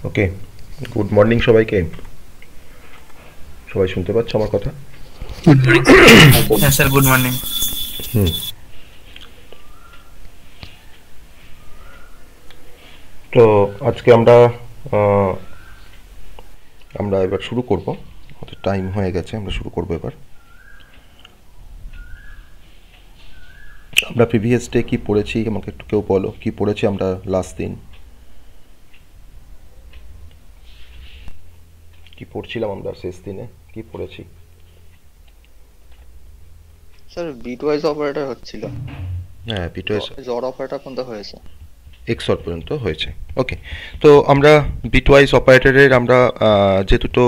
ওকে, good morning সবাইকে। সবাই শুনতে পাচ্ছ আমার কথা? Good morning sir. হ্যাঁ স্যার, গুড মর্নিং। হুম। তো আজকে আহ, আমরা এবার শুরু করব। আমাদের টাইম হয়ে গেছে, আমরা শুরু করব এবার। আমরা প্রিভিয়াস ডে কি পড়েছি আমাকে একটু কেউ বলো, কি পড়েছি আমরা লাস্ট দিন? কি পড়ছিলাম আমরা শেষ দিনে? কি পড়েছি? স্যার বিটওয়াইজ অপারেটর হচ্ছিল। হ্যাঁ, বিটওয়াইজ জড় অপারেটর পর্যন্ত হয়েছে। এক্সর পর্যন্ত হয়েছে। ওকে, তো আমরা বিটওয়াইজ অপারেটরের আমরা যে দুটো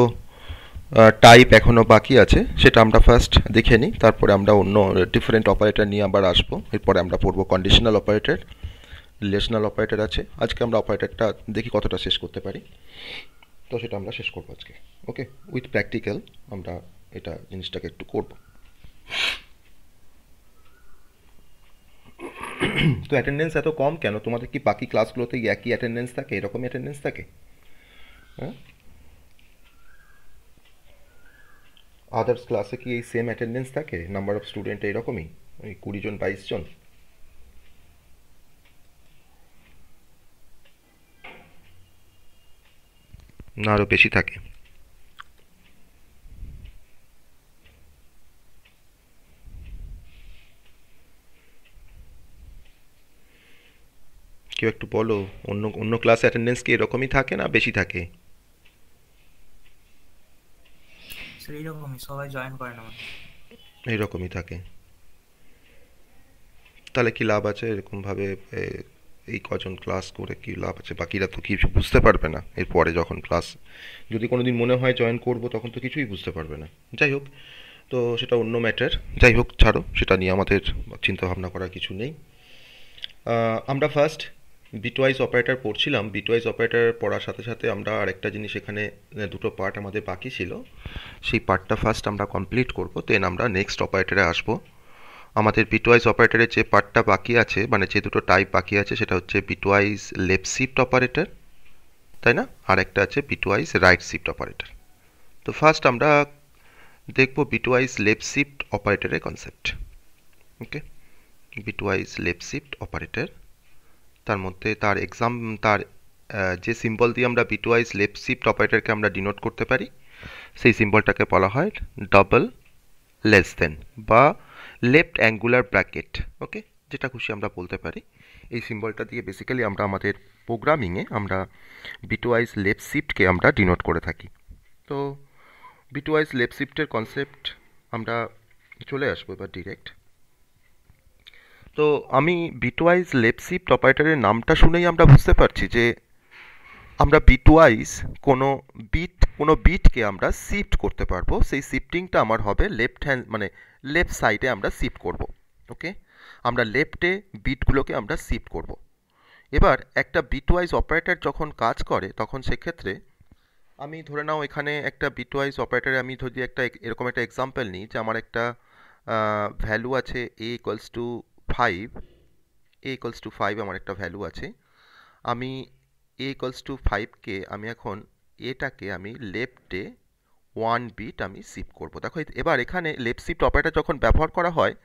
টাইপ এখনও বাকি আছে সেটা আমরা ফার্স্ট দেখে নিই, তারপরে আমরা অন্য ডিফারেন্ট অপারেটর নিয়ে আবার আসবো। এরপরে আমরা পড়বো কন্ডিশনাল অপারেটর, রিলেশনাল অপারেটর আছে। আজকে আমরা অপারেটরটা দেখি কতটা শেষ করতে পারি, তো সেটা আমরা শেষ করবো আজকে। ওকে, উইথ প্র্যাকটিক্যাল আমরা এটা জিনিসটাকে একটু করব। তো অ্যাটেন্ডেন্স এত কম কেন? তোমাদের কি বাকি ক্লাসগুলোতে একই অ্যাটেন্ডেন্স থাকে, এরকমই অ্যাটেন্ডেন্স থাকে? হ্যাঁ, আদার্স ক্লাসে কি এই সেম অ্যাটেন্ডেন্স থাকে? নাম্বার অফ স্টুডেন্ট এইরকমই, ওই 20 জন 22 জন? না আরও বেশি থাকে? কেউ একটু বলো, অন্য অন্য ক্লাস অ্যাটেন্ডেন্স কি এরকমই থাকে না বেশি থাকে? স্যার এইরকমই, সবাই জয়েন করেন আমাদের। এইরকমই থাকে? তাহলে কি লাভ আছে এরকমভাবে? এ, এই কজন ক্লাস করে কি লাভ আছে? বাকিরা তো কিছু বুঝতে পারবে না এরপরে যখন ক্লাস, যদি কোনো দিন মনে হয় জয়েন করব তখন তো কিছুই বুঝতে পারবে না। যাই হোক, তো সেটা অন্য ম্যাটার। যাই হোক, ছাড়ো, সেটা নিয়ে আমাদের চিন্তা ভাবনা করার কিছু নেই। আমরা ফার্স্ট বিটওয়াইজ অপারেটর পড়ছিলাম। বিটওয়াইজ অপারেটর পড়ার সাথে সাথে আমরা আরেকটা জিনিস এখানে, দুটো পার্ট আমাদের বাকি ছিল, সেই পার্টটা ফার্স্ট আমরা কমপ্লিট করব, দেন আমরা নেক্সট অপারেটরে আসবো। আমাদের বিটওয়াইজ অপারেটরের যে পার্টটা বাকি আছে, মানে যে দুটো টাইপ বাকি আছে, সেটা হচ্ছে বিটওয়াইজ লেফট শিফট অপারেটর, তাই না? আর একটা আছে বিটওয়াইজ রাইট শিফট অপারেটর। তো ফার্স্ট আমরা দেখব বিটওয়াইজ লেফট শিফট অপারেটরের কনসেপ্ট। ওকে, বিটওয়াইজ লেফট শিফট অপারেটর, তার মধ্যে তার এক্সাম, তার যে সিম্বল দিয়ে আমরা বিটওয়াইজ লেফট শিফট অপারেটরকে আমরা ডিনোট করতে পারি, সেই সিম্বলটাকে বলা হয় ডবল লেস দেন বা লেফট অ্যাঙ্গুলার ব্র্যাকেট। ওকে, যেটা খুশি আমরা বলতে পারি। এই সিম্বলটা দিয়ে বেসিক্যালি আমরা আমাদের প্রোগ্রামিংয়ে আমরা বিটওয়াইজ লেফট শিফটকে আমরা ডিনোট করে থাকি। তো বিটওয়াইজ লেফট শিফটের কনসেপ্ট আমরা চলে আসবো এবার ডিরেক্ট। তো আমি বিটওয়াইজ লেফট শিফট অপারেটরের নামটা শুনেই আমরা বুঝতে পারছি যে আমরা বিটওয়াইজ কোনো বিটকে আমরা শিফট করতে পারবো। সেই শিফটিংটা আমার হবে লেফট হ্যান্ড, মানে লেফট সাইডে আমরা শিফট করব। ওকে, আমরা লেফটে বিটগুলোকে আমরা শিফট করব। এবার একটা বিটওয়াইজ অপারেটর যখন কাজ করে তখন সেক্ষেত্রে আমি ধরে নাও এখানে একটা বিটওয়াইজ অপারেটরে আমি যদি একটা এরকম একটা এক্সাম্পল নিই যে আমার একটা ভ্যালু আছে a = 5, a = 5 আমার একটা ভ্যালু আছে। আমি a = 5কে আমি এখন এটাকে আমি লেফটে 1 বিট আমি শিফট করব। দেখো এবার এখানে লেফট শিফট অপারেটর যখন ব্যবহার করা হয়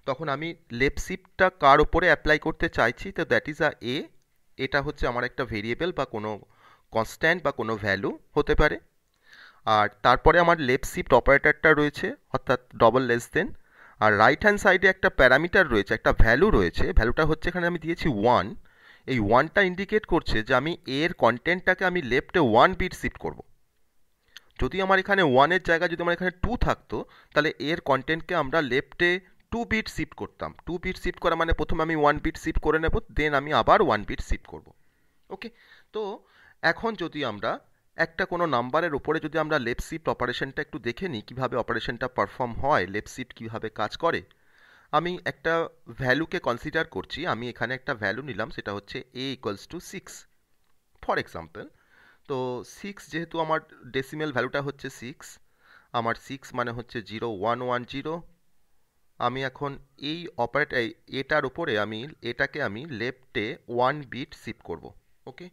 তখন আমি লেফট শিফটটা কার ওপরে অ্যাপ্লাই করতে চাইছি, তো দ্যাট ইজ এ। এটা হচ্ছে আমার একটা ভেরিয়েবল বা কোনো কনস্ট্যান্ট বা কোনো ভ্যালু হতে পারে। আর তারপরে আমার লেফট শিফট অপারেটরটা রয়েছে, অর্থাৎ ডবল লেস দেন। আর রাইট হ্যান্ড সাইডে একটা প্যারামিটার রয়েছে, একটা ভ্যালু রয়েছে। ভ্যালুটা হচ্ছে এখানে আমি দিয়েছি 1। এই 1টা ইন্ডিকেট করছে যে আমি এর কন্টেন্টটাকে আমি লেফটে 1 বিট শিফট করব। যদি আমার এখানে 1-এর জায়গায় যদি আমার এখানে 2 থাকতো, তাহলে এর কন্টেন্টকে আমরা লেফটে 2 বিট শিফট করতাম। 2 বিট শিফট করা মানে প্রথমে আমি 1 বিট শিফট করে নেব, দেন আমি আবার 1 বিট শিফট করব। ওকে, তো এখন যদি আমরা একটা কোনো নাম্বারের উপরে যদি আমরা লেফট শিফট অপারেশনটা একটু দেখে নিই, কীভাবে অপারেশনটা পারফর্ম হয়, লেফট শিফট কীভাবে কাজ করে। আমি একটা ভ্যালুকে কনসিডার করছি। আমি এখানে একটা ভ্যালু নিলাম, সেটা হচ্ছে a = 6 ফর এক্সাম্পল। তো 6 যেহেতু আমার ডেসিমেল ভ্যালুটা হচ্ছে 6, আমার 6 মানে হচ্ছে 0110। আমি এখন এই এটার উপরে আমি এটাকে আমি লেফটে 1 বিট শিফট করব। ওকে,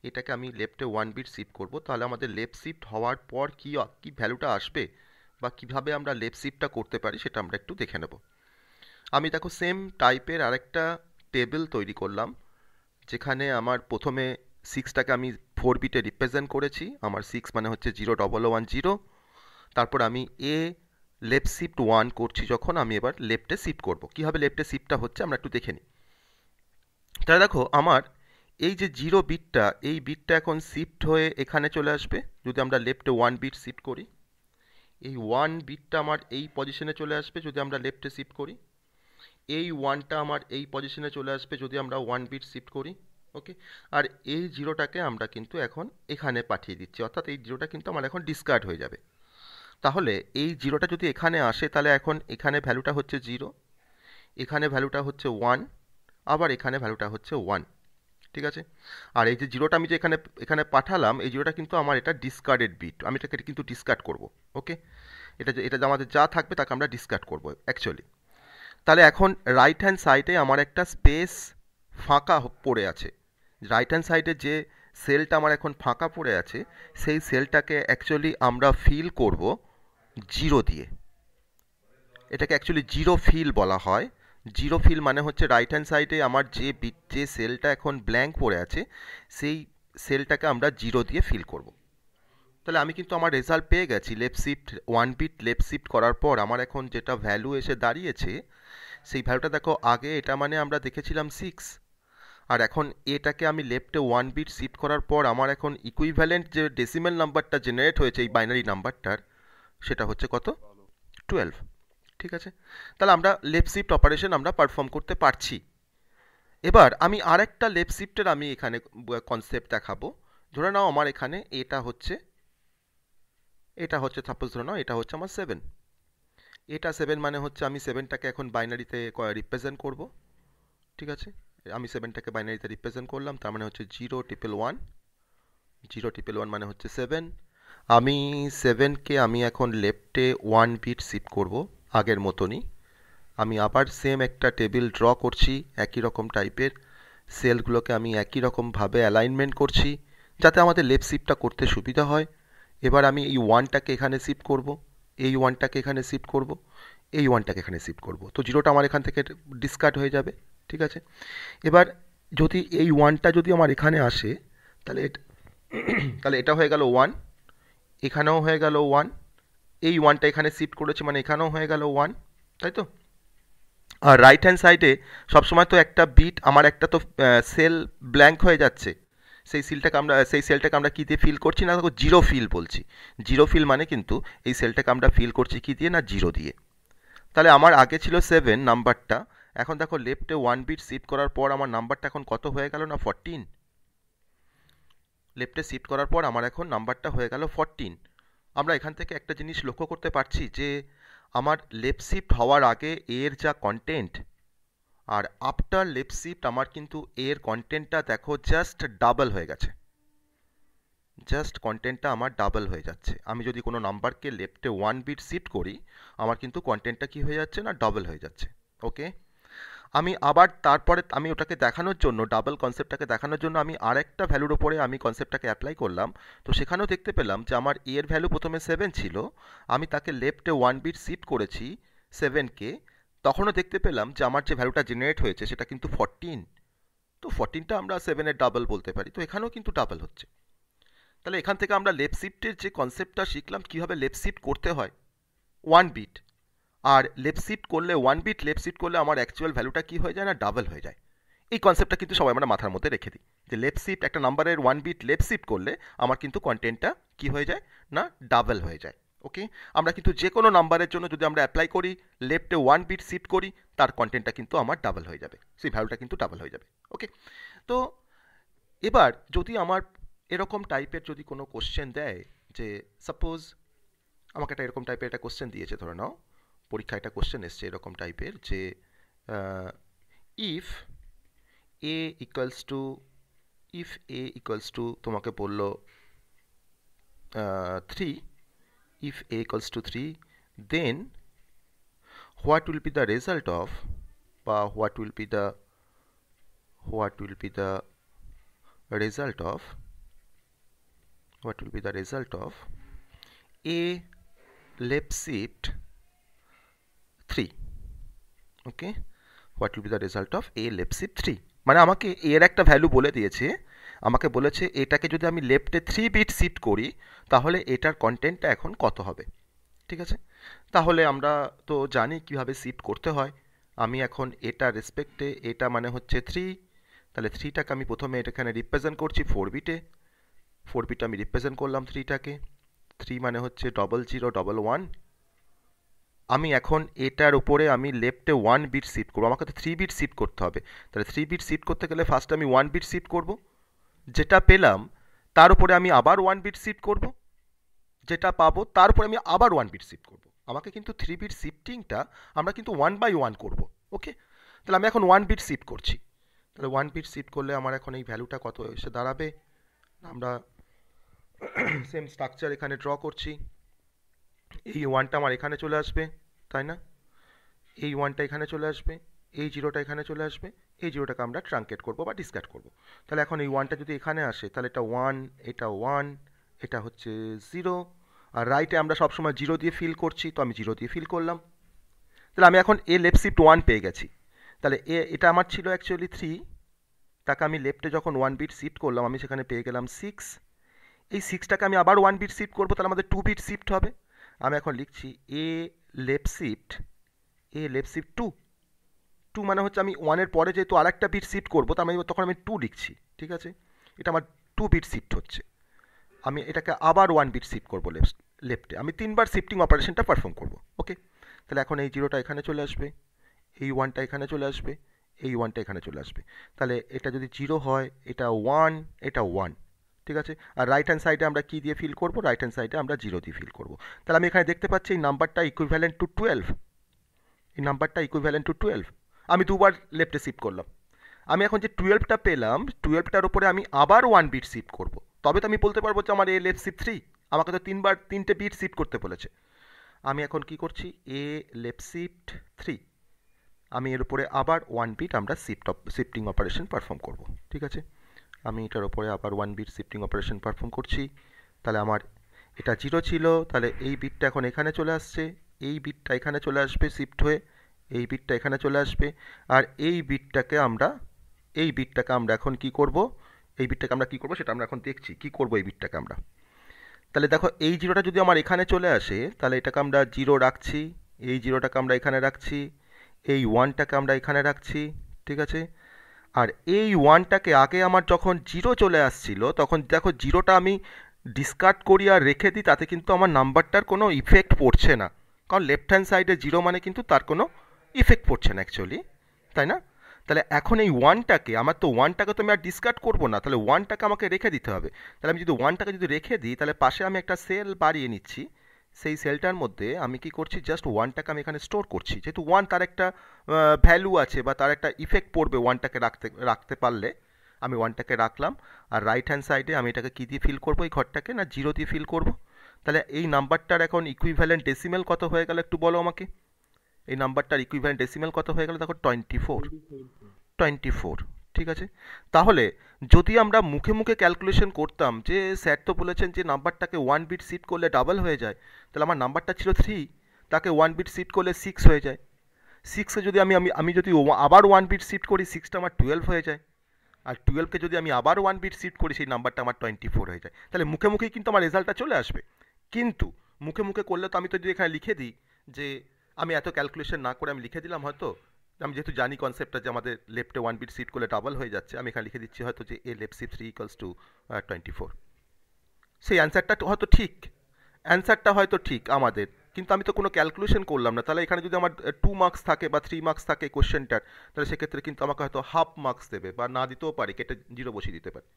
এটাকে আমি লেফটে 1 বিট শিফট করব, তাহলে আমাদের লেফট শিফট হওয়ার পর কি কি ভ্যালুটা আসবে বা কিভাবে আমরা লেফট শিফটটা করতে পারি সেটা আমরা একটু দেখে নেব। আমি দেখো সেম টাইপের আরেকটা টেবিল তৈরি করলাম, যেখানে আমার প্রথমে 6টাকে আমি 4 বিটে রিপ্রেজেন্ট করেছি। আমার 6 মানে হচ্ছে 01110। তারপর আমি লেফট শিফট 1 করছি, যখন আমি এবার লেফটে শিফট করব। কীভাবে লেফটে শিফটটা হচ্ছে আমরা একটু দেখে নিই। তাহলে দেখো আমার এই যে 0 বিটটা, এই বিটটা এখন শিফট হয়ে এখানে চলে আসবে যদি আমরা লেফটে 1 বিট শিফট করি। এই 1 বিটটা আমার এই পজিশনে চলে আসবে যদি আমরা লেফটে শিফট করি। এই 1টা আমার এই পজিশনে চলে আসবে যদি আমরা 1 বিট শিফট করি। ওকে, আর এই 0টাকে আমরা কিন্তু এখন এখানে পাঠিয়ে দিচ্ছি, অর্থাৎ এই 0টা কিন্তু আমার এখন ডিসকার্ড হয়ে যাবে। তাহলে এই 0টা যদি এখানে আসে, তাহলে এখন এখানে ভ্যালুটা হচ্ছে 0, এখানে ভ্যালুটা হচ্ছে 1, আবার এখানে ভ্যালুটা হচ্ছে 1। ঠিক আছে, আর এই যে 0টা আমি যে এখানে এখানে পাঠালাম, এই 0টা কিন্তু আমার এটা ডিসকার্ডেড বিট, আমি এটাকে কিন্তু ডিসকার্ড করব। ওকে, এটা আমাদের যা থাকবে তাকে আমরা ডিসকার্ড করব অ্যাকচুয়ালি। তাহলে এখন রাইট হ্যান্ড সাইডে আমার একটা স্পেস ফাঁকা পড়ে আছে। রাইট হ্যান্ড সাইডে যে সেলটা আমার এখন ফাঁকা পড়ে আছে, সেই সেলটাকে অ্যাকচুয়ালি আমরা ফিল করব 0 দিয়ে। এটাকে অ্যাকচুয়ালি 0 ফিল বলা হয়। 0 ফিল মানে হচ্ছে রাইট হ্যান্ড সাইডে আমার যে সেলটা এখন ব্ল্যাঙ্ক পড়ে আছে, সেই সেলটাকে আমরা 0 দিয়ে ফিল করব। তাহলে আমি কিন্তু আমার রেজাল্ট পেয়ে গেছি। Left shift 1 bit left shift করার পর আমার এখন যেটা ভ্যালু এসে দাঁড়িয়েছে, সেই ভ্যালুটা দেখো, আগে এটা মানে আমরা দেখেছিলাম 6, আর এখন এটাকে আমি লেফটে 1 বিট শিফট করার পর আমার এখন ইকুইভ্যালেন্ট যে ডেসিমেল নাম্বারটা জেনারেট হয়েছে এই বাইনারি নাম্বারটার, সেটা হচ্ছে কত? 12। ঠিক আছে, তাহলে আমরা লেফট শিফট অপারেশন আমরা পারফর্ম করতে পারছি। এবার আমি আরেকটা লেফট শিফটের আমি এখানে কনসেপ্ট দেখাবো। ধরে নাও আমার এখানে এটা হচ্ছে সাপোজ ধরে নাও এটা হচ্ছে আমার 7। এটা 7 মানে হচ্ছে আমি 7টাকে এখন বাইনারিতে রিপ্রেজেন্ট করব। ঠিক আছে, আমি 7টাকে বাইনারিতে রিপ্রেজেন্ট করলাম, তার মানে হচ্ছে 01111। 011 মানে হচ্ছে 7। আমি 7কে আমি এখন লেফটে 1 বিট শিফট করব আগের মতনই। আমি আবার সেম একটা টেবিল ড্র করছি, একই রকম টাইপের সেলগুলোকে আমি একই রকমভাবে অ্যালাইনমেন্ট করছি যাতে আমাদের লেফট শিফটটা করতে সুবিধা হয়। এবার আমি এই 1টাকে এখানে শিফট করব, এই 1টাকে এখানে শিফট করব, এই 1টাকে এখানে শিফট করব। তো 0টা আমার এখান থেকে ডিসকার্ড হয়ে যাবে। ঠিক আছে, এবার যদি এই 1টা যদি আমার এখানে আসে, তাহলে তাহলে এটা হয়ে গেল 1, এখানেও হয়ে গেল 1, এই 1টা এখানে শিফট করেছে মানে এখানেও হয়ে গেল 1, তাই তো? আর রাইট হ্যান্ড সাইডে সবসময় তো একটা বিট, আমার একটা তো সেল ব্ল্যাঙ্ক হয়ে যাচ্ছে, সেই সেলটাকে আমরা কী দিয়ে ফিল করছি না, দেখো 0 ফিল বলছি। 0 ফিল মানে কিন্তু এই সেলটাকে আমরা ফিল করছি কী দিয়ে না, 0 দিয়ে। তাহলে আমার আগে ছিল 7 নাম্বারটা, এখন দেখো লেফটে 1 বিট শিফট করার পর আমার নাম্বারটা এখন কত হয়ে গেল না, 14। লেফটে শিফট করার পর আমার এখন নাম্বারটা হয়ে গেল 14। আমরা এখান থেকে একটা জিনিস লক্ষ্য করতে পারছি যে আমার লেফট শিফট হওয়ার আগে এর যা কন্টেন্ট, আর আফটার লেফট শিফট আমার কিন্তু এর কন্টেন্টটা দেখো জাস্ট ডাবল হয়ে গেছে। জাস্ট কন্টেন্টটা আমার ডাবল হয়ে যাচ্ছে। আমি যদি কোনো নাম্বারকে লেফটে 1 বিট শিফট করি, আমার কিন্তু কন্টেন্টটা কি হয়ে যাচ্ছে না, ডাবল হয়ে যাচ্ছে। ওকে, আমি আবার তারপরে আমি ওটাকে দেখানোর জন্য, ডাবল কনসেপ্টটাকে দেখানোর জন্য আমি আরেকটা ভ্যালুর ওপরে আমি কনসেপ্টটাকে অ্যাপ্লাই করলাম। তো সেখানেও দেখতে পেলাম যে আমার এর ভ্যালু প্রথমে 7 ছিল, আমি তাকে লেফটে 1 বিট শিফট করেছি 7কে, তখনও দেখতে পেলাম যে আমার যে ভ্যালুটা জেনারেট হয়েছে সেটা কিন্তু 14। তো 14টা আমরা 7-এর ডাবল বলতে পারি, তো এখানেও কিন্তু ডাবল হচ্ছে। তাহলে এখান থেকে আমরা লেফট শিফটের যে কনসেপ্টটা শিখলাম, কীভাবে লেফট শিফট করতে হয় 1 বিট, আর লেফট শিফট করলে 1 বিট লেফট শিফট করলে আমার অ্যাকচুয়াল ভ্যালুটা কী হয়ে যায় না, ডাবল হয়ে যায়। এই কনসেপ্টটা কিন্তু সবাই আমরা মাথার মধ্যে রেখে দিই যে লেফট শিফট একটা নাম্বারের 1 বিট লেফট শিফট করলে আমার কিন্তু কন্টেন্টটা কী হয়ে যায় না, ডাবল হয়ে যায়। ওকে, আমরা কিন্তু যে কোনো নাম্বারের জন্য যদি আমরা অ্যাপ্লাই করি, লেফটে 1 বিট শিফট করি, তার কন্টেন্টটা কিন্তু আমার ডাবল হয়ে যাবে, সেই ভ্যালুটা কিন্তু ডাবল হয়ে যাবে। ওকে, তো এবার যদি আমার এরকম টাইপের যদি কোনো কোশ্চেন দেয়, যে সাপোজ আমাকে একটা এরকম টাইপের একটা কোশ্চেন দিয়েছে, ধরে নাও পরীক্ষায় একটা কোশ্চেন এসছে এরকম টাইপের যে ইফ এ ইকুয়ালস টু, তোমাকে বললো 3, if a equals to 3, then what will be the result of, বা what will be the result of what will be the result of a left shift 3. Okay, what will be the result of A left shift 3, মানে আমাকে এর একটা value বলে দিয়েছে, আমাকে বলেছে এটাকে যদি আমি লেফটে 3 বিট শিফট করি তাহলে এটার কন্টেন্টটা এখন কত হবে। ঠিক আছে, তাহলে আমরা তো জানি কিভাবে শিফট করতে হয়। আমি এখন এটা রেসপেক্টে, এটা মানে হচ্ছে 3, তাহলে 3টাকে আমি প্রথমে এখানে রিপ্রেজেন্ট করছি 4 বিটে, 4 বিটে আমি রিপ্রেজেন্ট করলাম 3টাকে, 3 মানে হচ্ছে 0011। আমি এখন এটার উপরে আমি লেফটে 1 বিট শিফট করবো, আমাকে তো 3 বিট শিফট করতে হবে, তাহলে 3 বিট শিফট করতে গেলে ফার্স্ট আমি 1 বিট শিফট করব, যেটা পেলাম তার উপরে আমি আবার 1 বিট শিফট করব, যেটা পাবো তার উপরে আমি আবার 1 বিট শিফট করব। আমাকে কিন্তু 3 বিট শিফটিংটা আমরা কিন্তু 1 বাই 1 করব। ওকে, তাহলে আমি এখন 1 বিট শিফট করছি, তাহলে 1 বিট শিফট করলে আমার এখন এই ভ্যালুটা কত এসে দাঁড়াবে, আমরা সেম স্ট্রাকচার এখানে ড্র করছি। এই 1টা আমার এখানে চলে আসবে, তাই না, এই 1টা এখানে চলে আসবে, এই 0টা এখানে চলে আসবে, এই 0টাকে আমরা ট্রাঙ্কেট করব বা ডিসকার্ড করব। তাহলে এখন এই 1টা যদি এখানে আসে তাহলে এটা 1, এটা 1, এটা হচ্ছে 0, আর রাইটে আমরা সবসময় 0 দিয়ে ফিল করছি, তো আমি 0 দিয়ে ফিল করলাম। তাহলে আমি এখন এ লেফট শিফট 1 পেয়ে গেছি। তাহলে এটা আমার ছিল অ্যাকচুয়ালি 3, তাকে আমি লেফটে যখন 1 বিট শিফট করলাম আমি সেখানে পেয়ে গেলাম 6, এই 6টাকে আমি আবার 1 বিট শিফট করবো, তাহলে আমাদের 2 বিট শিফট হবে। আমি এখন লিখছি এ লেফট শিফট 2, 2 মানে হচ্ছে আমি 1-এর পরে যেহেতু আর একটা বিট শিফট করবো তার মানে তখন আমি 2 লিখছি। ঠিক আছে, এটা আমার 2 বিট শিফট হচ্ছে, আমি এটাকে আবার 1 বিট শিফট করবো লেফটে, আমি 3বার শিফটিং অপারেশনটা পারফর্ম করবো। ওকে, তাহলে এখন এই 0টা এখানে চলে আসবে, এই 1টা এখানে চলে আসবে, এই 1টা এখানে চলে আসবে, তাহলে এটা যদি 0 হয় এটা 1, এটা 1। ঠিক আছে, আর রাইট হ্যান্ড সাইডে আমরা কি দিয়ে ফিল করবো, রাইট হ্যান্ড সাইডে আমরা 0 দিয়ে ফিল করবো। তাহলে আমি এখানে দেখতে পাচ্ছি এই নাম্বারটা ইকুইভ্যালেন্ট টু 12, এই নাম্বারটা ইকুইভ্যালেন্ট টু 12, আমি দুবার লেফটে শিফট করলাম। আমি এখন যে 12টা পেলাম, 12টার উপরে আমি আবার 1 বিট শিফট করব, তবে তো আমি বলতে পারবো যে আমার এ লেফট শিফট 3, আমাকে তো 3টে বিট শিফট করতে বলেছে। আমি এখন কি করছি, এ লেফট শিফট 3, আমি এর উপরে আবার 1 বিট আমরা শিফটিং অপারেশন পারফর্ম করব। ঠিক আছে, আমি এটার উপরে আবার 1 বিট শিফটিং অপারেশন পারফর্ম করছি, তাহলে আমার এটা 0 ছিল, তাহলে এই বিটটা এখন এখানে চলে আসছে, এই বিটটা এখানে চলে আসবে শিফট হয়ে, এই বিটটা এখানে চলে আসবে, আর এই বিটটাকে আমরা এখন কি করব, এই বিটটাকে আমরা কি করব সেটা আমরা এখন দেখছি কি করব এই বিটটাকে আমরা। তাহলে দেখো এই 0টা যদি আমার এখানে চলে আসে তাহলে এটাকে আমরা 0 রাখছি, এই 0টাকে আমরা এখানে রাখছি, এই 1টাকে আমরা এখানে রাখছি। ঠিক আছে, আর এই 1টাকে আগে আমার যখন 0 চলে আসছিল তখন দেখো 0টা আমি ডিসকার্ড করি আর রেখে দিই, তাতে কিন্তু আমার নাম্বারটার কোনো ইফেক্ট পড়ছে না, কারণ লেফট হ্যান্ড সাইডে 0 মানে কিন্তু তার কোনো ইফেক্ট পড়ছে না অ্যাকচুয়ালি, তাই না। তাহলে এখন এই 1টাকে আমার তো 1টাকে তো আমি আর ডিসকার্ড করবো না, তাহলে 1টাকে আমাকে রেখে দিতে হবে। তাহলে আমি যদি 1টাকে যদি রেখে দিই তাহলে পাশে আমি একটা সেল বাড়িয়ে নিচ্ছি, সেই সেলটার মধ্যে আমি কি করছি, জাস্ট 1টাকে আমি এখানে স্টোর করছি, যেহেতু 1 তার একটা ভ্যালু আছে বা তার একটা ইফেক্ট পড়বে 1টাকে রাখতে পারলে, আমি 1টাকে রাখলাম। আর রাইট হ্যান্ড সাইডে আমি এটাকে কী দিয়ে ফিল করবো, এই ঘরটাকে না 0 দিয়ে ফিল করব। তাহলে এই নাম্বারটার এখন ইকুইভ্যালেন্ট ডেসিমেল কত হয়ে গেল একটু বলো আমাকে, এই নাম্বারটার ইকুইভ্যালেন্ট ডেসিমেল কত হয়ে গেল, দেখো 24। ঠিক আছে, তাহলে যদি আমরা মুখে মুখে ক্যালকুলেশন করতাম যে স্যার তো বলেছেন যে নাম্বারটাকে 1 বিট শিফট করলে ডাবল হয়ে যায়, তাহলে আমার নাম্বারটা ছিল 3, তাকে 1 বিট শিফট করলে 6 হয়ে যায়, 6কে যদি আমি যদি আবার 1 বিট শিফট করি 6টা আমার 12 হয়ে যায়, আর 12কে যদি আমি আবার 1 বিট শিফট করি সেই নাম্বারটা আমার 24 হয়ে যায়। তাহলে মুখে মুখেই কিন্তু আমার রেজাল্টটা চলে আসবে, কিন্তু মুখে মুখে করলে তো আমি তো যদি এখানে লিখে দিই যে আমি এত ক্যালকুলেশন না করে আমি লিখে দিলাম, হয়তো আমি যেহেতু জানি কনসেপ্টটা যে আমাদের লেফটে 1 বিট শিফট করলে ডাবল হয়ে যাচ্ছে, আমি এখানে লিখে দিচ্ছি হয়তো যে এ লেফট শিফট 3 ইকুয়ালস টু 24, সেই অ্যান্সারটা হয়তো ঠিক আমাদের, কিন্তু আমি তো কোনো ক্যালকুলেশন করলাম না। তাহলে এখানে যদি আমার 2 মার্কস থাকে বা 3 মার্কস থাকে কোশ্চেনটার, তাহলে সেক্ষেত্রে কিন্তু আমাকে হয়তো হাফ মার্কস দেবে বা না দিতেও পারে, কেটে 0 বসিয়ে দিতে পারে,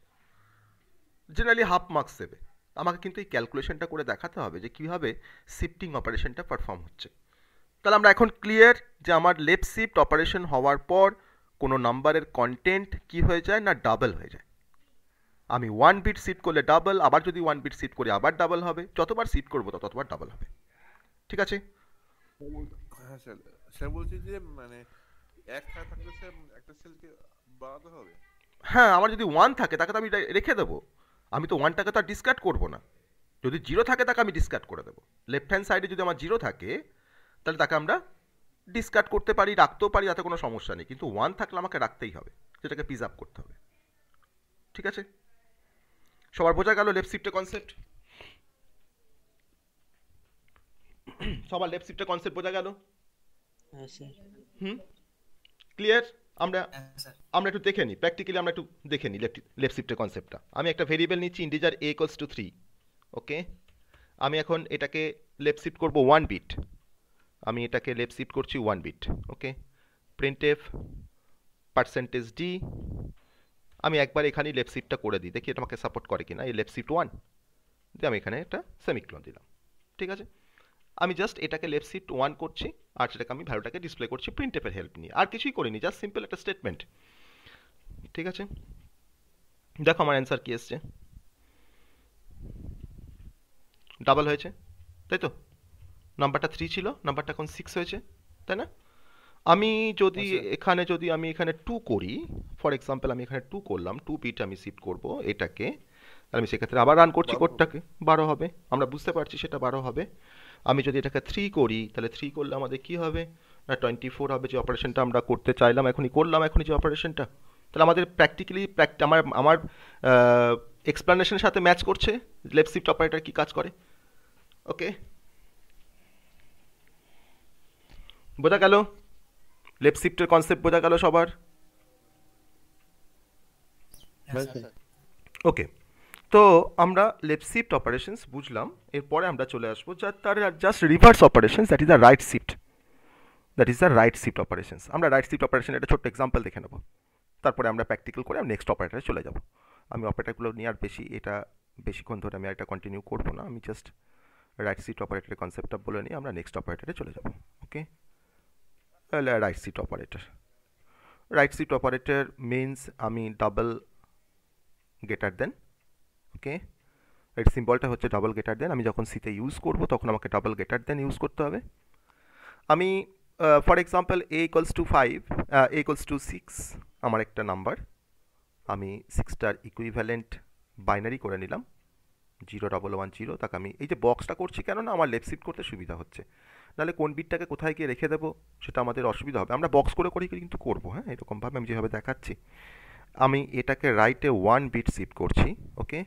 জেনারেলি হাফ মার্কস দেবে। আমাকে কিন্তু এই ক্যালকুলেশনটা করে দেখাতে হবে যে কীভাবে শিফটিং অপারেশনটা পারফর্ম হচ্ছে। তাহলে আমরা এখন ক্লিয়ার যে আমার লেফট শিফট অপারেশন হওয়ার পর কোনো নাম্বারের কন্টেন্ট কি হয়ে যায় না ডাবল হয়ে যায়। আমি 1 বিট শিফট করলে ডাবল, আবার যদি 1 বিট শিফট করি আবার ডাবল হবে, যতবার শিফট করবো ততবার ডাবল হবে। ঠিক আছে, হ্যাঁ স্যার, স্যার বলছি যে মানে এক ছাড়া থাকলে স্যার একটা সেলকে বাড়াতে হবে। হ্যাঁ আমার যদি 1 থাকে তাকে তো আমি রেখে দেবো, আমি তো ওয়ানটাকে তো আর ডিসকার্ড করবো না। যদি জিরো থাকে তাকে আমি ডিসকার্ড করে দেবো। লেফট হ্যান্ড সাইডে যদি আমার জিরো থাকে তাহলে তাকে আমরা ডিসকার্ড করতে পারি, রাখতেও পারি, তাতে কোনো সমস্যা নেই। কিন্তু ওয়ান থাকলে আমাকে রাখতেই হবে, যেটাকে প্রিজার্ভ করতে হবে। ঠিক আছে, সবার বোঝা গেল লেফট শিফটের কনসেপ্ট? সবার লেফট শিফটের কনসেপ্ট বোঝা গেল? হ্যাঁ স্যার। হুম, ক্লিয়ার? আমরা হ্যাঁ স্যার। আমরা একটু দেখে নিই, প্র্যাকটিক্যালি আমরা একটু দেখে নিই লেফট শিফটের কনসেপ্টটা। আমি একটা ভেরিয়েবল নিচ্ছি ইন্টিজার a ইকুয়ালস টু 3। ওকে, আমি এখন এটাকে লেফট শিফট করব 1 বিট। আমি এটাকে লেফট শিফট করছি 1 বিট। ওকে, প্রিন্টএফ %d। আমি একবার এখানে লেফট শিফটটা করে দিই, দেখি এটা আমাকে সাপোর্ট করে কিনা। এই লেফট শিফট 1 দিয়ে আমি এখানে একটা সেমিকোলন দিলাম। ঠিক আছে, আমি জাস্ট এটাকে লেফট শিফট 1 করছি, আর সেটাকে আমি ভ্যালুটাকে ডিসপ্লে করছি প্রিন্টএফের হেল্প নিয়ে। আর কিছুই করিনি, জাস্ট সিম্পল একটা স্টেটমেন্ট। ঠিক আছে, দেখো আমার অ্যান্সার কি এসছে। ডাবল হয়েছে, তাই তো? নাম্বারটা 3 ছিল, নাম্বারটা এখন 6 হয়েছে, তাই না? আমি যদি আমি এখানে 2 করি, ফর এক্সাম্পল আমি এখানে 2 করলাম, 2 বিট আমি শিফট করব এটাকে, আমি সেক্ষেত্রে আবার রান করছি কোডটাকে, 12 হবে। আমরা বুঝতে পারছি সেটা 12 হবে। আমি যদি এটাকে 3 করি, তাহলে 3 করলে আমাদের কি হবে না 24 হবে, যে অপারেশনটা আমরা করতে চাইলাম, এখনই করলাম, এখনই যে অপারেশনটা। তাহলে আমাদের প্র্যাকটিক্যালি আমার এক্সপ্লানেশনের সাথে ম্যাচ করছে লেফট শিফট অপারেটর কি কাজ করে। ওকে, বোঝা গেল? লেফট শিফটের কনসেপ্ট বোঝা গেল সবার? হ্যাঁ স্যার। ওকে, তো আমরা লেফট শিফট অপারেশনস বুঝলাম। এরপরে আমরা চলে আসবো তার just reverse operations, that is the right shift. Operations. আমরা রাইট শিফট অপারেশন একটা ছোট্ট এক্সাম্পল দেখে নেব, তারপরে আমরা প্র্যাকটিক্যাল করে আমরা নেক্সট অপারেটরে চলে যাব। আমি অপারেটরগুলো নিয়ে আর বেশিক্ষণ ধরে আমি এটা কন্টিনিউ করবো না। আমি জাস্ট রাইট শিফট অপারেটরের কনসেপ্টটা বলে নিয়ে আমরা নেক্সট অপারেটরে চলে যাব। ওকে, তাহলে রাইট শিফট অপারেটর মিনস আমি ডাবল গ্রেটার দেন। ওকে, এর সিম্বলটা হচ্ছে ডাবল গ্রেটার দেন। আমি যখন সিতে ইউজ করব তখন আমাকে ডাবল গ্রেটার দেন ইউজ করতে হবে। আমি for example a equals to 5, a equals to 6 আমার একটা নাম্বার, আমি 6টার ইকুইভ্যালেন্ট বাইনারি করে নিলাম 0110। তাকে আমি এই যে বক্সটা করছি কেন না, আমার লেফট শিফট করতে সুবিধা হচ্ছে, নাহলে কোন বিটটাকে কোথায় গিয়ে রেখে দেবো সেটা আমাদের অসুবিধা হবে। আমরা বক্স করে কিন্তু করবো, হ্যাঁ, এরকমভাবে আমি যেভাবে দেখাচ্ছি। আমি এটাকে রাইটে 1 বিট শিফট করছি। ওকে,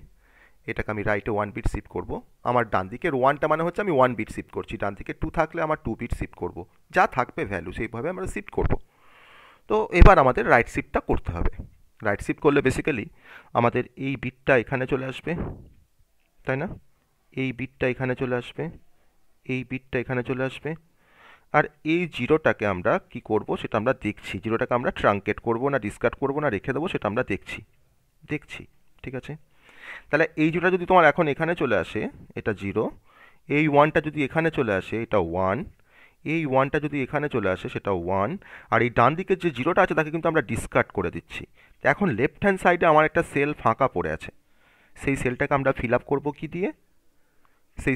এটাকে আমি রাইটে 1 বিট শিফট করব। আমার ডান দিকের 1টা মানে হচ্ছে আমি 1 বিট শিফট করছি, ডান দিকে 2 থাকলে আমার 2 বিট শিফট করব, যা থাকবে ভ্যালু সেইভাবে আমরা শিফট করব। তো এবার আমাদের রাইট শিফটটা করতে হবে। রাইট শিফট করলে বেসিক্যালি আমাদের এই বিটটা এখানে চলে আসবে, তাই না? এই বিটটা এখানে চলে আসবে, এই বিটটা এখানে চলে আসবে, আর এই জিরোটাকে আমরা কি করব সেটা আমরা দেখছি। জিরোটাকে আমরা ট্রাঙ্কেট করব না ডিসকার্ড করব না রেখে দেবো, সেটা আমরা দেখছি। ঠিক আছে, তাহলে এই জিরোটা যদি তোমার এখন এখানে চলে আসে, এটা 0। এই 1টা যদি এখানে চলে আসে, এটা 1। এই 1টা যদি এখানে চলে আসে, সেটা 1। আর এই ডান দিকের যে জিরোটা আছে তাকে কিন্তু আমরা ডিসকার্ড করে দিচ্ছি। এখন লেফট হ্যান্ড সাইডে আমার একটা সেল ফাঁকা পড়ে আছে, সেই সেলটাকে আমরা ফিল আপ করবো কি দিয়ে? সেই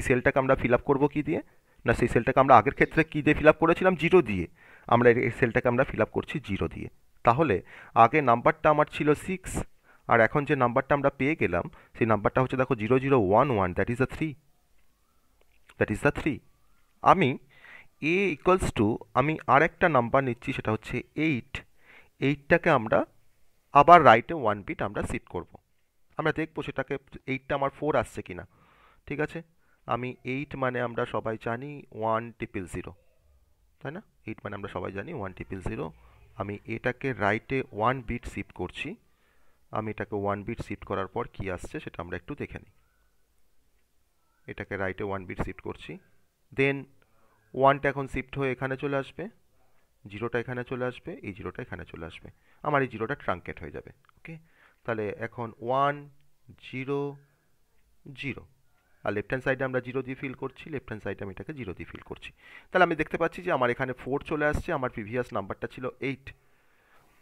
সেলটাকে আমরা আগের ক্ষেত্রে কী দিয়ে ফিল আপ করেছিলাম? 0 দিয়ে। আমরা এই সেলটাকে আমরা ফিল আপ করছি 0 দিয়ে। তাহলে আগে নাম্বারটা আমার ছিল 6, আর এখন যে নাম্বারটা আমরা পেয়ে গেলাম সেই নাম্বারটা হচ্ছে দেখো 0011, দ্যাট ইজ দ্য 3। আমি a ইকুয়ালস টু আমি আর একটা নাম্বার নিচ্ছি, সেটা হচ্ছে 8। 8টাকে আমরা আবার রাইটে 1 বিট আমরা শিফট করব। আমরা দেখবো সেটাকে 8টা আমার 4 আসছে কিনা। ঠিক আছে, আমি 8 মানে আমরা সবাই জানি 1000, তাই না? 8 মানে আমরা সবাই জানি 1000। আমি এটাকে রাইটে 1 বিট শিফট করছি। আমি এটাকে 1 বিট শিফট করার পর কি আসছে সেটা আমরা একটু দেখে নিই। এটাকে রাইটে 1 বিট শিফট করছি, দেন 1টা এখন শিফট হয়ে এখানে চলে আসবে, 0টা এখানে চলে আসবে, এই 0টা এখানে চলে আসবে, আমার এই 0টা ট্রাঙ্কেট হয়ে যাবে। ওকে, তাহলে এখন 1 0 0, আর লেফট হ্যান্ড সাইডে আমরা 0 দিয়ে ফিল করছি, লেফট হ্যান্ড সাইডে আমি এটাকে 0 দিয়ে ফিল করছি। তাহলে আমি দেখতে পাচ্ছি যে আমার এখানে 4 চলে আসছে, আমার প্রিভিয়াস নাম্বারটা ছিল 8।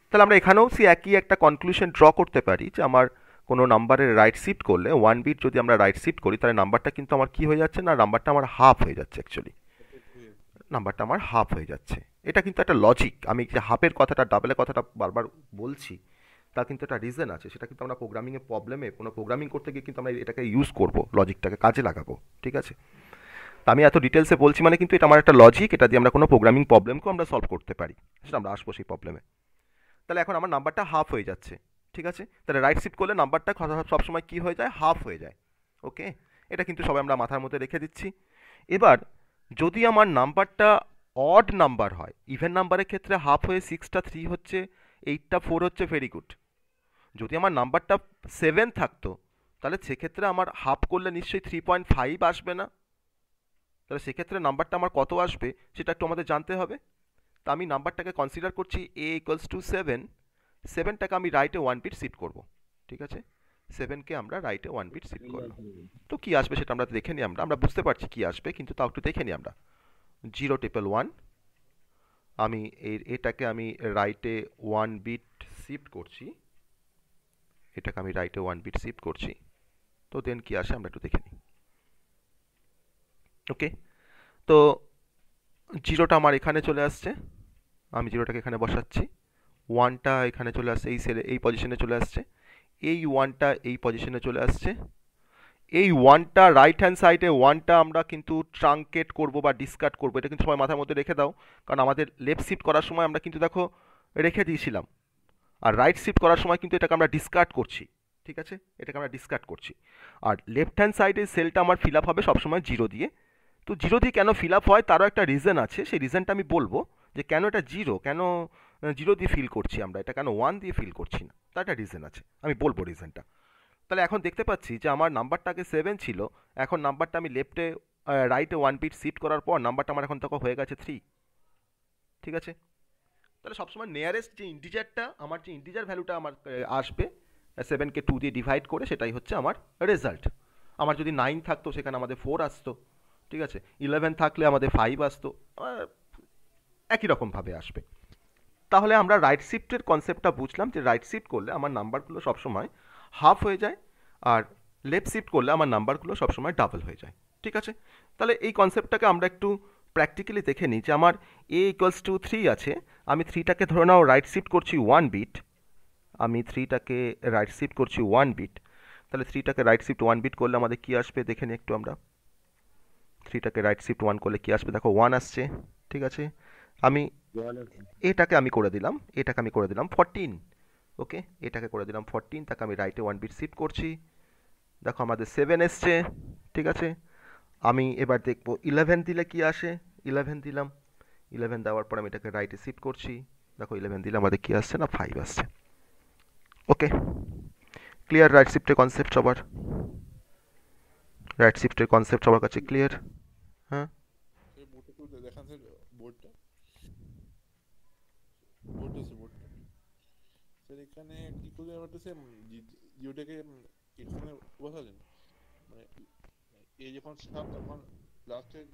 তাহলে আমরা এখানেও একই একটা কনক্লুশন ড্র করতে পারি যে আমার কোনো নাম্বারের রাইট শিফট করলে 1 বিট যদি আমরা রাইট শিফট করি, তাহলে নাম্বারটা কিন্তু আমার কি হয়ে যাচ্ছে না, নাম্বারটা আমার হাফ হয়ে যাচ্ছে। অ্যাকচুয়ালি নাম্বারটা আমার হাফ হয়ে যাচ্ছে। এটা কিন্তু একটা লজিক। আমি যে হাফের কথাটা, ডাবলের কথাটা বারবার বলছি, তার কিন্তু একটা রিজন আছে, সেটা কিন্তু আমরা প্রোগ্রামিংয়ে প্রবলেমে কোনো প্রোগ্রামিং করতে গিয়ে কিন্তু আমরা এটাকে ইউজ করব, লজিকটাকে কাজে লাগাবো, ঠিক আছে? তা আমি এত ডিটেলসে বলছি মানে কিন্তু এটা আমার একটা লজিক, এটা দিয়ে আমরা কোনো প্রোগ্রামিং প্রবলেমকেও আমরা সলভ করতে পারি, সেটা আমরা আসবো সেই প্রবলেমে। তাহলে এখন আমার নাম্বারটা হাফ হয়ে যাচ্ছে, ঠিক আছে? তাহলে রাইট শিফট করলে নাম্বারটা সবসময় কী হয়ে যায়, হাফ হয়ে যায়। ওকে, এটা কিন্তু সবাই আমরা মাথার মধ্যে রেখে দিচ্ছি। এবার যদি আমার নাম্বারটা অড নাম্বার হয়, ইভেন নাম্বারের ক্ষেত্রে হাফ হয়ে 6টা 3 হচ্ছে, 8টা 4 হচ্ছে, ভেরি গুড। যদি আমার নাম্বারটা 7 থাকতো তাহলে সেক্ষেত্রে আমার হাফ করলে নিশ্চয়ই 3.5 আসবে না? তাহলে সেক্ষেত্রে নাম্বারটা আমার কত আসবে সেটা একটু আমাদের জানতে হবে। তা আমি নাম্বারটাকে কনসিডার করছি a ইকুয়ালস টু 7, 7টাকে আমি রাইটে 1 বিট শিফট করব, ঠিক আছে? 7কে আমরা রাইটে 1 বিট শিফট করলাম, তো কি আসবে সেটা আমরা দেখে নিই, আমরা বুঝতে পারছি কি আসবে, কিন্তু তাও একটু দেখে নিই আমরা। 0 1 আমি এটাকে আমি রাইটে 1 বিট শিফট করছি, এটাকে আমি রাইটে 1 বিট শিফট করছি, তো দেন কি আসে আমরা একটু দেখে নিই। ওকে, তো 0টা আমার এখানে চলে আসছে, আমি 0টাকে এখানে বসাচ্ছি, 1টা এখানে চলে আসছে, এই সেলে এই পজিশনে চলে আসছে, এই 1টা এই পজিশনে চলে আসছে, এই 1টা রাইট হ্যান্ড সাইডে 1টা আমরা কিন্তু ট্রাঙ্কেট করব বা ডিসকার্ড করব, এটা কিন্তু সবাই মাথার মধ্যে রেখে দাও, কারণ আমাদের লেফট শিফট করার সময় আমরা কিন্তু দেখো রেখে দিয়েছিলাম, আর রাইট শিফট করার সময় কিন্তু এটাকে আমরা ডিসকার্ড করছি, ঠিক আছে? এটাকে আমরা ডিসকার্ড করছি। আর লেফট হ্যান্ড সাইডের সেলটা আমার ফিল আপ হবে সবসময় 0 দিয়ে। তো 0 দিয়ে কেন ফিল আপ হয় তারও একটা রিজন আছে, সেই রিজনটা আমি বলবো যে কেন এটা 0, কেন 0 দিয়ে ফিল করছি আমরা, এটা কেন 1 দিয়ে ফিল করছি না, তার একটা রিজন আছে, আমি বলবো রিজনটা। তাহলে এখন দেখতে পাচ্ছি যে আমার নাম্বারটা আগে 7 ছিল, এখন নাম্বারটা আমি লেফটে রাইটে 1 বিট শিফট করার পর নাম্বারটা আমার এখন তখন হয়ে গেছে 3, ঠিক আছে? তাহলে সবসময় নিয়ারেস্ট যে ইন্টিজারটা, আমার যে ইন্টিজার ভ্যালুটা আমার আসবে 7কে 2 দিয়ে ডিভাইড করে, সেটাই হচ্ছে আমার রেজাল্ট। আমার যদি 9 থাকতো সেখানে আমাদের 4 আসতো, ঠিক আছে? 11 থাকলে আমাদের 5 আসতো, একই রকমভাবে আসবে। তাহলে আমরা রাইট শিফটের কনসেপ্টটা বুঝলাম যে রাইট শিফট করলে আমার নাম্বারগুলো সবসময় হাফ হয়ে যায়, আর লেফট শিফট করলে আমার নাম্বারগুলো সবসময় ডাবল হয়ে যায়, ঠিক আছে? তাহলে এই কনসেপ্টটাকে আমরা একটু প্র্যাকটিক্যালি দেখে নিই যে আমার a ইকুয়ালস টু 3 আছে, আমি 3টাকে ধরে নাও রাইট শিফট করছি 1 বিট, আমি 3টাকে রাইট শিফট করছি 1 বিট, তাহলে 3টাকে রাইট শিফট 1 বিট করলে আমাদের কি আসবে দেখে নিই একটু আমরা। 3টাকে রাইট শিফট 1 করলে কি আসবে, দেখো 1 আসছে, ঠিক আছে? আমি এটাকে আমি করে দিলাম, এটাকে আমি করে দিলাম 14, ওকে, এটাকে করে দিলাম 14, তাকে আমি রাইটে 1 বিট শিফট করছি, দেখো আমাদের 7 এসছে, ঠিক আছে? আমি এবার দেখবো 11 দিলে কি আসে, 11 দিলাম, 11 দেওয়ার পর আমি এটাকে রাইটে শিফট করছি, দেখো 11 দিলে আমাদের কি আসছে না 5 আসছে। ওকে, ক্লিয়ার রাইট শিফটের কনসেপ্ট সবার? রাইট শিফটের কনসেপ্ট সবার কাছে ক্লিয়ার? হ্যাঁ, এই বোর্ডটা একটু দেখান স্যার, বোর্ডটা বোর্ডটা স্যার, বোর্ডটা স্যার এখানে কি করলে আমার তো স্যার জিওটাকে এখানে বসালেন, মানে এই যখন সাপ তখন লাস্টের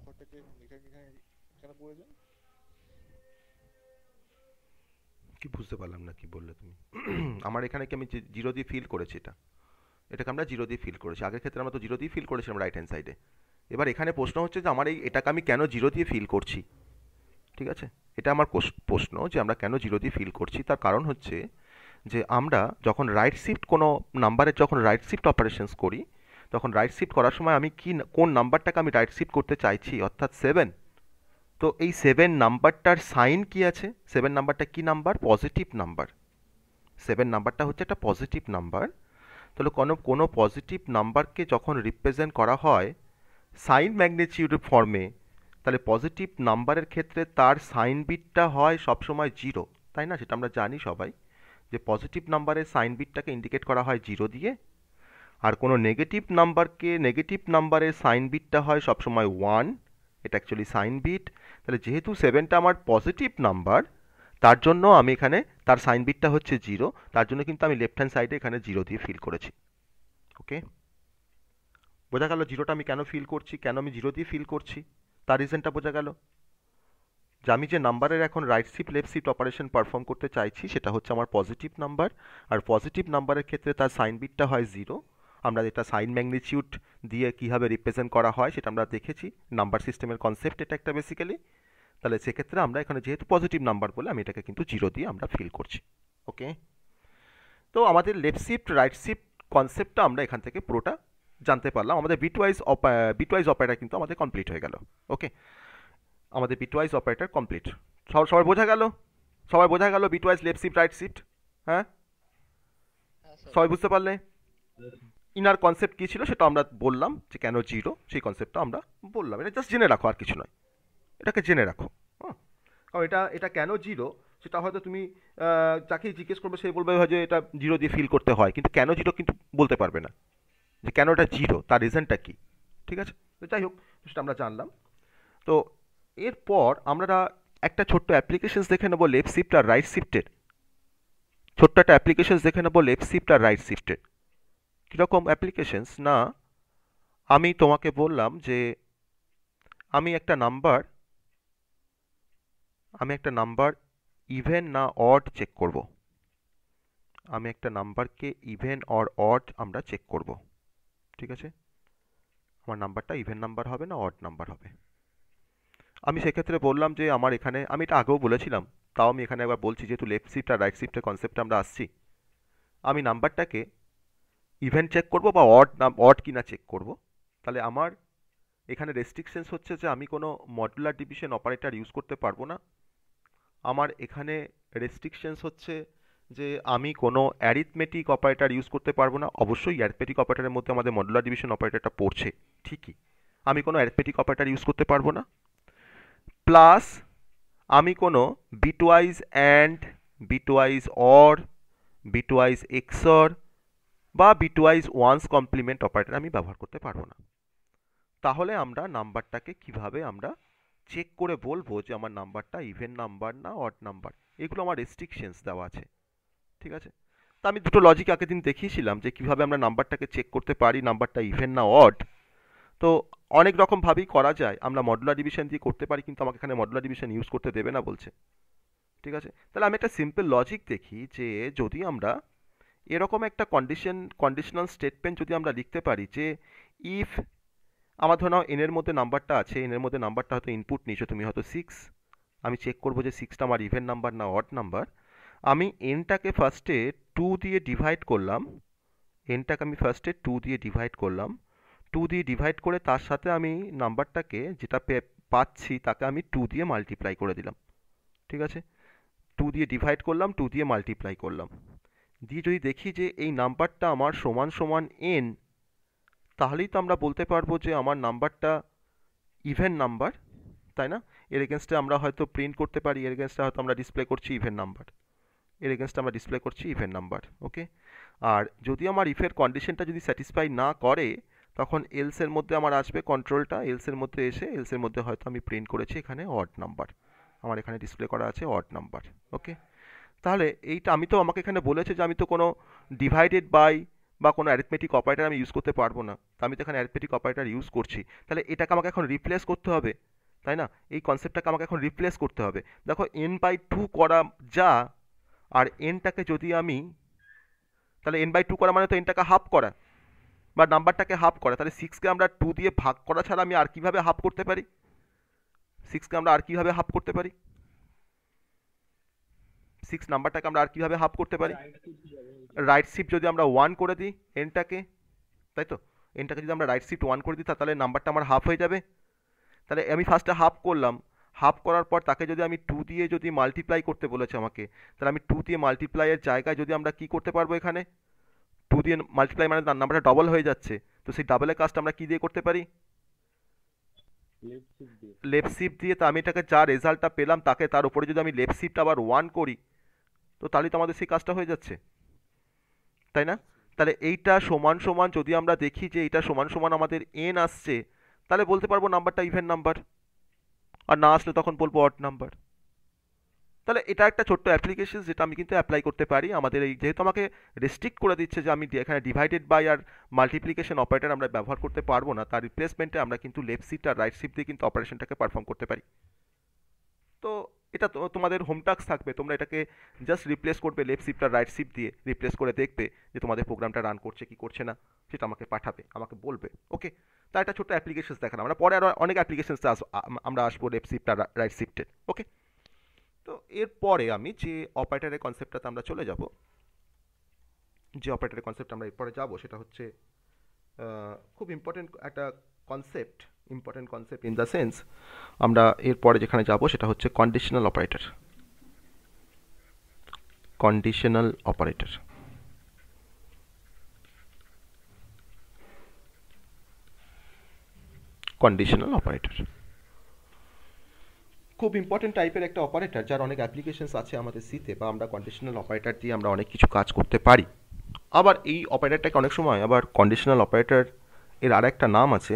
ঘরটাকে এখানে এখানে এখানে পড়েছে। কি বুঝতে পারলাম না কি বললে তুমি। আমার এখানে কি আমি 0 দিয়ে ফিল করেছি, এটাকে আমরা 0 দিয়ে ফিল করেছি, আগের ক্ষেত্রে আমরা তো 0 দিয়ে ফিল করেছিলাম রাইট হ্যান্ড সাইডে। এবার এখানে প্রশ্ন হচ্ছে যে আমার এটাকে আমি কেন 0 দিয়ে ফিল করছি, ঠিক আছে? এটা আমার প্রশ্ন যে আমরা কেন 0 দিয়ে ফিল করছি, তার কারণ হচ্ছে যে আমরা যখন রাইট শিফট কোনো নাম্বারের যখন রাইট শিফট অপারেশনস করি, তখন রাইট শিফট করার সময় আমি কোন নাম্বারটাকে আমি রাইট শিফট করতে চাইছি, অর্থাৎ 7। তো এই 7 নাম্বারটার সাইন কি আছে, 7 নাম্বারটা কি নাম্বার, পজিটিভ নাম্বার। 7 নাম্বারটা হচ্ছে একটা পজিটিভ নাম্বার। তাহলে কোনো পজিটিভ নাম্বারকে যখন রিপ্রেজেন্ট করা হয় সাইন ম্যাগনিটিউড ফর্মে, তাহলে পজিটিভ নাম্বারের ক্ষেত্রে তার সাইন বিটটা হয় সবসময় 0, তাই না? সেটা আমরা জানি সবাই যে পজিটিভ নাম্বারের সাইন বিটটাকে ইন্ডিকেট করা হয় 0 দিয়ে, আর কোনো নেগেটিভ নাম্বারকে নেগেটিভ নাম্বারের সাইন বিটটা হয় সবসময় 1, এটা অ্যাকচুয়ালি সাইন বিট। তাহলে যেহেতু 7টা আমার পজিটিভ নাম্বার, তার জন্য আমি এখানে তার সাইন বিটটা হচ্ছে 0, তার জন্য কিন্তু আমি লেফট হ্যান্ড সাইডে এখানে 0 দিয়ে ফিল করেছি। ওকে, বোঝা গেল 0টা আমি কেন ফিল করছি, কেন আমি 0 দিয়ে ফিল করছি, তার রিজনটা বোঝা গেল। যে আমি যে নাম্বারের এখন right shift left shift operation perform করতে চাইছি সেটা হচ্ছে আমার পজিটিভ নাম্বার, আর পজিটিভ নাম্বারের ক্ষেত্রে তার সাইন বিটটা হয় 0। আমরা এটা সাইন ম্যাগনিটিউড দিয়ে কীভাবে রিপ্রেজেন্ট করা হয় সেটা আমরা দেখেছি, নাম্বার সিস্টেমের কনসেপ্ট এটা একটা বেসিক্যালি। তাহলে সেক্ষেত্রে আমরা এখানে যেহেতু পজিটিভ নাম্বার বলে আমি এটাকে কিন্তু 0 দিয়ে আমরা ফিল করছি। ওকে, তো আমাদের লেফট শিফট রাইট শিফট কনসেপ্টটা আমরা এখান থেকে পুরোটা জানতে পারলাম। আমাদের বিটওয়াইজ অপারেটর কিন্তু আমাদের কমপ্লিট হয়ে গেল। ওকে, আমাদের বিটওয়াইজ অপারেটর কমপ্লিট। সবার বোঝা গেল? সবাই বোঝা গেল bitwise left shift right shift? হ্যাঁ, হ্যাঁ স্যার। সবাই বুঝতে পারলে? ইনার কনসেপ্ট কী ছিল সেটা আমরা বললাম, যে কেন জিরো সেই কনসেপ্টটা আমরা বললাম। এটা জাস্ট জেনে রাখো, আর কিছু নয়, এটাকে জেনে রাখো। হ্যাঁ, কারণ এটা কেন জিরো সেটা হয়তো তুমি যাকেই জিজ্ঞেস করবে সে বলবে হয়তো এটা জিরো দিয়ে ফিল করতে হয়, কিন্তু কেন জিরো কিন্তু বলতে পারবে না, যে কেন এটা জিরো তার রিজনটা কী। ঠিক আছে, তো যাই হোক, সেটা আমরা জানলাম। তো এরপর আমরা একটা ছোট্ট অ্যাপ্লিকেশনস দেখে নেবো লেফট শিফট আর রাইট শিফটের। ছোট্ট একটা অ্যাপ্লিকেশনস দেখে নেবো লেফট শিফট আর রাইট শিফটের। কীরকম অ্যাপ্লিকেশনস না, আমি তোমাকে বললাম যে আমি একটা নাম্বার ইভেন না অড চেক করব। আমি একটা নাম্বারকে ইভেন অর অড আমরা চেক করব। ঠিক আছে, আমার নাম্বারটা ইভেন নাম্বার হবে না অড নাম্বার হবে। আমি সেক্ষেত্রে বললাম যে আমার এখানে, আমি এটা আগেও বলেছিলাম, তাও আমি এখানে একবার বলছি, যেহেতু লেফট শিফট আর রাইট শিফটের কনসেপ্টে আমরা আসছি, আমি নাম্বারটাকে ইভেন চেক করব বা অড কিনা চেক করব। তাহলে আমার এখানে রেস্ট্রিকশনস হচ্ছে যে আমি কোনো মডুলার ডিভিশন অপারেটর ইউজ করতে পারবো না। আমার এখানে রেস্ট্রিকশনস হচ্ছে যে আমি কোনো অ্যারিথমেটিক অপারেটর ইউজ করতে পারবো না। অবশ্যই অ্যারিথমেটিক অপারেটরের মধ্যে আমাদের মডুলার ডিভিশন অপারেটরটা পড়ছে ঠিকই, আমি কোনো অ্যারিথমেটিক অপারেটর ইউজ করতে পারবো না। প্লাস আমি কোনো bitwise and, bitwise or, bitwise XOR বা বিটওয়াইজ ওয়ান্স কমপ্লিমেন্ট অপারেটর আমি ব্যবহার করতে পারবো না। তাহলে আমরা নাম্বারটাকে কিভাবে আমরা চেক করে বলবো যে আমার নাম্বারটা ইভেন নাম্বার না অড নাম্বার, এগুলো আমার রেস্ট্রিকশনস দেওয়া আছে। ঠিক আছে, তা আমি দুটো লজিক আগের দিন দেখিয়েছিলাম যে কিভাবে আমরা নাম্বারটাকে চেক করতে পারি নাম্বারটা ইভেন না অড। তো অনেক রকমভাবেই করা যায়, আমরা মডুলার ডিভিশন দিয়ে করতে পারি, কিন্তু আমাকে এখানে মডুলার ডিভিশন ইউজ করতে দেবে না বলছে। ঠিক আছে, তাহলে আমি একটা সিম্পল লজিক দেখি যে যদি আমরা এরকম একটা কন্ডিশনাল স্টেটমেন্ট যদি আমরা লিখতে পারি যে ইফ আমার ধরো নাও এনের মধ্যে নাম্বারটা আছে, এনের মধ্যে নাম্বারটা হয়তো ইনপুট নিয়েছো তুমি হয়তো 6, আমি চেক করবো যে 6টা আমার ইভেন নাম্বার না অড নাম্বার। আমি এনটাকে ফার্স্টে 2 দিয়ে ডিভাইড করলাম, এনটাকে আমি ফার্স্টে 2 দিয়ে ডিভাইড করলাম, 2 দিয়ে ডিভাইড করে তার সাথে আমি নাম্বারটাকে যেটা পাচ্ছি তাকে আমি 2 দিয়ে মাল্টিপ্লাই করে দিলাম। ঠিক আছে, 2 দিয়ে ডিভাইড করলাম, 2 দিয়ে মাল্টিপ্লাই করলাম, দিয়ে যদি দেখি যে এই নাম্বারটা আমার সমান সমান এন, তাহলেই তো আমরা বলতে পারবো যে আমার নাম্বারটা ইভেন নাম্বার, তাই না? এর এগেনস্টে আমরা হয়তো প্রিন্ট করতে পারি, এর এগেনস্টে হয়তো আমরা ডিসপ্লে করছি ইভেন নাম্বার, এর এগেনস্টে আমরা ডিসপ্লে করছি ইভেন নাম্বার। ওকে, আর যদি আমার ইফের কন্ডিশনটা যদি স্যাটিসফাই না করে তখন এলসের মধ্যে আমার আসবে কন্ট্রোলটা, এলসের মধ্যে এসে এলসের মধ্যে হয়তো আমি প্রিন্ট করেছি এখানে অড নাম্বার, আমার এখানে ডিসপ্লে করা আছে অড নাম্বার। ওকে, তাহলে এইটা আমি তো, আমাকে এখানে বলেছে যে আমি তো কোনো ডিভাইডেড বাই বা কোনো অ্যারিথমেটিক অপারেটর আমি ইউজ করতে পারবো না, তা আমি তো এখানে অ্যারিথমেটিক অপারেটর ইউজ করছি, তাহলে এটাকে আমাকে এখন রিপ্লেস করতে হবে, তাই না? এই কনসেপ্টটাকে আমাকে এখন রিপ্লেস করতে হবে। দেখো n/2 করা যা, আর এনটাকে যদি আমি, তাহলে n/2 করা মানে তো এনটাকে হাফ করা বা নাম্বারটাকে হাফ করা, তাহলে 6কে আমরা 2 দিয়ে ভাগ করা ছাড়া আমি আর কিভাবে হাফ করতে পারি? 6কে আমরা আর কিভাবে হাফ করতে পারি? 6 নাম্বারটাকে আমরা আর কিভাবে হাফ করতে পারি? রাইট শিফট যদি আমরা 1 করে দিই এনটাকে, তাই তো, এনটাকে যদি আমরা রাইট শিফট 1 করে দিই তাহলে নাম্বারটা আমার হাফ হয়ে যাবে। তাহলে আমি ফার্স্টে হাফ করলাম, হাফ করার পর তাকে যদি আমি 2 দিয়ে যদি মাল্টিপ্লাই করতে বলেছে আমাকে, তাহলে আমি 2 দিয়ে মাল্টিপ্লাইয়ের জায়গায় যদি আমরা কি করতে পারবো, এখানে 2 দিয়ে মাল্টিপ্লাই মানে নাম্বারটা ডবল হয়ে যাচ্ছে, তো সেই ডাবলের কাজটা আমরা কি দিয়ে করতে পারি? লেফট শিফট দিয়ে। তো আমি এটাকে যা রেজাল্টটা পেলাম তাকে তার উপরে যদি আমি লেফট শিফট আবার 1 করি, তো তাহলেই তো আমাদের সেই কাজটা হয়ে যাচ্ছে, তাই না? তাহলে এইটা সমান সমান যদি আমরা দেখি যে এইটা সমান সমান আমাদের এন আসছে, তাহলে বলতে পারবো নাম্বারটা ইভেন নাম্বার, আর না আসলে তখন বলবো অড নাম্বার। তাহলে এটা একটা ছোট্ট অ্যাপ্লিকেশন যেটা আমি কিন্তু অ্যাপ্লাই করতে পারি আমাদের এই, যেহেতু আমাকে রেস্ট্রিক্ট করে দিচ্ছে যে আমি এখানে ডিভাইডেড বাই আর মাল্টিপ্লিকেশন অপারেটর আমরা ব্যবহার করতে পারবো না, তার রিপ্লেসমেন্টে আমরা কিন্তু লেফট শিফট আর রাইট শিফট দিয়ে কিন্তু অপারেশনটাকে পারফর্ম করতে পারি। তো এটা তো তোমাদের হোম টাস্ক থাকবে, তোমরা এটাকে জাস্ট রিপ্লেস করবে লেফট শিফট আর রাইট শিফট দিয়ে, রিপ্লেস করে দেখবে যে তোমাদের প্রোগ্রামটা রান করছে কি করছে না, সেটা আমাকে পাঠাবে, আমাকে বলবে। ওকে, তা একটা ছোট্ট অ্যাপ্লিকেশন দেখালাম, আমরা পরে আরও অনেক অ্যাপ্লিকেশনস আমরা আসবো লেফট শিফট আর রাইট শিফটের। ওকে, তো এরপরে আমি যে অপারেটরের কনসেপ্টটাতে আমরা চলে যাব, যে অপারেটরের কনসেপ্ট আমরা এরপরে যাব সেটা হচ্ছে খুব important concept in the sense আমরা এরপরে যেখানে যাব সেটা হচ্ছে conditional operator. Conditional operator conditional operator খুব ইম্পর্টেন্ট টাইপের একটা অপারেটর, যার অনেক অ্যাপ্লিকেশনস আছে আমাদের সিতে, বা আমরা কন্ডিশনাল অপারেটর দিয়ে আমরা অনেক কিছু কাজ করতে পারি। আবার এই অপারেটরটাকে অনেক সময় আবার কন্ডিশনাল অপারেটর এর আর একটা নাম আছে,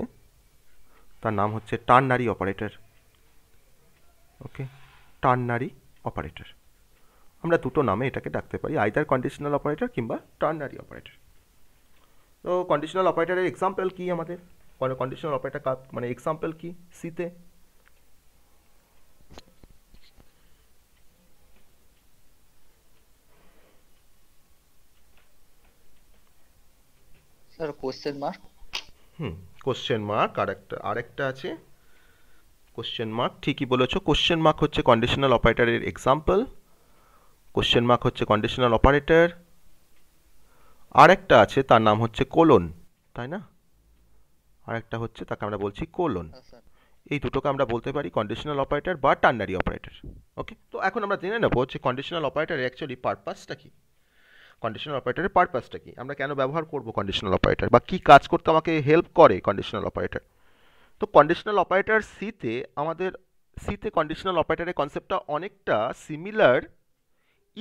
তার নাম হচ্ছে টার্নারি অপারেটর। ওকে, টার্নারি অপারেটর আমরা দুটো নামে এটাকে ডাকতে পারি, আইদার কন্ডিশনাল অপারেটর কিংবা টার্নারি অপারেটর। তো কন্ডিশনাল অপারেটরের এক্সাম্পল কি আমাদের, কন্ডিশনাল অপারেটর মানে এক্সাম্পল কি সিতে? Sir question mark. Question mark আরেকটা আছে, কোশ্চেন মার্ক, ঠিকই বলেছো। কোশ্চেন মার্ক হচ্ছে কন্ডিশনাল অপারেটরের এক্সাম্পল, কোশ্চেন মার্ক হচ্ছে কন্ডিশনাল অপারেটর। আরেকটা আছে তার নাম হচ্ছে কোলন, তাই না? আরেকটা হচ্ছে তাকে আমরা বলছি কোলন। হ্যাঁ স্যার। এই দুটোকে আমরা বলতে পারি কন্ডিশনাল অপারেটর বা টার্নারি অপারেটর। ওকে, তো এখন আমরা জেনে নেবো যে কন্ডিশনাল অপারেটরের অ্যাকচুয়ালি পারপাসটা কি, কন্ডিশনাল অপারেটরের পারপাসটা কি, আমরা কেন ব্যবহার করব কন্ডিশনাল অপারেটর, বা কি কাজ করতে আমাকে হেল্প করে কন্ডিশনাল অপারেটর। তো কন্ডিশনাল অপারেটর সিতে কন্ডিশনাল অপারেটরের কনসেপ্টটা অনেকটা সিমিলার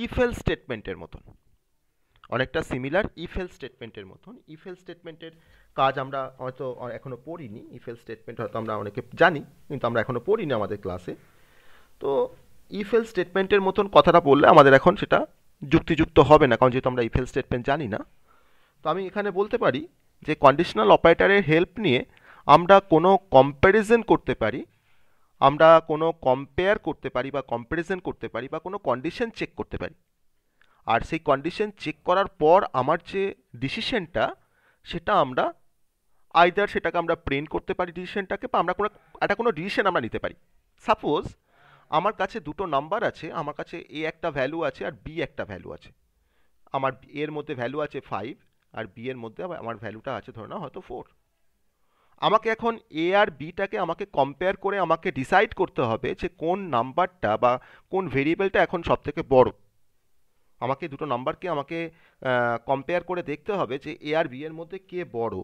ইফ এলস স্টেটমেন্টের মতন, ইফ এলস স্টেটমেন্টের কাজ আমরা হয়তো এখনো পড়িনি, ইফ এলস স্টেটমেন্ট হয়তো আমরা অনেকে জানি কিন্তু আমরা এখনো পড়িনি আমাদের ক্লাসে। তো ইফ এলস স্টেটমেন্টের মতন কথাটা বললে আমাদের এখন সেটা যুক্তিযুক্ত হবে না, কারণ যেহেতু আমরা ইফ এলস স্টেটমেন্ট জানি না। তো আমি এখানে বলতে পারি যে কন্ডিশনাল অপারেটরের হেল্প নিয়ে আমরা কোনো কম্প্যারিজন করতে পারি, আমরা কোনো কম্পেয়ার করতে পারি বা কম্প্যারিজন করতে পারি, বা কোনো কন্ডিশন চেক করতে পারি। আর সেই কন্ডিশন চেক করার পর আমার যে ডিসিশনটা, সেটা আমরা আইদার সেটাকে আমরা প্রিন্ট করতে পারি ডিসিশনটাকে, বা আমরা কোনো ডিসিশন আমরা নিতে পারি। সাপোজ আমার কাছে দুটো নাম্বার আছে, আমার কাছে এ একটা ভ্যালু আছে আর বি একটা ভ্যালু আছে। আমার এর মধ্যে ভ্যালু আছে 5 আর বি এর মধ্যে আমার ভ্যালুটা আছে ধরে নাও হয়তো 4। আমাকে এখন এ আর বিটাকে আমাকে কম্পেয়ার করে আমাকে ডিসাইড করতে হবে যে কোন নাম্বারটা বা কোন ভেরিয়েবলটা এখন সব থেকে বড়। আমাকে দুটো নাম্বারকে আমাকে কম্পেয়ার করে দেখতে হবে যে এ আর বি এর মধ্যে কে বড়,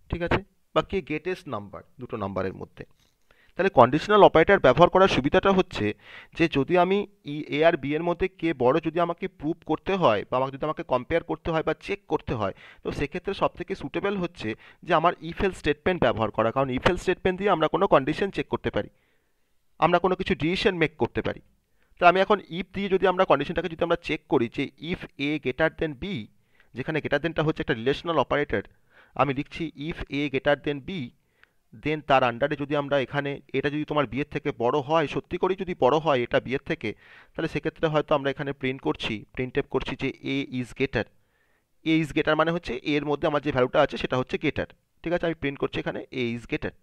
ঠিক আছে, বা কে গ্রেটেস্ট নাম্বার দুটো নাম্বারের মধ্যে। তাহলে কন্ডিশনাল অপারেটর ব্যবহার করার সুবিধাটা হচ্ছে যে যদি আমি এ আর বি এর মধ্যে কে বড় যদি আমাকে প্রুভ করতে হয়, বা যদি আমাকে কম্পেয়ার করতে হয় বা চেক করতে হয়, তো সেক্ষেত্রে সব থেকে সুটেবল হচ্ছে যে আমার ইফ এলস স্টেটমেন্ট ব্যবহার করা, কারণ ইফ এলস স্টেটমেন্ট দিয়ে আমরা কোনো কন্ডিশন চেক করতে পারি, আমরা কোনো কিছু ডিসিশন মেক করতে পারি। তো আমি এখন ইফ দিয়ে যদি আমরা কন্ডিশনটাকে যদি আমরা চেক করি যে if a greater than b, যেখানে গ্রেটার দেনটা হচ্ছে একটা রিলেশনাল অপারেটর, আমি লিখছি if a greater than b, then তার আন্ডারে যদি আমরা এখানে এটা যদি তোমার বিয়ের থেকে বড় হয়, সত্যি করেই যদি বড় হয় এটা বিয়ের থেকে, তাহলে সেক্ষেত্রে হয়তো আমরা এখানে প্রিন্ট করছি যে a is greater. A is greater মানে হচ্ছে এর মধ্যে আমার যে ভ্যালুটা আছে সেটা হচ্ছে গ্রেটার, ঠিক আছে, আমি প্রিন্ট করছি এখানে এ ইজ গ্রেটার।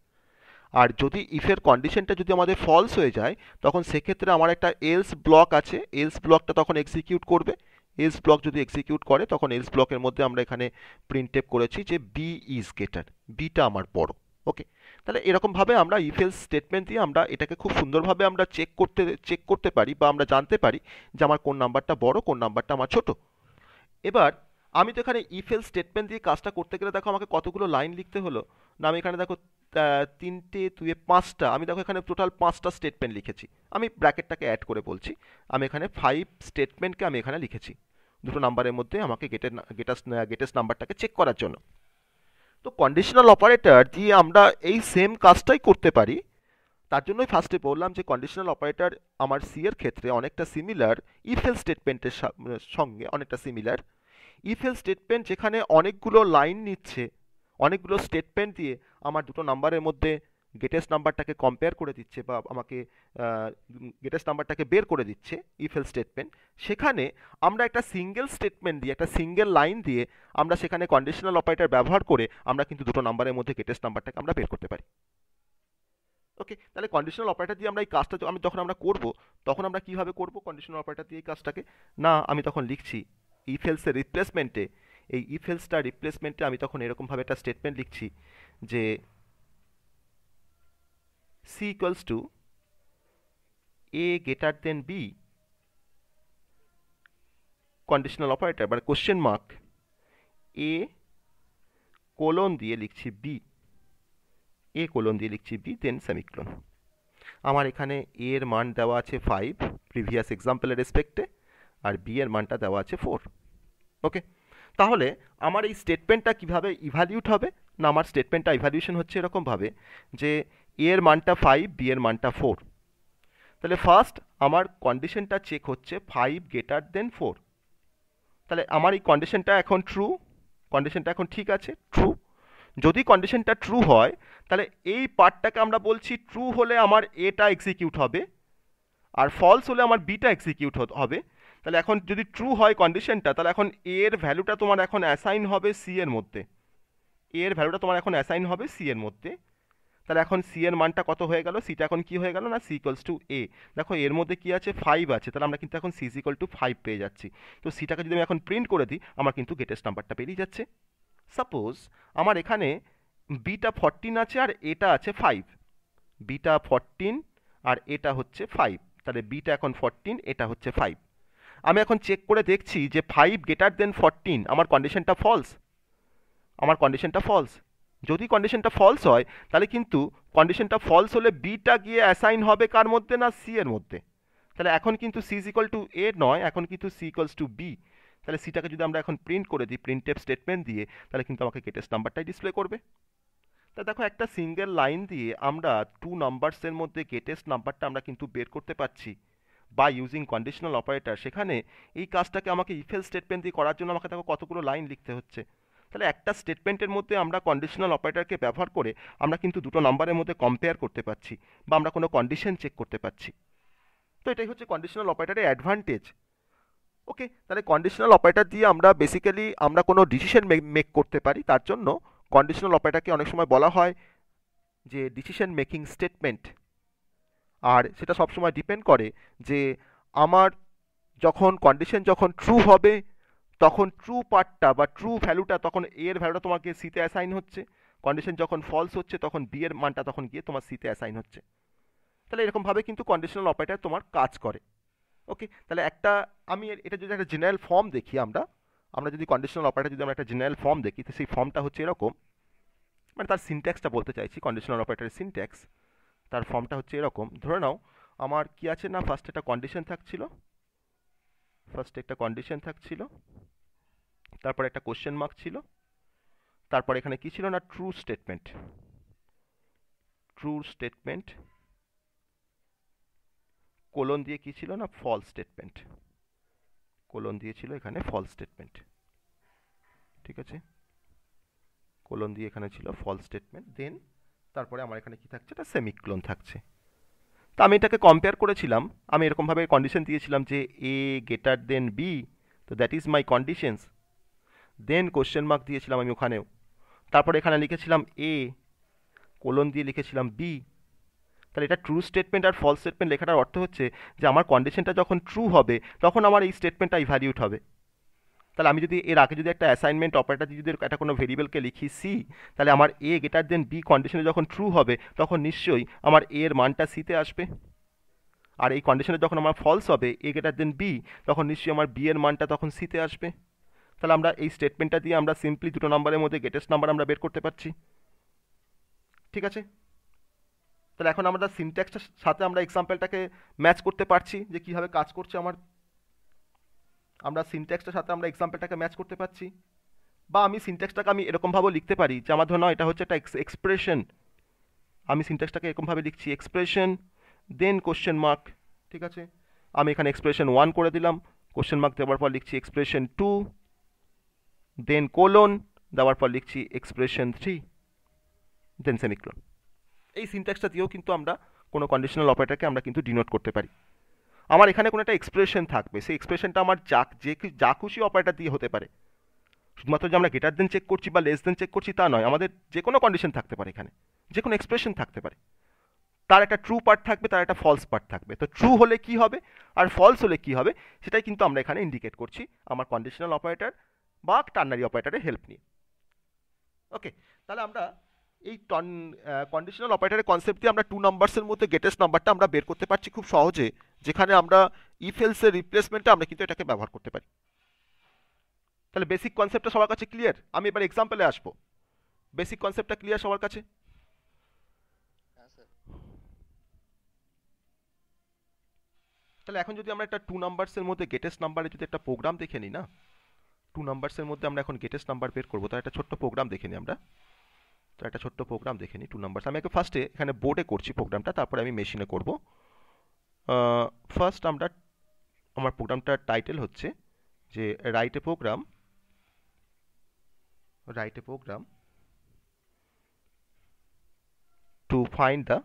আর যদি ইফের কন্ডিশনটা যদি আমাদের ফলস হয়ে যায়, তখন সেক্ষেত্রে আমার একটা এলস ব্লক আছে, এলস ব্লকটা তখন এক্সিকিউট করবে। এলস ব্লক যদি এক্সিকিউট করে তখন এলস ব্লকের মধ্যে আমরা এখানে প্রিন্ট করেছি যে বি ইজ গ্রেটার, বিটা আমার বড়। ওকে, তাহলে এরকমভাবে আমরা ইফ এলস স্টেটমেন্ট দিয়ে আমরা এটাকে খুব সুন্দরভাবে আমরা চেক করতে পারি, বা আমরা জানতে পারি যে আমার কোন নাম্বারটা বড়, কোন নাম্বারটা আমার ছোট। এবার আমি তো এখানে ইফ এলস স্টেটমেন্ট দিয়ে কাজটা করতে গেলে দেখো আমাকে কতগুলো লাইন লিখতে হলো না, আমি এখানে দেখো 3টে 2 5টা, আমি দেখো এখানে টোটাল 5টা স্টেটমেন্ট লিখেছি। আমি ব্র্যাকেটটাকে অ্যাড করে বলছি, আমি এখানে 5 স্টেটমেন্টকে আমি এখানে লিখেছি দুটো নাম্বারের মধ্যে আমাকে গেটেস্ট নাম্বারটাকে চেক করার জন্য। তো কন্ডিশনাল অপারেটর দিয়ে আমরা এই সেম কাজটাই করতে পারি। তার জন্যই ফার্স্টে বললাম যে কন্ডিশনাল অপারেটর আমার সি এর ক্ষেত্রে অনেকটা সিমিলার ইফ এলস স্টেটমেন্টের সঙ্গে, অনেকটা সিমিলার। ইফ এলস স্টেটমেন্ট যেখানে অনেকগুলো লাইন নিচ্ছে, অনেকগুলো স্টেটমেন্ট দিয়ে আমার দুটো নাম্বারের মধ্যে গেটেস্ট নাম্বারটাকে কম্পেয়ার করে দিচ্ছে, বা আমাকে গেটেস্ট নাম্বারটাকে বের করে দিচ্ছে ইফ এলস স্টেটমেন্ট, সেখানে আমরা একটা সিঙ্গেল স্টেটমেন্ট দিয়ে, একটা সিঙ্গেল লাইন দিয়ে আমরা সেখানে কন্ডিশনাল অপারেটর ব্যবহার করে আমরা কিন্তু দুটো নাম্বারের মধ্যে গেটেস্ট নাম্বারটাকে আমরা বের করতে পারি। ওকে, তাহলে কন্ডিশনাল অপারেটর দিয়ে আমরা এই কাজটা যখন আমরা করব, তখন আমরা কিভাবে করব কন্ডিশনাল অপারেটর দিয়ে এই কাজটাকে, না আমি তখন লিখছি ইফ এলসের রিপ্লেসমেন্টে এই ইফ এলসটার রিপ্লেসমেন্টে আমি তখন এরকমভাবে একটা স্টেটমেন্ট লিখছি যে C equals to A greater than B, conditional operator মানে কোশ্চেন মার্ক, এ কোলন দিয়ে লিখছি বি, এ কোলন দিয়ে লিখছি বি, দেন সেমিক্লোন। আমার এখানে এ এর মান দেওয়া আছে 5 প্রিভিয়াস এক্সাম্পলের রেসপেক্টে, আর বি এর মানটা দেওয়া আছে 4। ওকে, তাহলে আমার এই স্টেটমেন্টটা কিভাবে ইভ্যালিউট হবে না, আমার স্টেটমেন্টটা ইভ্যালুয়েশন হচ্ছে এরকমভাবে যে এ এর মানটা 5, বি এর মানটা 4। তাহলে ফার্স্ট আমার কন্ডিশনটা চেক হচ্ছে 5 গ্রেটার দেন 4। তাহলে আমার এই কন্ডিশনটা এখন ট্রু, কন্ডিশনটা এখন ঠিক আছে, ট্রু। যদি কন্ডিশনটা ট্রু হয় তাহলে এই পার্টটাকে আমরা বলছি ট্রু হলে আমার এটা এক্সিকিউট হবে, আর ফলস হলে আমার বিটা এক্সিকিউট হবে। তাহলে এখন যদি ট্রু হয় কন্ডিশনটা, তাহলে এখন এ এর ভ্যালুটা তোমার এখন অ্যাসাইন হবে সি এর মধ্যে, এ এর ভ্যালুটা তোমার এখন অ্যাসাইন হবে সি এর মধ্যে। তাহলে এখন সি এর মানটা কত হয়ে গেল, সিটা এখন কি হয়ে গেল না সি ইকুয়ালস টু এ। দেখো এর মধ্যে কি আছে 5 আছে, তাহলে আমরা কিন্তু এখন সি ইজ ইকুয়াল টু 5 পেয়ে যাচ্ছি। তো সিটাকে যদি আমি এখন প্রিন্ট করে দিই আমার কিন্তু গ্রেটেস্ট নাম্বারটা বেরিয়ে যাচ্ছে। সাপোজ আমার এখানে বিটা 14 আছে আর এটা আছে 5, বিটা 14 আর এটা হচ্ছে 5, তাহলে বিটা এখন 14, এটা হচ্ছে 5। আমি এখন চেক করে দেখছি যে 5 গ্রেটার দেন 14, আমার কন্ডিশনটা ফলস, আমার কন্ডিশনটা ফলস। যদি কন্ডিশনটা ফলস হয় তাহলে কিন্তু কন্ডিশনটা ফলস হলে বিটা গিয়ে অ্যাসাইন হবে কার মধ্যে না সি এর মধ্যে। তাহলে এখন কিন্তু সি ইজ ইকুয়াল টু এ নয়, এখন কিন্তু সি ইকুয়ালস টু বি। তাহলে সিটাকে যদি আমরা এখন প্রিন্ট করে দিই প্রিন্টএফ স্টেটমেন্ট দিয়ে, তাহলে কিন্তু আমাকে গ্রেটেস্ট নাম্বারটাই ডিসপ্লে করবে। তা দেখো একটা সিঙ্গেল লাইন দিয়ে আমরা 2 নাম্বারসের মধ্যে গ্রেটেস্ট নাম্বারটা আমরা কিন্তু বের করতে পারছি বা ইউজিং কন্ডিশনাল অপারেটর। সেখানে এই কাজটাকে আমাকে ইফেল স্টেটমেন্ট দিয়ে করার জন্য আমাকে দেখো কতগুলো লাইন লিখতে হচ্ছে। তাহলে একটা স্টেটমেন্টের মধ্যে আমরা কন্ডিশনাল অপারেটরকে ব্যবহার করে আমরা কিন্তু দুটো নাম্বারের মধ্যে কম্পেয়ার করতে পারছি বা আমরা কোনো কন্ডিশন চেক করতে পারছি। তো এটাই হচ্ছে কন্ডিশনাল অপারেটরের অ্যাডভান্টেজ। ওকে, তাহলে কন্ডিশনাল অপারেটর দিয়ে আমরা বেসিক্যালি আমরা কোনো ডিসিশন মেক করতে পারি। তার জন্য কন্ডিশনাল অপারেটরকে অনেক সময় বলা হয় যে ডিসিশন মেকিং স্টেটমেন্ট। আর সেটা সবসময় ডিপেন্ড করে যে আমার যখন কন্ডিশন যখন ট্রু হবে তখন ট্রু পার্টটা বা ট্রু ভ্যালুটা তখন এ এর ভ্যালুটা তোমাকে সিতে অ্যাসাইন হচ্ছে, কন্ডিশন যখন ফলস হচ্ছে তখন বি এর মানটা তখন গিয়ে তোমার সিতে অ্যাসাইন হচ্ছে। তাহলে এরকমভাবে কিন্তু কন্ডিশনাল অপারেটর তোমার কাজ করে। ওকে, তাহলে একটা আমি এটা যদি একটা জেনারেল ফর্ম দেখি, আমরা যদি কন্ডিশনাল অপারেটর যদি আমরা একটা জেনারেল ফর্ম দেখি, তো সেই ফর্মটা হচ্ছে এরকম, মানে তার সিনট্যাক্সটা বলতে চাইছি, কন্ডিশনাল অপারেটরের সিনট্যাক্স। তার ফর্মটা হচ্ছে এরকম, ধরে নাও আমার কি আছে না ফার্স্ট একটা কন্ডিশন থাকছিল, তারপর একটা কোশ্চেন মার্ক ছিল, তারপর এখানে কি ছিল না ট্রু স্টেটমেন্ট, কোলন দিয়ে কি ছিল না ফলস স্টেটমেন্ট, কোলন দিয়েছিল এখানে ফলস স্টেটমেন্ট। ঠিক আছে, কোলন দিয়ে এখানে ছিল ফলস স্টেটমেন্ট, দেন তারপরে আমার এখানে কি থাকছে এটা সেমিকোলন থাকছে। তো আমি এটাকে কম্পেয়ার করেছিলাম, আমি এরকমভাবে কন্ডিশন দিয়েছিলাম যে এ গ্রেটার দেন বি, তো that is my conditions. Then question mark দিয়েছিলাম আমি ওখানেও, তারপরে এখানে লিখেছিলাম এ, কোলন দিয়ে লিখেছিলাম বি। তাহলে এটা ট্রু স্টেটমেন্ট আর ফলস স্টেটমেন্ট লেখাটার অর্থ হচ্ছে যে আমার কন্ডিশনটা যখন ট্রু হবে তখন আমার এই স্টেটমেন্টটা ইভ্যালিউট হবে। তাহলে আমি যদি এর আগে যদি একটা অ্যাসাইনমেন্ট অপারেটর যদি একটা কোনো ভেরিয়েবলকে লিখি সি, তাহলে আমার এ গ্রেটার দেন বি কন্ডিশনে যখন ট্রু হবে তখন নিশ্চয়ই আমার এ এর মানটা সিতে আসবে, আর এই কন্ডিশনে যখন আমার ফলস হবে এ গ্রেটার দেন বি তখন নিশ্চয়ই আমার বি এর মানটা তখন সিতে আসবে। তাহলে আমরা এই স্টেটমেন্টটা দিয়ে আমরা সিম্পলি দুটো নাম্বারের মধ্যে গ্রেটেস্ট নাম্বার আমরা বের করতে পারছি। ঠিক আছে, তাহলে এখন আমরা সিনট্যাক্সটার সাথে আমরা এক্সাম্পলটাকে ম্যাচ করতে পারছি যে কীভাবে কাজ করছে আমরা সিনট্যাক্সটার সাথে আমরা এক্সাম্পলটাকে ম্যাচ করতে পারছি। বা আমি সিনট্যাক্সটাকে আমি এরকমভাবেও লিখতে পারি যে আমার ধরুন এটা হচ্ছে একটা এক্সপ্রেশন, আমি সিনট্যাক্সটাকে এরকমভাবে লিখছি এক্সপ্রেশন দেন কোশ্চেন মার্ক। ঠিক আছে, আমি এখানে এক্সপ্রেশন 1 করে দিলাম, কোশ্চেন মার্ক দেওয়ার পর লিখছি এক্সপ্রেশন 2, দেন কোলন দেওয়ার পর লিখছি এক্সপ্রেশন 3, দেন সেমিকোলন। এই সিনট্যাক্সটা দিয়েও কিন্তু আমরা কোনো কন্ডিশনাল অপারেটরকে আমরা কিন্তু ডিনোট করতে পারি। আমার এখানে কোনো একটা এক্সপ্রেশন থাকবে, সেই এক্সপ্রেশনটা আমার যা খুশি অপারেটর দিয়ে হতে পারে। শুধুমাত্র যে আমরা গ্রেটার দেন চেক করছি বা লেস দেন চেক করছি তা নয়, আমাদের যে কোনো কন্ডিশন থাকতে পারে, এখানে যে কোনো এক্সপ্রেশন থাকতে পারে, তার একটা ট্রু পার্ট থাকবে, তার একটা ফলস পার্ট থাকবে। তো ট্রু হলে কি হবে আর ফলস হলে কি হবে সেটাই কিন্তু আমরা এখানে ইন্ডিকেট করছি আমার কন্ডিশনাল অপারেটর বা টার্নারি অপারেটরের হেল্প নিয়ে। ওকে, তাহলে আমরা এই কন্ডিশনাল অপারেটরের কনসেপ্ট দিয়ে আমরা 2 নাম্বারসের মধ্যে গেটেস্ট নাম্বারটা আমরা বের করতে পারছি খুব সহজে, যেখানে আমরা ইফ এলসের রিপ্লেসমেন্টে আমরা কিন্তু এটাকে ব্যবহার করতে পারি। তাহলে বেসিক কনসেপ্টটা সবার কাছে ক্লিয়ার? আমি এবার এক্সাম্পলে আসবো। বেসিক কনসেপ্টটা ক্লিয়ার সবার কাছে? হ্যাঁ স্যার। তাহলে এখন যদি আমরা একটা 2 নাম্বারসের মধ্যে গেটেস্ট নাম্বারে যদি একটা প্রোগ্রাম দেখে নিই না, 2 নাম্বারসের মধ্যে আমরা এখন গেটেস্ট নাম্বার বের করবো, তার একটা ছোট্ট প্রোগ্রাম দেখে নিই আমরা। তো একটা ছোট্ট প্রোগ্রাম দেখে নিই 2 নাম্বারস। আমি আগে ফার্স্টে এখানে বোর্ডে করছি প্রোগ্রামটা, তারপরে আমি মেশিনে করব। ফার্স্ট আমার প্রোগ্রামটার টাইটেল হচ্ছে যে write a program to find the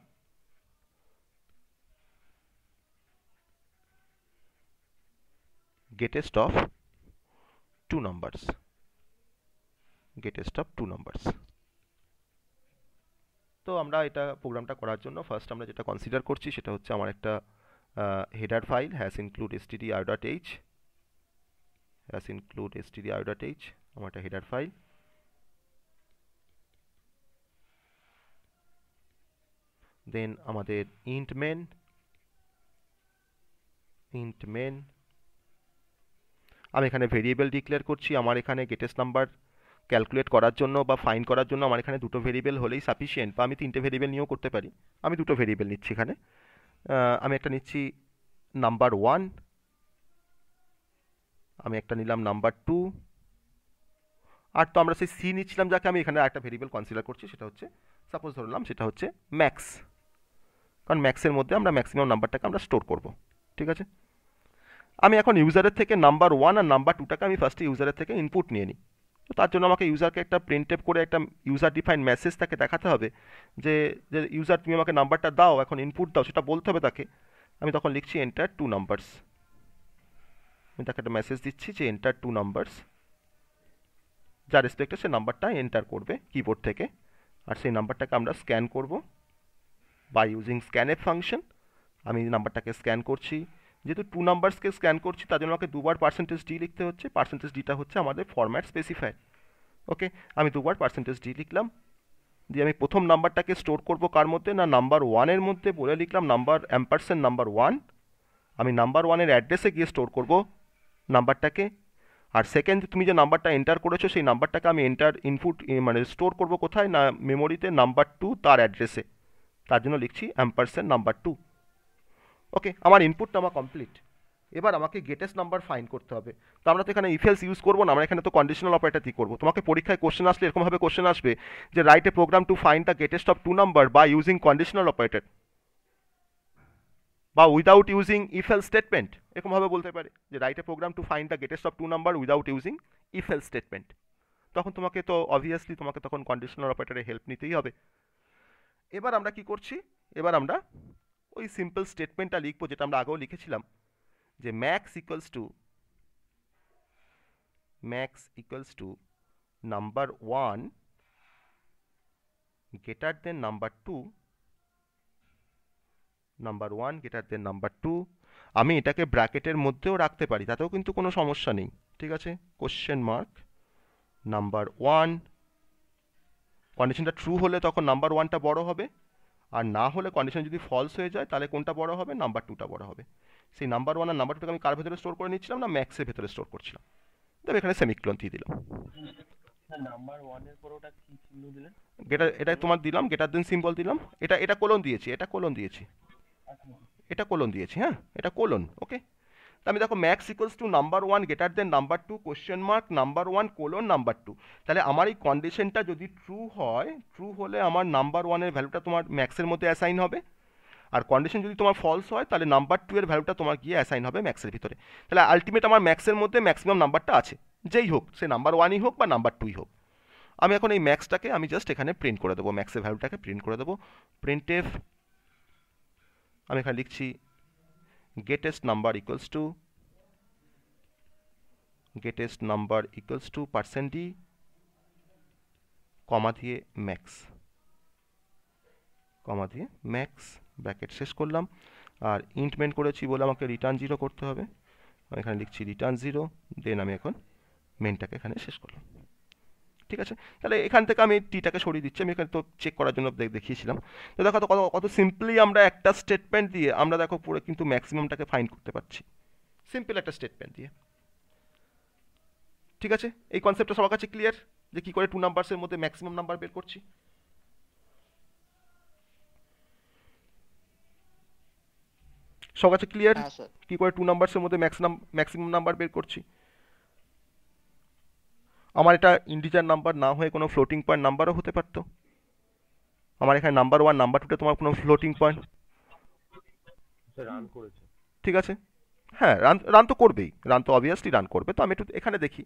greatest of 2 numbers. তো আমরা এটা প্রোগ্রামটা করার জন্য ফার্স্ট আমরা যেটা কনসিডার করছি সেটা হচ্ছে আমার একটা হেডার ফাইল stdio.h আমার একটা হেডার ফাইল। দেন আমাদের int main আমি এখানে ভেরিয়েবল ডিক্লেয়ার করছি। আমার এখানে গেটেস্ট নাম্বার ক্যালকুলেট করার জন্য বা ফাইন্ড করার জন্য আমার এখানে 2টো ভেরিয়েবল হলেই সাফিসিয়েন্ট, বা আমি 3টে ভেরিয়েবল নিয়েও করতে পারি। আমি 2টো ভেরিয়েবল নিচ্ছি এখানে। আমি একটা নিচ্ছি নাম্বার 1, আমি একটা নিলাম নাম্বার 2, আর তো আমরা সেই সি নিচ্ছিলাম যাকে আমি এখানে একটা ভেরিয়েবল কনসিডার করছি, সেটা হচ্ছে সাপোজ ধরলাম সেটা হচ্ছে ম্যাক্স, কারণ ম্যাক্সের মধ্যে আমরা ম্যাক্সিমাম নাম্বারটাকে আমরা স্টোর করব। ঠিক আছে, আমি এখন ইউজারের থেকে নাম্বার 1 আর নাম্বার 2টাকে আমি ফার্স্টে ইউজারের থেকে ইনপুট নিয়ে নিই। তো তার জন্য আমাকে ইউজারকে একটা প্রিন্টএফ করে একটা ইউজার ডিফাইন মেসেজ তাকে দেখাতে হবে যে যে ইউজার তুমি আমাকে নাম্বারটা দাও, এখন ইনপুট দাও, সেটা বলতে হবে তাকে। আমি তখন লিখছি এন্টার 2 নাম্বারস। আমি তাকে একটা মেসেজ দিচ্ছি যে এন্টার 2 নাম্বারস, যার রেসপেক্টে সে নাম্বারটা এন্টার করবে কিবোর্ড থেকে, আর সেই নাম্বারটাকে আমরা স্ক্যান করব বাই ইউজিং স্ক্যানএফ ফাংশন। আমি নাম্বারটাকে স্ক্যান করছি, যেহেতু 2 নাম্বারসকে স্ক্যান করছি তার জন্য আমাকে দুবার %d লিখতে হচ্ছে। %dটা হচ্ছে আমাদের ফরম্যাট স্পেসিফায়ার। ওকে, আমি দুবার %d লিখলাম, দিয়ে আমি প্রথম নাম্বারটাকে স্টোর করব কার মধ্যে না নাম্বার 1-এর মধ্যে, বলে লিখলাম নাম্বার 1। আমি নাম্বার 1-এর অ্যাড্রেসে গিয়ে স্টোর করব নাম্বারটাকে। আর সেকেন্ড তুমি যে নাম্বারটা এন্টার করেছো সেই নাম্বারটাকে আমি ইনপুট মানে স্টোর করব কোথায় না মেমোরিতে নাম্বার 2 তার অ্যাড্রেসে, তার জন্য লিখছি নাম্বার 2। ওকে, আমার ইনপুটটা আমার কমপ্লিট। এবার আমাকে গেটেস্ট নাম্বার ফাইন্ড করতে হবে। তো আমরা তো এখানে ইফ এলস ইউজ করবো না, আমরা এখানে তো কন্ডিশনাল অপারেটর দিয়ে করবো। তোমাকে পরীক্ষায় কোশ্চেন আসলে এরকমভাবে কোশ্চেন আসবে যে write a program to find the greatest of 2 number by using conditional operator বা without using if else statement, এরকমভাবে বলতে পারে যে write a program to find the greatest of 2 number without using if else statement. তখন তোমাকে তো obviously তোমাকে তখন কন্ডিশনাল অপারেটরের হেল্প নিতেই হবে। এবার আমরা কি করছি, এবার আমরা ওই সিম্পল স্টেটমেন্টটা লিখবো যেটা আমরা আগেও লিখেছিলাম, যে max equals to number 1 greater than number 2, আমি এটাকে ব্র্যাকেটের মধ্যেও রাখতে পারি, তাতেও কিন্তু কোনো সমস্যা নেই। ঠিক আছে, কোশ্চেন মার্ক নাম্বার 1, কন্ডিশনটা ট্রু হলে তখন নাম্বার 1টা বড় হবে, আর না হলে কন্ডিশন যদি ফলস হয়ে যায় তাহলে কোনটা বড় হবে, নাম্বার 2টা বড় হবে। সেই নাম্বার 1 আর নাম্বার 2টাকে আমি কার ভেতরে স্টোর করে নিচ্ছিলাম না ম্যাক্সের ভেতরে স্টোর করছিলাম। তবে এখানে সেমিকোলন দিয়ে দিলাম। নাম্বার 1 এর পর ওটা কি চিহ্ন দিলেন? এটা তোমার দিলাম গ্রেটার দেন সিম্বল দিলাম, এটা কোলন দিয়েছি, এটা কোলন দিয়েছি, হ্যাঁ এটা কোলন। ওকে, আমি দেখো max equals to number 1 greater than number 2 question mark number 1 colon number 2। তাহলে আমার এই কন্ডিশনটা যদি ট্রু হয়, ট্রু হলে আমার নাম্বার 1-এর ভ্যালুটা তোমার ম্যাক্সের মধ্যে অ্যাসাইন হবে, আর কন্ডিশন যদি তোমার ফলস হয় তাহলে নাম্বার 2-এর ভ্যালুটা তোমার গিয়ে অ্যাসাইন হবে ম্যাক্সের ভিতরে। তাহলে আলটিমেট আমার ম্যাক্সের মধ্যে ম্যাক্সিমাম নাম্বারটা আছে, যেই হোক সে নাম্বার 1ই হোক বা নাম্বার 2ই হোক। আমি এখন এই ম্যাক্সটাকে আমি জাস্ট এখানে প্রিন্ট করে দেবো, ম্যাক্সের ভ্যালুটাকে প্রিন্ট করে দেবো। প্রিন্টএফ আমি এখানে লিখছি greatest number equals to %d কমা দিয়ে ম্যাক্স ব্র্যাকেট শেষ করলাম। আর ইন্টমেন্ট করেছি বলে আমাকে রিটার্ন 0 করতে হবে, আমি এখানে লিখছি রিটার্ন 0। দেন আমি এখন মেনটাকে এখানে শেষ করলাম। ঠিক আছে, তাহলে এখান থেকে আমি টিটাকে সরিয়ে দিচ্ছি, আমি এখানে তো চেক করার জন্য দেখিয়েছিলাম। তো দেখো তো কত কত সিম্পলি আমরা একটা স্টেটমেন্ট দিয়ে আমরা দেখো পুরো কিন্তু ম্যাক্সিমামটাকে ফাইন্ড করতে পারছি, সিম্পল একটা স্টেটমেন্ট দিয়ে। ঠিক আছে, এই কনসেপ্টটা সবার কাছে ক্লিয়ার যে কি করে 2 নাম্বারসের মধ্যে ম্যাক্সিমাম নাম্বার বের করছি? সবার কাছে ক্লিয়ার হ্যাঁ স্যার। কি করে 2 নাম্বারসের মধ্যে ম্যাক্সিমাম নাম্বার বের করছি? আমার এটা ইন্টিজার নাম্বার না হয়ে কোনো ফ্লোটিং পয়েন্ট নাম্বারও হতে পারতো। আমার এখানে নাম্বার 1 নাম্বার 2টা তোমার কোনো ফ্লোটিং পয়েন্ট। রান করেছে। ঠিক আছে, হ্যাঁ রান রান তো করবেই, রান তো অবভিয়াসলি রান করবে। তো আমি একটু এখানে দেখি,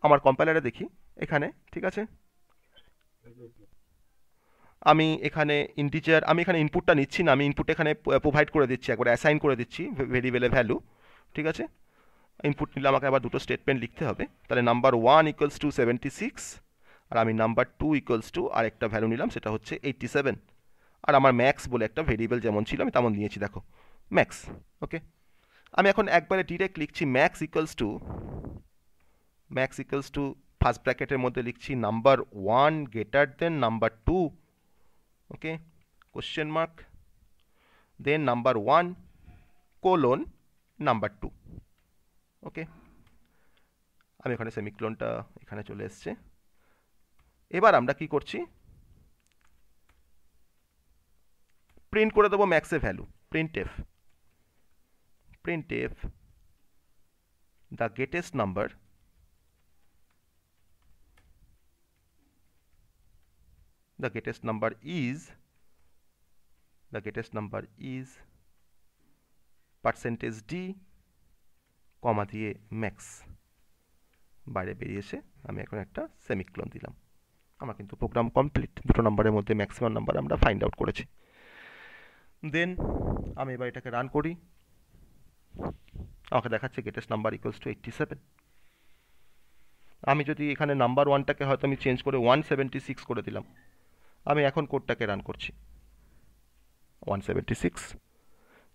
আমার কম্পাইলারে দেখি এখানে। ঠিক আছে, আমি এখানে ইন্টিজার, আমি এখানে ইনপুটটা নিচ্ছি না, আমি ইনপুট এখানে প্রোভাইড করে দিচ্ছি, একবার অ্যাসাইন করে দিচ্ছি ভেরিয়েবলের ভ্যালু। ঠিক আছে, ইনপুট নিলে আমাকে আবার দুটো স্টেটমেন্ট লিখতে হবে। তাহলে নাম্বার 1 ইকুয়ালস টু 76, আর আমি নাম্বার 2 ইকুয়ালস টু আর একটা ভ্যালু নিলাম, সেটা হচ্ছে 87। আর আমার ম্যাক্স বলে একটা ভেরিয়েবল যেমন ছিল আমি তেমন নিয়েছি, দেখো ম্যাক্স। ওকে, আমি এখন একবারে ডিরেক্ট লিখছি ম্যাক্স ইকুয়ালস টু ফার্স্ট ব্র্যাকেটের মধ্যে লিখছি নাম্বার 1 গ্রেটার দেন নাম্বার 2, ওকে, কোশ্চেন মার্ক, দেন নাম্বার 1 কোলন নাম্বার 2। ওকে, আমি এখানে সেমিকোলনটা এখানে চলে এসছে। এবার আমরা কি করছি, প্রিন্ট করে দেবো ম্যাক্সের value, print f the greatest number is percentage d comma দিয়ে ম্যাক্স, বাইরে বেরিয়েছে। আমি এখন একটা সেমিকোলন দিলাম, আমার কিন্তু প্রোগ্রাম কমপ্লিট। দুটো নাম্বারের মধ্যে ম্যাক্সিমাম নাম্বার আমরা ফাইন্ড আউট করেছি। দেন আমি এবার এটাকে রান করি, আমাকে দেখাচ্ছে গ্রেটেস্ট নাম্বার ইকুয়ালস টু 87। আমি যদি এখানে নাম্বার 1টাকে হয়তো আমি চেঞ্জ করে 176 করে দিলাম, আমি এখন কোডটাকে রান করছি 176।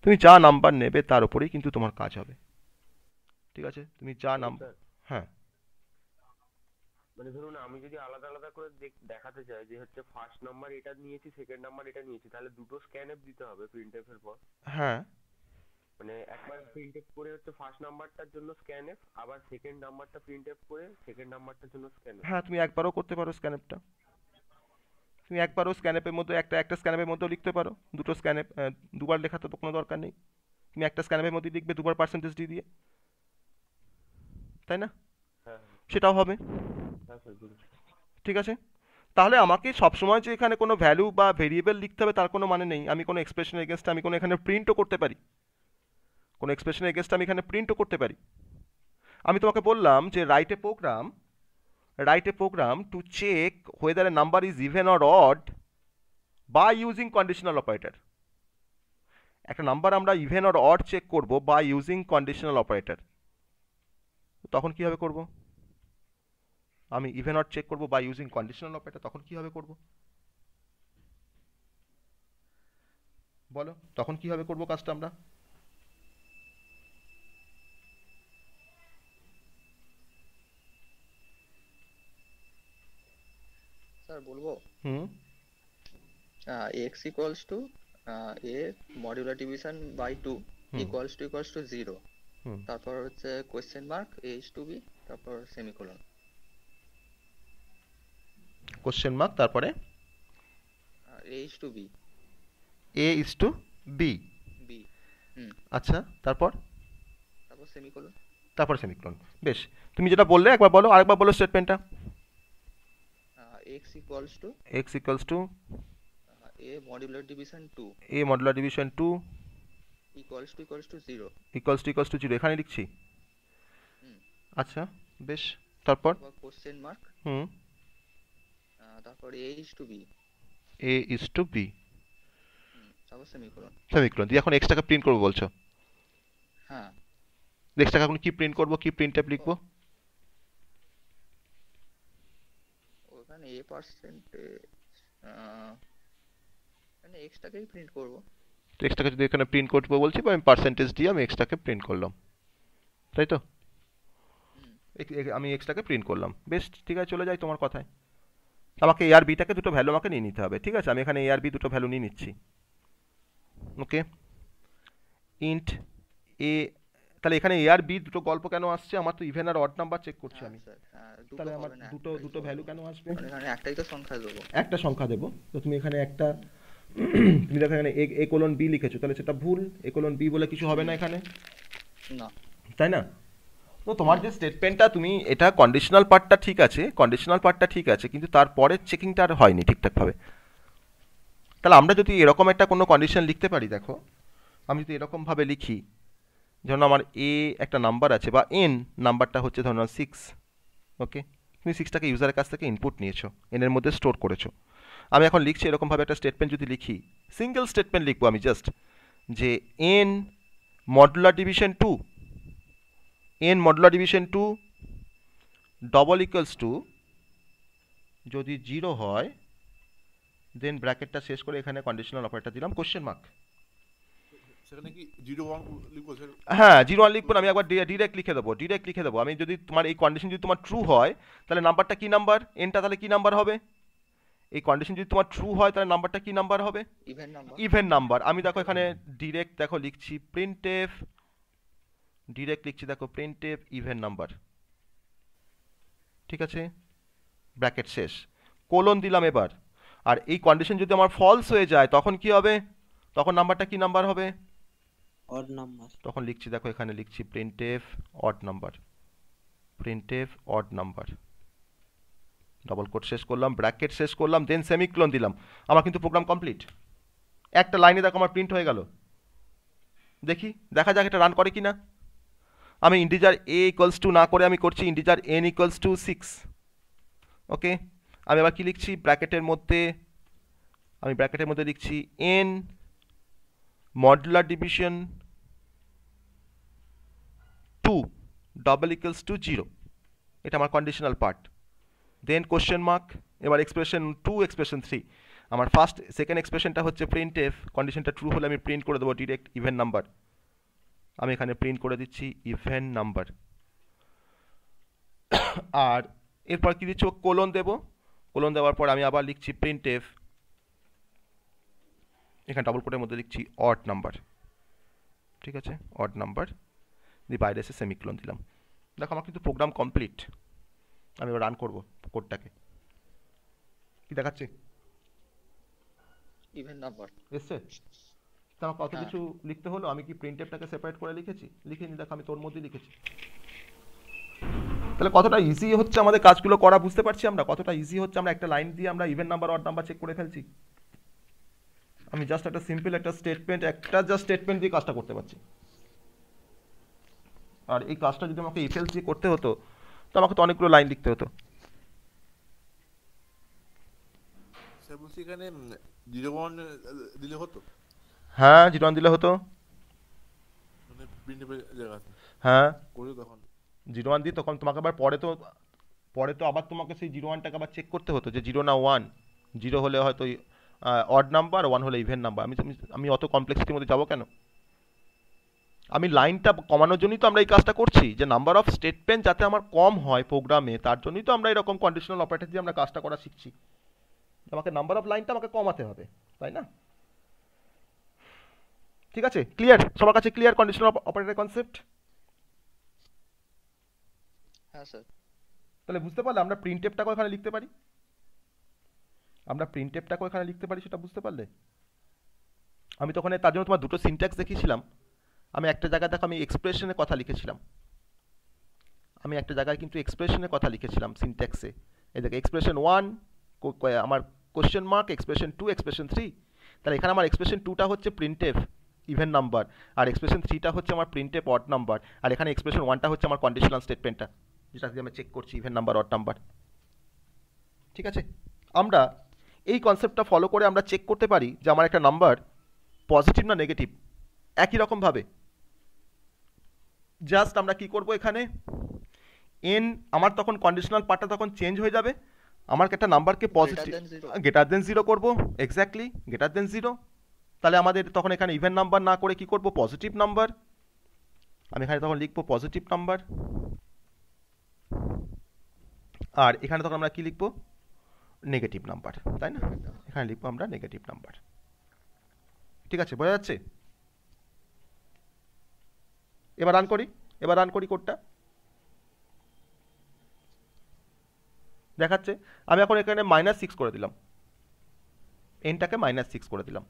তুমি যা নাম্বার নেবে তার উপরেই কিন্তু তোমার কাজ হবে। ঠিক আছে, তুমি যা নাম্বার, হ্যাঁ মানে ধরুন আমি যদি আলাদা আলাদা করে দেখাতে চাই যে হচ্ছে ফার্স্ট নাম্বার এটা নিয়েছি, সেকেন্ড নাম্বার এটা নিয়েছি, তাহলে দুটো স্ক্যানএফ দিতে হবে প্রিন্টএফ এর পর। হ্যাঁ মানে একবার প্রিন্টএফ করে হচ্ছে ফার্স্ট নাম্বারটার জন্য স্ক্যানএফ, আবার সেকেন্ড নাম্বারটা প্রিন্টএফ করে সেকেন্ড নাম্বারটার জন্য স্ক্যানএফ। হ্যাঁ, তুমি একবারও করতে পারো স্ক্যানএপটা, তুমি একবারও স্ক্যানএপের মধ্যে একটা স্ক্যানএপের মধ্যেও লিখতে পারো। দুটো স্ক্যানএপ দুবার লেখা তো কোনো দরকার নেই, তুমি একটা স্ক্যানএপের মধ্যে লিখবে দুবার পার্সেন্টেজ ডি দিয়ে, তাই না? হ্যাঁ সেটাও হবে। হ্যাঁ স্যার বুঝেছি। ঠিক আছে, তাহলে আমাকে সবসময় যে এখানে কোনো ভ্যালু বা ভেরিয়েবল লিখতে হবে তার কোনো মানে নেই। আমি কোনো এক্সপ্রেশনের এগেনস্টে আমি কোনো এখানে প্রিন্টও করতে পারি, কোনো এক্সপ্রেশনের এগেনস্টে আমি এখানে প্রিন্টও করতে পারি। আমি তোমাকে বললাম যে write a program to check whether a number is even or odd by using conditional operator। একটা নাম্বার আমরা ইভেন অর অড চেক করব বাই ইউজিং কন্ডিশনাল অপারেটর। তখন কিভাবে করব? আমি ইভেন অড চেক করব বাই ইউজিং কন্ডিশনাল অপারেটর, তখন কিভাবে করব বলো? তখন কিভাবে করব কাজটা আমরা? স্যার বলবো hmm x equals to a modular division by 2 equals to 0, hmm তারপর হচ্ছে question mark a is to b, তারপর সেমিকোলন। কোশ্চেন মার্ক, তারপরে a is to B, a is to b. B, আচ্ছা, তারপর তারপর সেমিকোলন। সেমিকোলন। বেশ, তুমি যেটা বললে একবার বলো, আরেকবার বলো স্টেটমেন্টটা। X equals to x equals to a modular division 2 a modular division 2 equals to 0, equals to 0 এখানে লিখছি। আচ্ছা বেশ, তারপর কোশ্চেন মার্ক, হুম তারপর a is to B, a is to b, তারপর সেমিকোলন। সেমিকোলন দিয়ে এখন এক্সটাকে প্রিন্ট করবো বলছো? হ্যাঁ, এক্সটাকে এখন কি প্রিন্ট করবো, কি প্রিন্টএফ লিখবো? ওখানে এ পার্সেন্টেজ মানে এক্সটাকেই প্রিন্ট করব। তো এক্সটাকে যদি এখানে প্রিন্ট করবো বলছি, আমি পার্সেন্টেজ দিয়ে আমি এক্সটাকে প্রিন্ট করলাম, তাই তো? আমি এক্সটাকে প্রিন্ট করলাম, বেশ ঠিক আছে, চলে যাই তোমার কথায়। আমাকে এ আর বিটাকে দুটো ভ্যালু আমাকে নিয়ে নিতে হবে, ঠিক আছে, আমি এখানে এ আর বি দুটো ভ্যালু নিয়ে নিচ্ছি। ওকে, ইন্ট এ, তাহলে এখানে এ আর বি দুটো গল্প কেন আসছে? আমার তো ইভেন আর অড নাম্বার চেক করছি হ্যাঁ আমি, স্যার, হ্যাঁ দুটো তাহলে আমার হবে না, দুটো একটাই দুটো তো ভ্যালু হবে। কেন আসবে? কারণ এখানে একটাই তো সংখ্যা দেবো। একটা সংখ্যা দেবো, তো তুমি এখানে একটা তুমি দেখো এখানে এ কোলন বি লিখেছো, তাহলে সেটা ভুল, এ কোলন বি বলে কিছু হবে না এখানে, না। তাই না? তো তোমার যে স্টেটমেন্টটা, তুমি এটা কন্ডিশনাল পার্টটা ঠিক আছে, কন্ডিশনাল পার্টটা ঠিক আছে, কিন্তু তারপরে চেকিংটা আর হয়নি ঠিকঠাকভাবে। তাহলে আমরা যদি এরকম একটা কোনো কন্ডিশন লিখতে পারি, দেখো আমি যদি এরকমভাবে লিখি, ধরুন আমার এ একটা নাম্বার আছে, বা এন নাম্বারটা হচ্ছে ধরুন 6, ওকে, তুমি 6টাকে ইউজারের কাছ থেকে ইনপুট নিয়েছো, এনের মধ্যে স্টোর করেছো। আমি এখন লিখছি এরকমভাবে একটা স্টেটমেন্ট যদি লিখি, সিঙ্গেল স্টেটমেন্ট লিখবো আমি জাস্ট, যে N modular division 2, N modular division 2 double equals two, যদি 0 হয় দেন ব্র্যাকেটটা শেষ করে এখানে কন্ডিশনাল অপারেটর দিলাম কোশ্চেন মার্ক। সেখানে কি 0 1 লিখবো স্যার? হ্যাঁ, 0 1 লিখবো না, আমি একবার ডিরেক্ট লিখে দেবো, ডিরেক্ট লিখে দেবো। আমি যদি তোমার এই কন্ডিশন যদি তোমার ট্রু হয়, তাহলে নাম্বারটা কি নাম্বার, এনটা তাহলে কি নাম্বার হবে? এই কন্ডিশন যদি তোমার ট্রু হয়, তাহলে নাম্বারটা কি নাম্বার হবে? Even number. Even number. আমি দেখো এখানে ডিরেক্ট দেখো লিখছি প্রিন্টএফ, ডিরেক্ট লিখছি দেখো প্রিন্টএফ ইভেন নাম্বার, ঠিক আছে, ব্র্যাকেট শেষ, কোলন দিলাম এবার। আর এই কন্ডিশন যদি আমার ফলস হয়ে যায়, তখন কি হবে? তখন নাম্বারটা কি নাম্বার হবে? Odd number. তখন লিখছি দেখো এখানে লিখছি printf odd number, printf odd number, double quote শেষ করলাম, ব্র্যাকেট শেষ করলাম, দেন সেমিক্লোন দিলাম। আমার কিন্তু প্রোগ্রাম কমপ্লিট। একটা লাইনে দেখো আমার প্রিন্ট হয়ে গেল। দেখি, দেখা যাক এটা রান করে কি না। আমি ইন্টিজার এ ইকুয়ালস টু না করে আমি করছি ইন্টিজার এন ইকুয়ালস টু 6, ওকে। আমি আবার কি লিখছি ব্র্যাকেটের মধ্যে, আমি ব্র্যাকেটের মধ্যে লিখছি N modular division 2 double equals to 0, এটা আমার conditional part. Then question mark, এবার এক্সপ্রেশন 2 এক্সপ্রেশন 3। আমার ফার্স্ট সেকেন্ড এক্সপ্রেশনটা হচ্ছে প্রিন্ট এফ, কন্ডিশনটা ট্রু হলে আমি প্রিন্ট করে দেবো ডিরেক্ট ইভেন নাম্বার। আমি এখানে প্রিন্ট করে দিচ্ছি ইভেন নাম্বার। আর এরপর কি দিচ্ছি, কোলন দেবো, কোলন দেওয়ার পর আমি আবার লিখছি প্রিন্ট এফ, এখানে ডাবল কোটের মধ্যে লিখছি অড নাম্বার, ঠিক আছে, অড নাম্বার দিয়ে বাইরে এসে সেমিকোলন দিলাম। দেখো আমার কিন্তু প্রোগ্রাম কমপ্লিট। আমি এবার রান করবো কোডটাকে, কি দেখাচ্ছে? ইভেন নাম্বার এসছে? তা আমার কত হ্যাঁ। কিছু লিখতে হলো, আমি কি প্রিন্টএফটাকে সেপারেট করে লিখেছি? লিখিনি, দেখো আমি তোর মধ্যেই লিখেছি। তাহলে কতটা ইজি হচ্ছে আমাদের কাজগুলো করা, বুঝতে পারছি আমরা কতটা ইজি হচ্ছে। আমরা একটা লাইন দিয়ে আমরা even number odd number check করে ফেলছি। আমি জাস্ট একটা সিম্পল একটা স্টেটমেন্ট, একটা জাস্ট স্টেটমেন্ট দিয়ে কাজটা করতে পারছি। আর এই কাজটা যদি আমাকে ইফ এলস দিয়ে করতে হতো, তো আমাকে তো অনেকগুলো লাইন লিখতে হতো। স্যার বলছি এখানে 0 1 দিলে হতো, হ্যাঁ, 0 1 দিলে হতো, মানে প্রিন্টের জায়গাতে হ্যাঁ করে তখন 0 1 দিই, তখন তোমাকে আবার পরে তো আবার তোমাকে সেই 0 1টাকে আবার চেক করতে হতো যে 0 না 1, 0 হলে হয়তো অড নাম্বার, 1 হলে ইভেন নাম্বার। আমি অত কমপ্লেক্সিটির মধ্যে যাবো কেন? আমি লাইনটা কমানোর জন্যই তো আমরা এই কাজটা করছি, যে নাম্বার অফ স্টেটমেন্ট যাতে আমার কম হয় প্রোগ্রামে, তার জন্যই তো আমরা এরকম কন্ডিশনাল অপারেটর দিয়ে আমরা কাজটা করা শিখছি। আমাকে নাম্বার অফ লাইনটা আমাকে কমাতে হবে, তাই না? ঠিক আছে, ক্লিয়ার? সবার কাছে ক্লিয়ার কন্ডিশনাল অপারেটর কনসেপ্ট? হ্যাঁ স্যার। তাহলে বুঝতে পারলে আমরা প্রিন্টএফটাকেও এখানে লিখতে পারি, আমরা প্রিন্টএফটাকেও এখানে লিখতে পারি, সেটা বুঝতে পারলে? আমি তো ওখানে তার জন্য তোমার দুটো সিনট্যাক্স দেখিয়েছিলাম। আমি একটা জায়গায় দেখো আমি এক্সপ্রেশনের কথা লিখেছিলাম, আমি একটা জায়গায় কিন্তু এক্সপ্রেশনের কথা লিখেছিলাম সিনট্যাক্সে। এই দেখো এক্সপ্রেশন 1 আমার কোশ্চেন মার্ক, এক্সপ্রেশন 2 এক্সপ্রেশন 3। তাহলে এখানে আমার এক্সপ্রেশন 2টা হচ্ছে প্রিন্টএফ ইভেন নাম্বার, আর এক্সপ্রেশন 3টা হচ্ছে আমার প্রিন্টএফ অড নাম্বার, আর এখানে এক্সপ্রেশন 1টা হচ্ছে আমার কন্ডিশনাল স্টেটমেন্টটা, যেটা দিয়ে আমি চেক করছি ইভেন নাম্বার অড নাম্বার। ঠিক আছে, আমরা এই কনসেপ্টটা ফলো করে আমরা চেক করতে পারি যে আমার একটা নাম্বার পজিটিভ না নেগেটিভ। একই রকমভাবে জাস্ট আমরা কি করব, এখানে এন আমার তখন কন্ডিশনাল পার্টটা তখন চেঞ্জ হয়ে যাবে, আমার একটা নাম্বারকে পজিটিভ গ্রেটার দেন 0 করব, এক্স্যাক্টলি গ্রেটার দেন 0। তাহলে আমাদের তখন এখানে ইভেন নাম্বার না করে কি করব, পজিটিভ নাম্বার। আমি এখানে তখন লিখবো পজিটিভ নাম্বার, আর এখানে তখন আমরা কি লিখবো, নেগেটিভ নাম্বার, তাই না? এখানে লিখবো আমরা নেগেটিভ নাম্বার। ঠিক আছে, বোঝা যাচ্ছে? এবার রান করি কোডটা। দেখাচ্ছে আমি এখন এখানে -6 করে দিলাম, এনটাকে -6 করে দিলাম,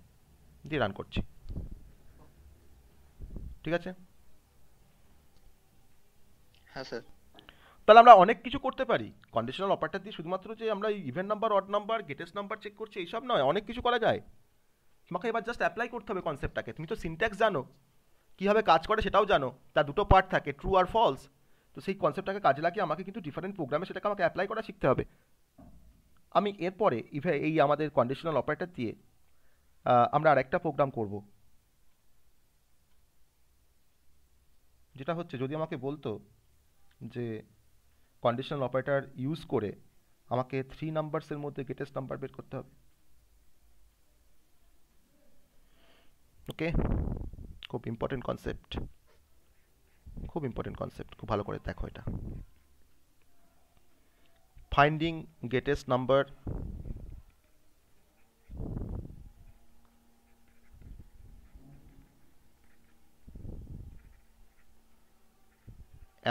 দিয়ে রান করছি। ঠিক আছে, হ্যাঁ স্যার। তাহলে আমরা অনেক কিছু করতে পারি কন্ডিশনাল অপারেটর দিয়ে। শুধুমাত্র যে আমরা even number, odd number, greatest number check করছি এইসব নয়, অনেক কিছু করা যায়। তোমাকে এবার জাস্ট অ্যাপ্লাই করতে হবে কনসেপ্টটাকে। তুমি তো সিনট্যাক্স জানো, কীভাবে কাজ করে সেটাও জানো, তার দুটো পার্ট থাকে, ট্রু আর ফলস। তো সেই কনসেপ্টটাকে কাজে লাগিয়ে আমাকে কিন্তু ডিফারেন্ট প্রোগ্রামে সেটাকে আমাকে অ্যাপ্লাই করা শিখতে হবে। আমি এরপরে এই আমাদের কন্ডিশনাল অপারেটর দিয়ে আমরা আরেকটা প্রোগ্রাম করব, যেটা হচ্ছে যদি আমাকে বলতো যে কন্ডিশনাল অপারেটর ইউজ করে আমাকে 3 নাম্বারসের মধ্যে গেটেস্ট নাম্বার বের করতে হবে। ওকে, খুব ইম্পর্টেন্ট কনসেপ্ট, খুব ভালো করে দেখো এটা। Finding greatest number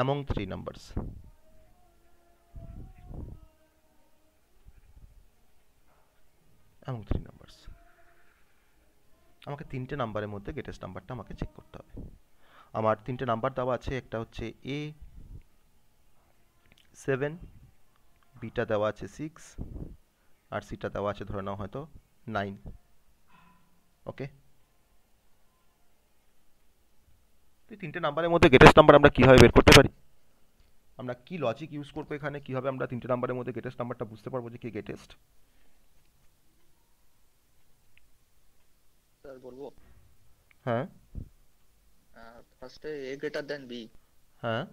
among 3 numbers. আমাকে 3টে নাম্বারের মধ্যে গেটেস্ট নাম্বারটা আমাকে চেক করতে হবে। আমার 3টে নাম্বার দেওয়া আছে, একটা হচ্ছে A7, বিটা দেওয়া আছে 6, আর সিটা দেওয়া আছে ধরে নাও হয়তো 9। ওকে, তো 3টে নাম্বারের মধ্যে গেটেস্ট নাম্বার আমরা কীভাবে বের করতে পারি, আমরা কি লজিক ইউজ করবো এখানে, কীভাবে আমরা 3টে নাম্বারের মধ্যে গেটেস্ট নাম্বারটা বুঝতে পারবো যে কে গেটেস্ট? স্যার বলবো? হ্যাঁ, ফার্স্টে এ গ্রেটার দেন বি, হ্যাঁ,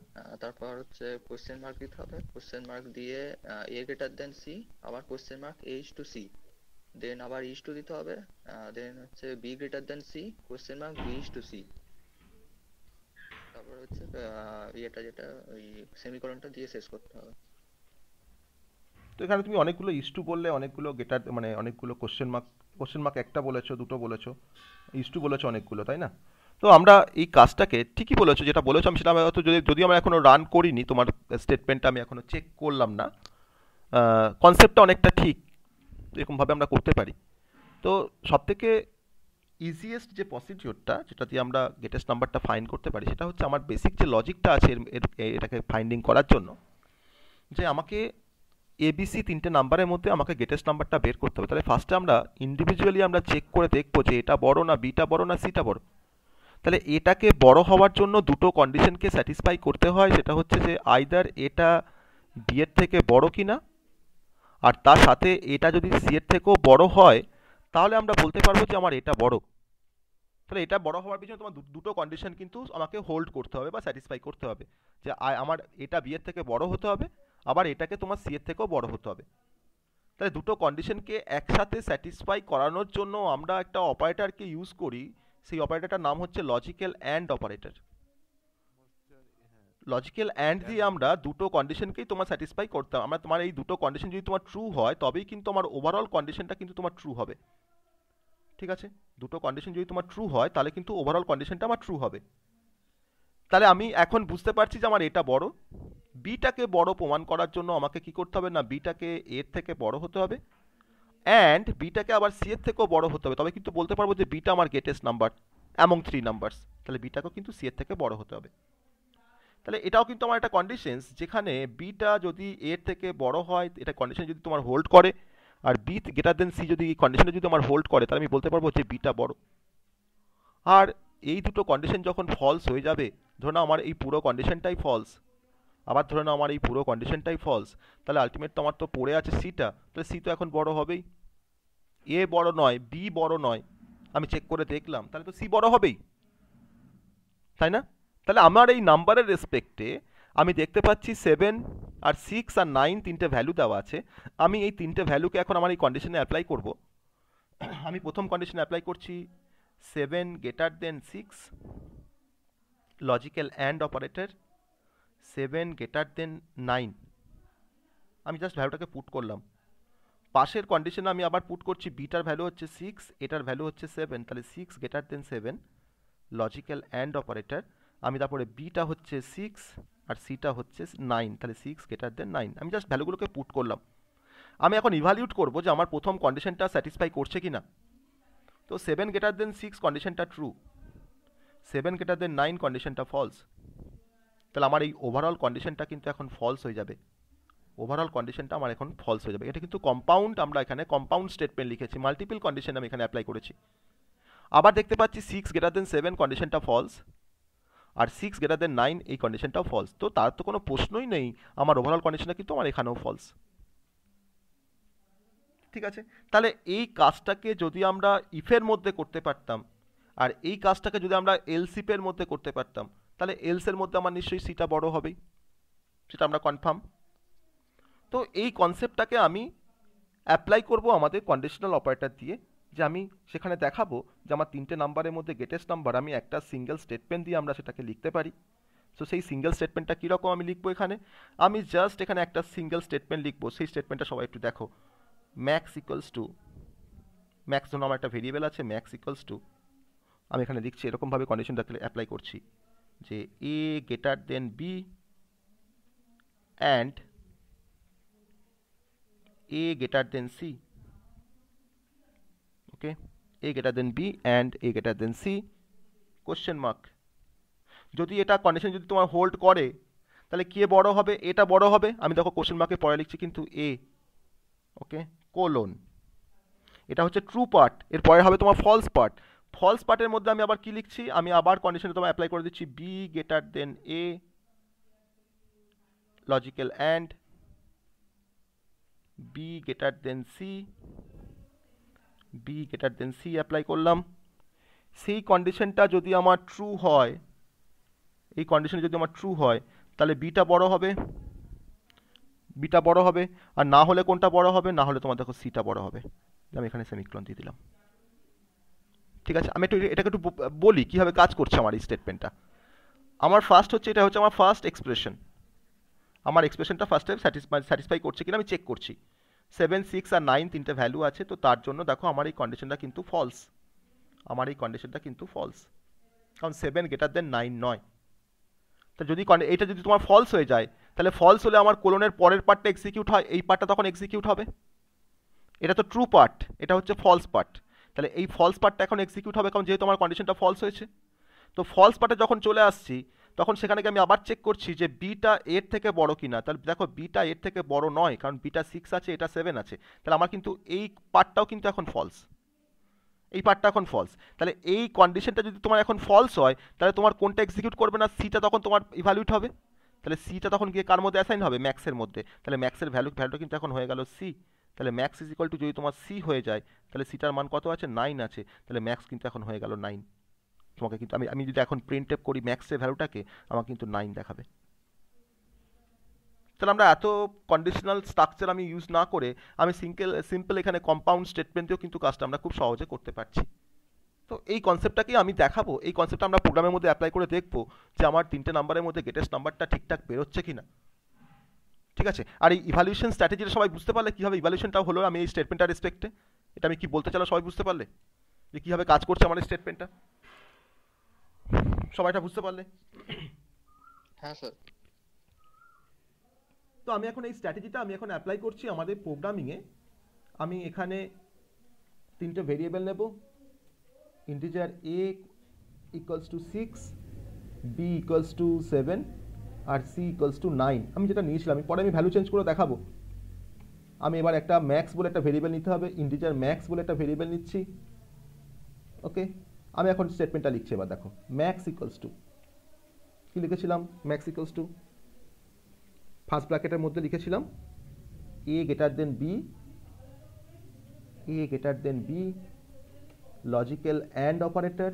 তারপর হচ্ছে কোশ্চেন মার্ক দিতে হবে, কোশ্চেন মার্ক দিয়ে এ গ্রেটার দেন সি, আবার question mark a is to c, then আবার ইজ টু দিতে হবে, দেন হচ্ছে b greater than c, question mark b is to c, তারপর হচ্ছে ইয়েটা যেটা ওই সেমিকোলনটা দিয়ে শেষ করতে হবে। তো এখানে তুমি অনেকগুলো ইজ টু বললে, অনেকগুলো গেটার মানে অনেকগুলো কোশ্চেন মার্ক একটা বলেছো, দুটো বলেছো, ইজ টু বলেছো অনেকগুলো, তাই না? তো আমরা এই কাজটাকে ঠিকই বলেছো, যেটা বলেছো আমি সেটা হয়তো যদি আমরা এখনো রান করিনি, তোমার স্টেটমেন্টটা আমি এখনো চেক করলাম না, কনসেপ্টটা অনেকটা ঠিক, এরকমভাবে আমরা করতে পারি। তো সবথেকে ইজিয়েস্ট যে প্রসিডিওরটা যেটা দিয়ে আমরা গেটেস্ট নাম্বারটা ফাইন্ড করতে পারি, সেটা হচ্ছে আমার বেসিক যে লজিকটা আছে এটাকে ফাইন্ডিং করার জন্য, যে আমাকে এবিসি 3টে নাম্বারের মধ্যে আমাকে গেটেস্ট নাম্বারটা বের করতে হবে। তাহলে ফার্স্টে আমরা ইন্ডিভিজুয়ালি আমরা চেক করে দেখবো যে এটা বড় না বিটা বড় না সিটা বড়। তাহলে এটাকে বড় হওয়ার জন্য দুটো কন্ডিশনকে স্যাটিসফাই করতে হয়, সেটা হচ্ছে যে আইদার এটা বি এর থেকে বড় কিনা, আর তার সাথে এটা যদি সি এর থেকেও বড় হয় তাহলে আমরা বলতে পারবো যে আমার এটা বড়। তাহলে এটা বড় হওয়ার পিছনে তোমার দুটো কন্ডিশন কিন্তু আমাকে হোল্ড করতে হবে বা স্যাটিসফাই করতে হবে, যে আমার এটা বি এর থেকে বড় হতে হবে, আবার এটাকে তোমার সি এর থেকেও বড় হতে হবে। তাহলে দুটো কন্ডিশনকে একসাথে স্যাটিসফাই করানোর জন্য আমরা একটা অপারেটরকে ইউজ করি, সেই অপারেটরটার নাম হচ্ছে logical and operator. Logical and দিয়ে আমরা দুটো কন্ডিশনকেই তোমার স্যাটিসফাই করতে হবে। আমরা তোমার এই দুটো কন্ডিশন যদি তোমার ট্রু হয় তবেই কিন্তু আমার ওভারঅল কন্ডিশনটা কিন্তু তোমার ট্রু হবে। ঠিক আছে, দুটো কন্ডিশন যদি তোমার ট্রু হয় তাহলে কিন্তু ওভারঅল কন্ডিশনটা আমার ট্রু হবে। তাহলে আমি এখন বুঝতে পারছি যে আমার এটা বড়। বিটাকে বড় প্রমাণ করার জন্য আমাকে কি করতে হবে না, বিটাকে এর থেকে বড় হতে হবে, অ্যান্ড বিটাকে আবার সি এর থেকেও বড় হতে হবে, তবে কিন্তু বলতে পারবো যে বিটা আমার গেটেস্ট নাম্বার অ্যামং 3 নাম্বারস। তাহলে বিটাকেও কিন্তু সি এর থেকে বড় হতে হবে। তাহলে এটাও কিন্তু আমার একটা কন্ডিশনস, যেখানে বিটা যদি এর থেকে বড় হয়, এটা কন্ডিশন যদি তোমার হোল্ড করে, আর বি গ্রেটার দেন সি যদি এই কন্ডিশনে যদি আমার হোল্ড করে, তাহলে আমি বলতে পারবো যে বিটা বড়। আর এই দুটো কন্ডিশন যখন ফলস হয়ে যাবে, ধরো না আমার এই পুরো কন্ডিশনটাই ফলস, আবার ধরে নাও আমার এই পুরো কন্ডিশনটাই ফলস, তাহলে আলটিমেট তো আমার তো পড়ে আছে সিটা, তাহলে সি তো এখন বড় হবেই। এ বড় নয়, বি বড় নয়, আমি চেক করে দেখলাম, তাহলে তো সি বড় হবেই, তাই না? তাহলে আমার এই নাম্বারের রেসপেক্টে আমি দেখতে পাচ্ছি 7 আর 6 আর 9 তিনটে ভ্যালু দেওয়া আছে। আমি এই তিনটে ভ্যালুকে এখন আমার এই কন্ডিশনে অ্যাপ্লাই করব। আমি প্রথম কন্ডিশনে অ্যাপ্লাই করছি 7 greater than 6, logical and operator 7 greater than 9, আমি জাস্ট ভ্যালুটাকে পুট করলাম। পাশের কন্ডিশনে আমি আবার পুট করছি বিটার ভ্যালু হচ্ছে 6, এটার ভ্যালু হচ্ছে 7, তাহলে 6 greater than 7 logical and operator. আমি তারপরে বিটা হচ্ছে 6 আর সিটা হচ্ছে 9, তাহলে 6 গ্রেটার দেন 9। আমি জাস্ট ভ্যালুগুলোকে পুট করলাম। আমি এখন ইভ্যালুয়েট করব যে আমার প্রথম কন্ডিশনটা স্যাটিসফাই করছে কি না। তো 7 গ্রেটার দেন 6 কন্ডিশনটা ট্রু, 7 গ্রেটার দেন 9 কন্ডিশনটা ফলস। তাহলে আমার এই ওভারঅল কন্ডিশনটা কিন্তু এখন ফলস হয়ে যাবে, ওভারঅল কন্ডিশনটা আমার এখন ফলস হয়ে যাবে। এটা কিন্তু কম্পাউন্ড, আমরা এখানে কম্পাউন্ড স্টেটমেন্ট লিখেছি, মাল্টিপল কন্ডিশন আমি এখানে অ্যাপ্লাই করেছি। আবার দেখতে পাচ্ছি 6 গ্রেটার দেন 7 কন্ডিশনটা ফলস, আর 6 গ্রেটার দেন 9 এই কন্ডিশনটাও ফলস। তো তার তো কোনো প্রশ্নই নেই, আমার ওভারঅল কন্ডিশনটা কিন্তু আমার এখানেও ফলস। ঠিক আছে, তাহলে এই কাজটাকে যদি আমরা ইফের মধ্যে করতে পারতাম, আর এই কাজটাকে যদি আমরা এলসিপের মধ্যে করতে পারতাম, তাহলে এলসের মধ্যে আমার নিশ্চয়ই সিটা বড় হবেই, সেটা আমরা কনফার্ম। তো এই কনসেপ্টটাকে আমি অ্যাপ্লাই করব আমাদের কন্ডিশনাল অপারেটর দিয়ে, যে আমি সেখানে দেখাবো যে আমার 3টে নাম্বারের মধ্যে গ্রেটেস্ট নাম্বার আমি একটা সিঙ্গেল স্টেটমেন্ট দিয়ে আমরা সেটাকে লিখতে পারি। সো সেই সিঙ্গেল স্টেটমেন্টটা কীরকম আমি লিখবো এখানে, আমি জাস্ট এখানে একটা সিঙ্গেল স্টেটমেন্ট লিখবো। সেই স্টেটমেন্টটা সবাই একটু দেখো, ম্যাক্স ইকুয়ালস টু, ম্যাক্স জন্য আমার একটা ভেরিয়েবল আছে, ম্যাক্স ইকুয়ালস টু, আমি এখানে লিখছি এরকমভাবে কন্ডিশনটাকে অ্যাপ্লাই করছি যে এ greater than b and a greater than c, okay, a greater than b and a greater than c question mark। যদি এটা কন্ডিশন যদি তোমার হোল্ড করে তাহলে কে বড় হবে, এটা বড় হবে। আমি দেখো কোশ্চেন মার্কের পরে লিখছি কিন্তু a, ওকে, কোলন, এটা হচ্ছে ট্রু পার্ট, এর পরে হবে তোমার ফলস পার্ট। ফলস পার্টের মধ্যে আমি আবার কি লিখছি, আমি আবার কন্ডিশনে তোমার অ্যাপ্লাই করে দিচ্ছি b greater than a logical and b greater than c, b greater than c apply করলাম। সেই কন্ডিশনটা যদি আমার ট্রু হয়, এই কন্ডিশন যদি আমার ট্রু হয় তাহলে বিটা বড় হবে, বিটা বড় হবে, আর না হলে কোনটা বড় হবে, না হলে তোমার দেখো সিটা বড় হবে। আমি এখানে সেমিকোলন দিয়ে দিলাম। ঠিক আছে, আমি একটু এটাকে একটু বলি কীভাবে কাজ করছে আমার এই স্টেটমেন্টটা। আমার ফার্স্ট হচ্ছে, এটা হচ্ছে আমার ফার্স্ট এক্সপ্রেশন, আমার এক্সপ্রেশনটা ফার্স্টে স্যাটিসফাই করছে কিনা আমি চেক করছি। 7, 6 আর 9 তিনটে ভ্যালু আছে, তো তার জন্য দেখো আমার এই কন্ডিশনটা কিন্তু ফলস, আমার এই কন্ডিশনটা কিন্তু ফলস, কারণ 7 গ্রেটার দেন 9 নয়। তো যদি এটা যদি তোমার ফলস হয়ে যায়, তাহলে ফলস হলে আমার কোলনের পরের পার্টটা এক্সিকিউট হয়, এই পার্টটা তখন এক্সিকিউট হবে। এটা তো ট্রু পার্ট, এটা হচ্ছে ফলস পার্ট, তাহলে এই ফলস পার্টটা এখন এক্সিকিউট হবে, কারণ যেহেতু আমার কন্ডিশনটা ফলস হয়েছে। তো ফলস পার্টে যখন চলে আসছি তখন সেখানে আমি আবার চেক করছি যে বিটা এর থেকে বড় কিনা। তাহলে দেখো বিটা এর থেকে বড় নয়, কারণ বিটা 6 আছে, এটা 7 আছে, তাহলে আমার কিন্তু এই পার্টটাও কিন্তু এখন ফলস, এই পার্টটা এখন ফলস। তাহলে এই কন্ডিশনটা যদি তোমার এখন ফলস হয়, তাহলে তোমার কোনটা এক্সিকিউট করবে না, সিটা তখন তোমার ইভ্যালুয়েট হবে। তাহলে সিটা তখন গিয়ে কার মধ্যে অ্যাসাইন হবে, ম্যাক্সের মধ্যে। তাহলে ম্যাক্সের ভ্যালুটা কিন্তু এখন হয়ে গেল সি। তাহলে ম্যাক্স ইজ ইকুয়াল টু, যদি তোমার সি হয়ে যায় তাহলে সিটার মান কত আছে, 9 আছে, তাহলে ম্যাক্স কিন্তু এখন হয়ে গেল 9। তোমাকে কিন্তু আমি যদি এখন প্রিন্ট আপ করি ম্যাক্সের ভ্যালুটাকে, আমাকে কিন্তু 9 দেখাবে। তাহলে আমরা এত কন্ডিশনাল স্ট্রাকচার আমি ইউজ না করে আমি সিম্পল এখানে কম্পাউন্ড স্টেটমেন্টেও কিন্তু কাজটা আমরা খুব সহজে করতে পারছি। তো এই কনসেপ্টটাকেই আমি দেখাবো, এই কনসেপ্টটা আমরা প্রোগ্রামের মধ্যে অ্যাপ্লাই করে দেখবো যে আমার 3টে নাম্বারের মধ্যে গ্রেটেস্ট নাম্বারটা ঠিকঠাক বেরোচ্ছে কিনা। ঠিক আছে, আর এই ইভ্যালুয়েশন স্ট্র্যাটেজিটা সবাই বুঝতে পারলে কীভাবে ইভ্যালুয়েশনটাও হলো আমি এই স্টেটমেন্টটার রেসপেক্টে, এটা আমি কি বলতে চাইলাম সবাই বুঝতে পারলে যে কীভাবে কাজ করছে আমার এই স্টেটমেন্টটা, সবাইটা বুঝতে পারলে? হ্যাঁ স্যার। তো আমি এখন এই স্ট্র্যাটেজিটা আমি এখন অ্যাপ্লাই করছি আমাদের প্রোগ্রামিংয়ে। আমি এখানে 3টে ভেরিয়েবল নেব, integer a equals to 6, b equals to 7 আর c ইকুয়ালস টু 9। আমি যেটা নিয়েছিলাম, পরে আমি ভ্যালু চেঞ্জ করে দেখাবো। আমি এবার একটা ম্যাক্স বলে একটা ভেরিয়েবল নিতে হবে, ইন্টিজার ম্যাক্স বলে একটা ভেরিয়েবল নিচ্ছি। ওকে, আমি এখন স্টেটমেন্টটা লিখছি। এবার দেখো, ম্যাক্স ইকুয়ালস টু কি লিখেছিলাম, ম্যাক্স ইকুয়ালস টু ফার্স্ট ব্র্যাকেটের মধ্যে লিখেছিলাম a greater than b, a greater than b logical and operator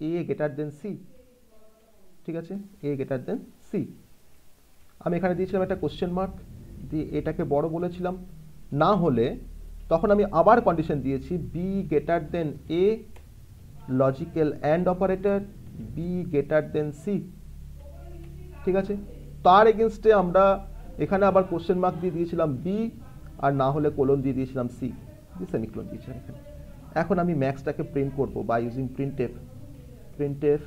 a greater than c। ঠিক আছে, a গ্রেটার দেন c। আমি এখানে দিয়েছিলাম একটা কোশ্চেন মার্ক দিয়ে, এটাকে বড় বলেছিলাম। না হলে তখন আমি আবার কন্ডিশন দিয়েছি b greater than a logical and operator b greater than c। ঠিক আছে, তার এগেনস্টে আমরা এখানে আবার কোশ্চেন মার্ক দিয়ে দিয়েছিলাম বি, আর না হলে কোলন দিয়ে দিয়েছিলাম সি, দিয়ে সেমিকোলন দিয়েছিলাম এখানে। এখন আমি ম্যাক্সটাকে প্রিন্ট করব by using printf. Printf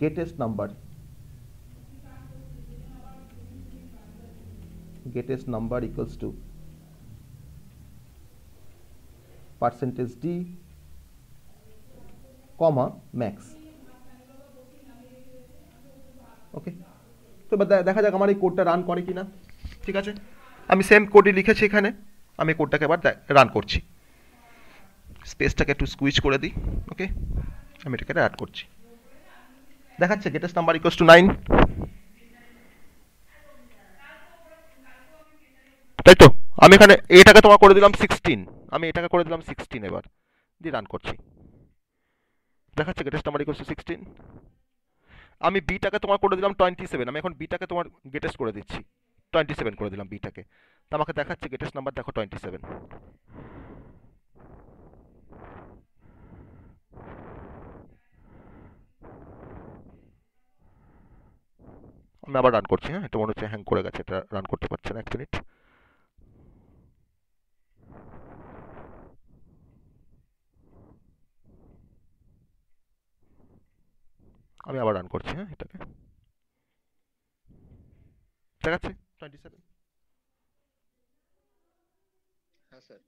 greatest number, greatest number equals to percentage d comma max। ওকে, তো এবার দেখা যাক আমার এই কোডটা রান করে কিনা। ঠিক আছে, আমি সেম কোডই লিখেছি এখানে, আমি কোডটাকে এবার রান করছি। স্পেসটাকে একটু স্কুইচ করে দিই। ওকে, আমি এটাকে অ্যাড করছি। দেখাচ্ছে গেটেস্ট নাম্বার ইকুয়ালস টু 9, তাই তো? আমি এখানে এটাকে তোমার করে দিলাম 16, আমি এটাকে করে দিলাম 16, এবার দিয়ে রান করছি। দেখাচ্ছে গেটেস্ট নাম্বার ইকুয়ালস টু 16। আমি বিটাকে তোমার করে দিলাম 27, আমি এখন বিটাকে তোমার গেটেস্ট করে দিচ্ছি, 27 করে দিলাম বিটাকে, তো আমাকে দেখাচ্ছে গেটেস্ট নাম্বার দেখো 27। আমি আবার রান করছি। হ্যাঁ, এটা মনে হচ্ছে হ্যাং করে গেছে, এটা রান করতে পারছে না, 1 মিনিট। আমি আবার রান করছি। হ্যাঁ, এটাকে দেখাচ্ছে 27। হ্যাঁ স্যার।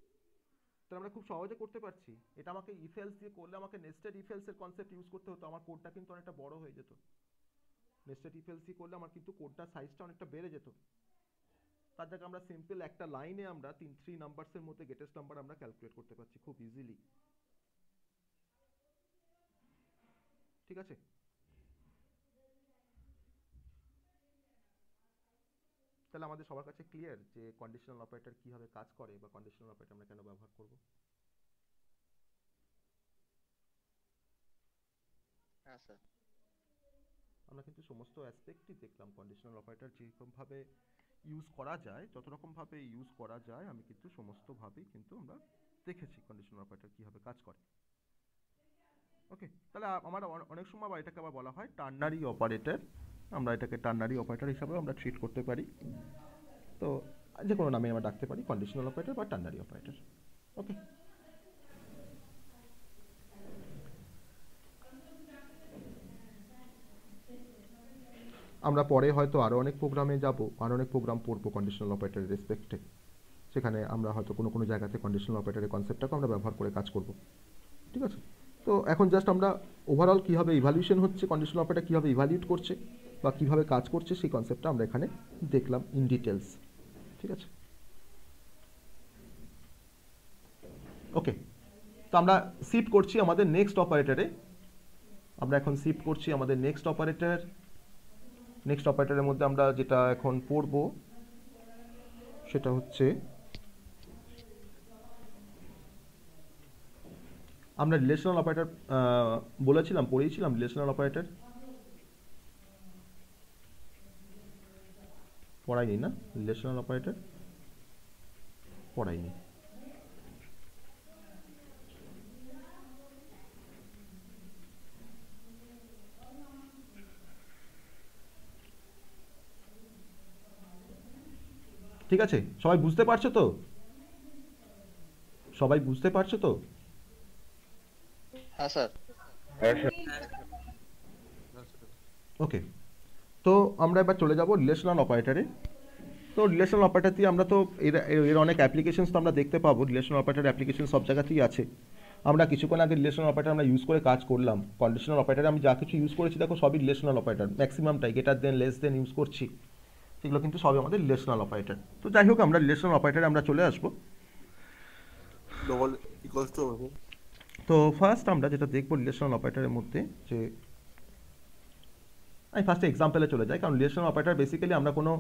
তাহলে আমরা খুব সহজে করতে পারছি। এটা আমাকে ইফ এলস দিয়ে করলে আমাকে নেস্টেড ইফ এলস এর কনসেপ্ট ইউজ করতে হতো, আমার কোডটা কিন্তু অনেকটা বড় হয়ে যেত। নেস্টেড ইফ এলস দিয়ে করলে আমার কিন্তু কোডটার সাইজটা অনেকটা বেড়ে যেত। তার জায়গায় আমরা সিম্পল একটা লাইনে আমরা 3 নাম্বারসের মধ্যে গেটেস্ট নাম্বার আমরা ক্যালকুলেট করতে পারছি খুব ইজিলি। ঠিক আছে, তাহলে আমাদের সবার কাছে ক্লিয়ার যে কন্ডিশনাল অপারেটর কিভাবে কাজ করে বা কন্ডিশনাল অপারেটর আমরা কেন ব্যবহার করব। হ্যাঁ স্যার। আমরা কিন্তু সমস্ত অ্যাসপেক্টই দেখলাম, কন্ডিশনাল অপারেটর যেরকমভাবে ইউজ করা যায়, যত রকমভাবে ইউজ করা যায় আমি কিন্তু সমস্তভাবেই কিন্তু আমরা দেখেছি কন্ডিশনাল অপারেটর কীভাবে কাজ করে। ওকে, তাহলে আমার অনেক সময় আবার এটাকে আবার বলা হয় টার্নারি অপারেটর, আমরা এটাকে টার্নারি অপারেটর হিসাবেও আমরা ট্রিট করতে পারি। তো যে কোনো নামে আমরা ডাকতে পারি, কন্ডিশনাল অপারেটর বা টার্নারি অপারেটর। ওকে, আমরা পরে হয়তো আরও অনেক প্রোগ্রামে যাব, আরও অনেক প্রোগ্রাম পড়বো কন্ডিশনাল অপারেটরের রেসপেক্টে, সেখানে আমরা হয়তো কোনো কোনো জায়গাতে কন্ডিশনাল অপারেটরের কনসেপ্টটাকে আমরা ব্যবহার করে কাজ করব। ঠিক আছে, তো এখন জাস্ট আমরা ওভারঅল কীভাবে ইভ্যালুয়েশন হচ্ছে, কন্ডিশনাল অপারেটর কীভাবে ইভ্যালুয়েট করছে বা কীভাবে কাজ করছে সেই কনসেপ্টটা আমরা এখানে দেখলাম ইন ডিটেলস। ঠিক আছে, ওকে, তো আমরা শিফট করছি আমাদের নেক্সট অপারেটরে। আমরা এখন শিফট করছি আমাদের নেক্সট অপারেটর। নেক্সট অপারেটরের মধ্যে আমরা যেটা এখন পড়ব সেটা হচ্ছে, আমরা রিলেশনাল অপারেটর বলেছিলাম, পড়িয়েছিলাম রিলেশনাল অপারেটর, পড়াইনি না? রিলেশনাল অপারেটর পড়াইনি। ঠিক আছে, সবাই বুঝতে পারছো তো? সবাই বুঝতে পারছো তো? হ্যাঁ স্যার। ওকে, তো আমরা এবার চলে যাব রিলেশনাল অপারেটরে। তো রিলেশনাল অপারেটর দিয়ে আমরা তো এর অনেক অ্যাপ্লিকেশনস তো আমরা দেখতে পাবো। রিলেশনাল অপারেটর অ্যাপ্লিকেশন সব জায়গাতেই আছে। আমরা কিছুক্ষণ আগে রিলেশনাল অপারেটর আমরা ইউজ করে কাজ করলাম। কন্ডিশনাল অপারেটরে আমি যা কিছু ইউজ করেছি দেখো সবই রিলেশনাল অপারেটর, ম্যাক্সিমামটাই greater than less than use করছি, সেগুলো কিন্তু সবই আমাদের রিলেশনাল অপারেটর। তো যাই হোক, আমরা রিলেশনাল অপারেটরে আমরা চলে আসবো। Double equals two. তো ফার্স্ট আমরা যেটা দেখবো রিলেশনাল অপারেটরের মধ্যে, যে আমি ফার্স্টে এক্সাম্পলে চলে যাই, কারণ রিলেশনাল অপারেটর বেসিক্যালি আমরা কোনো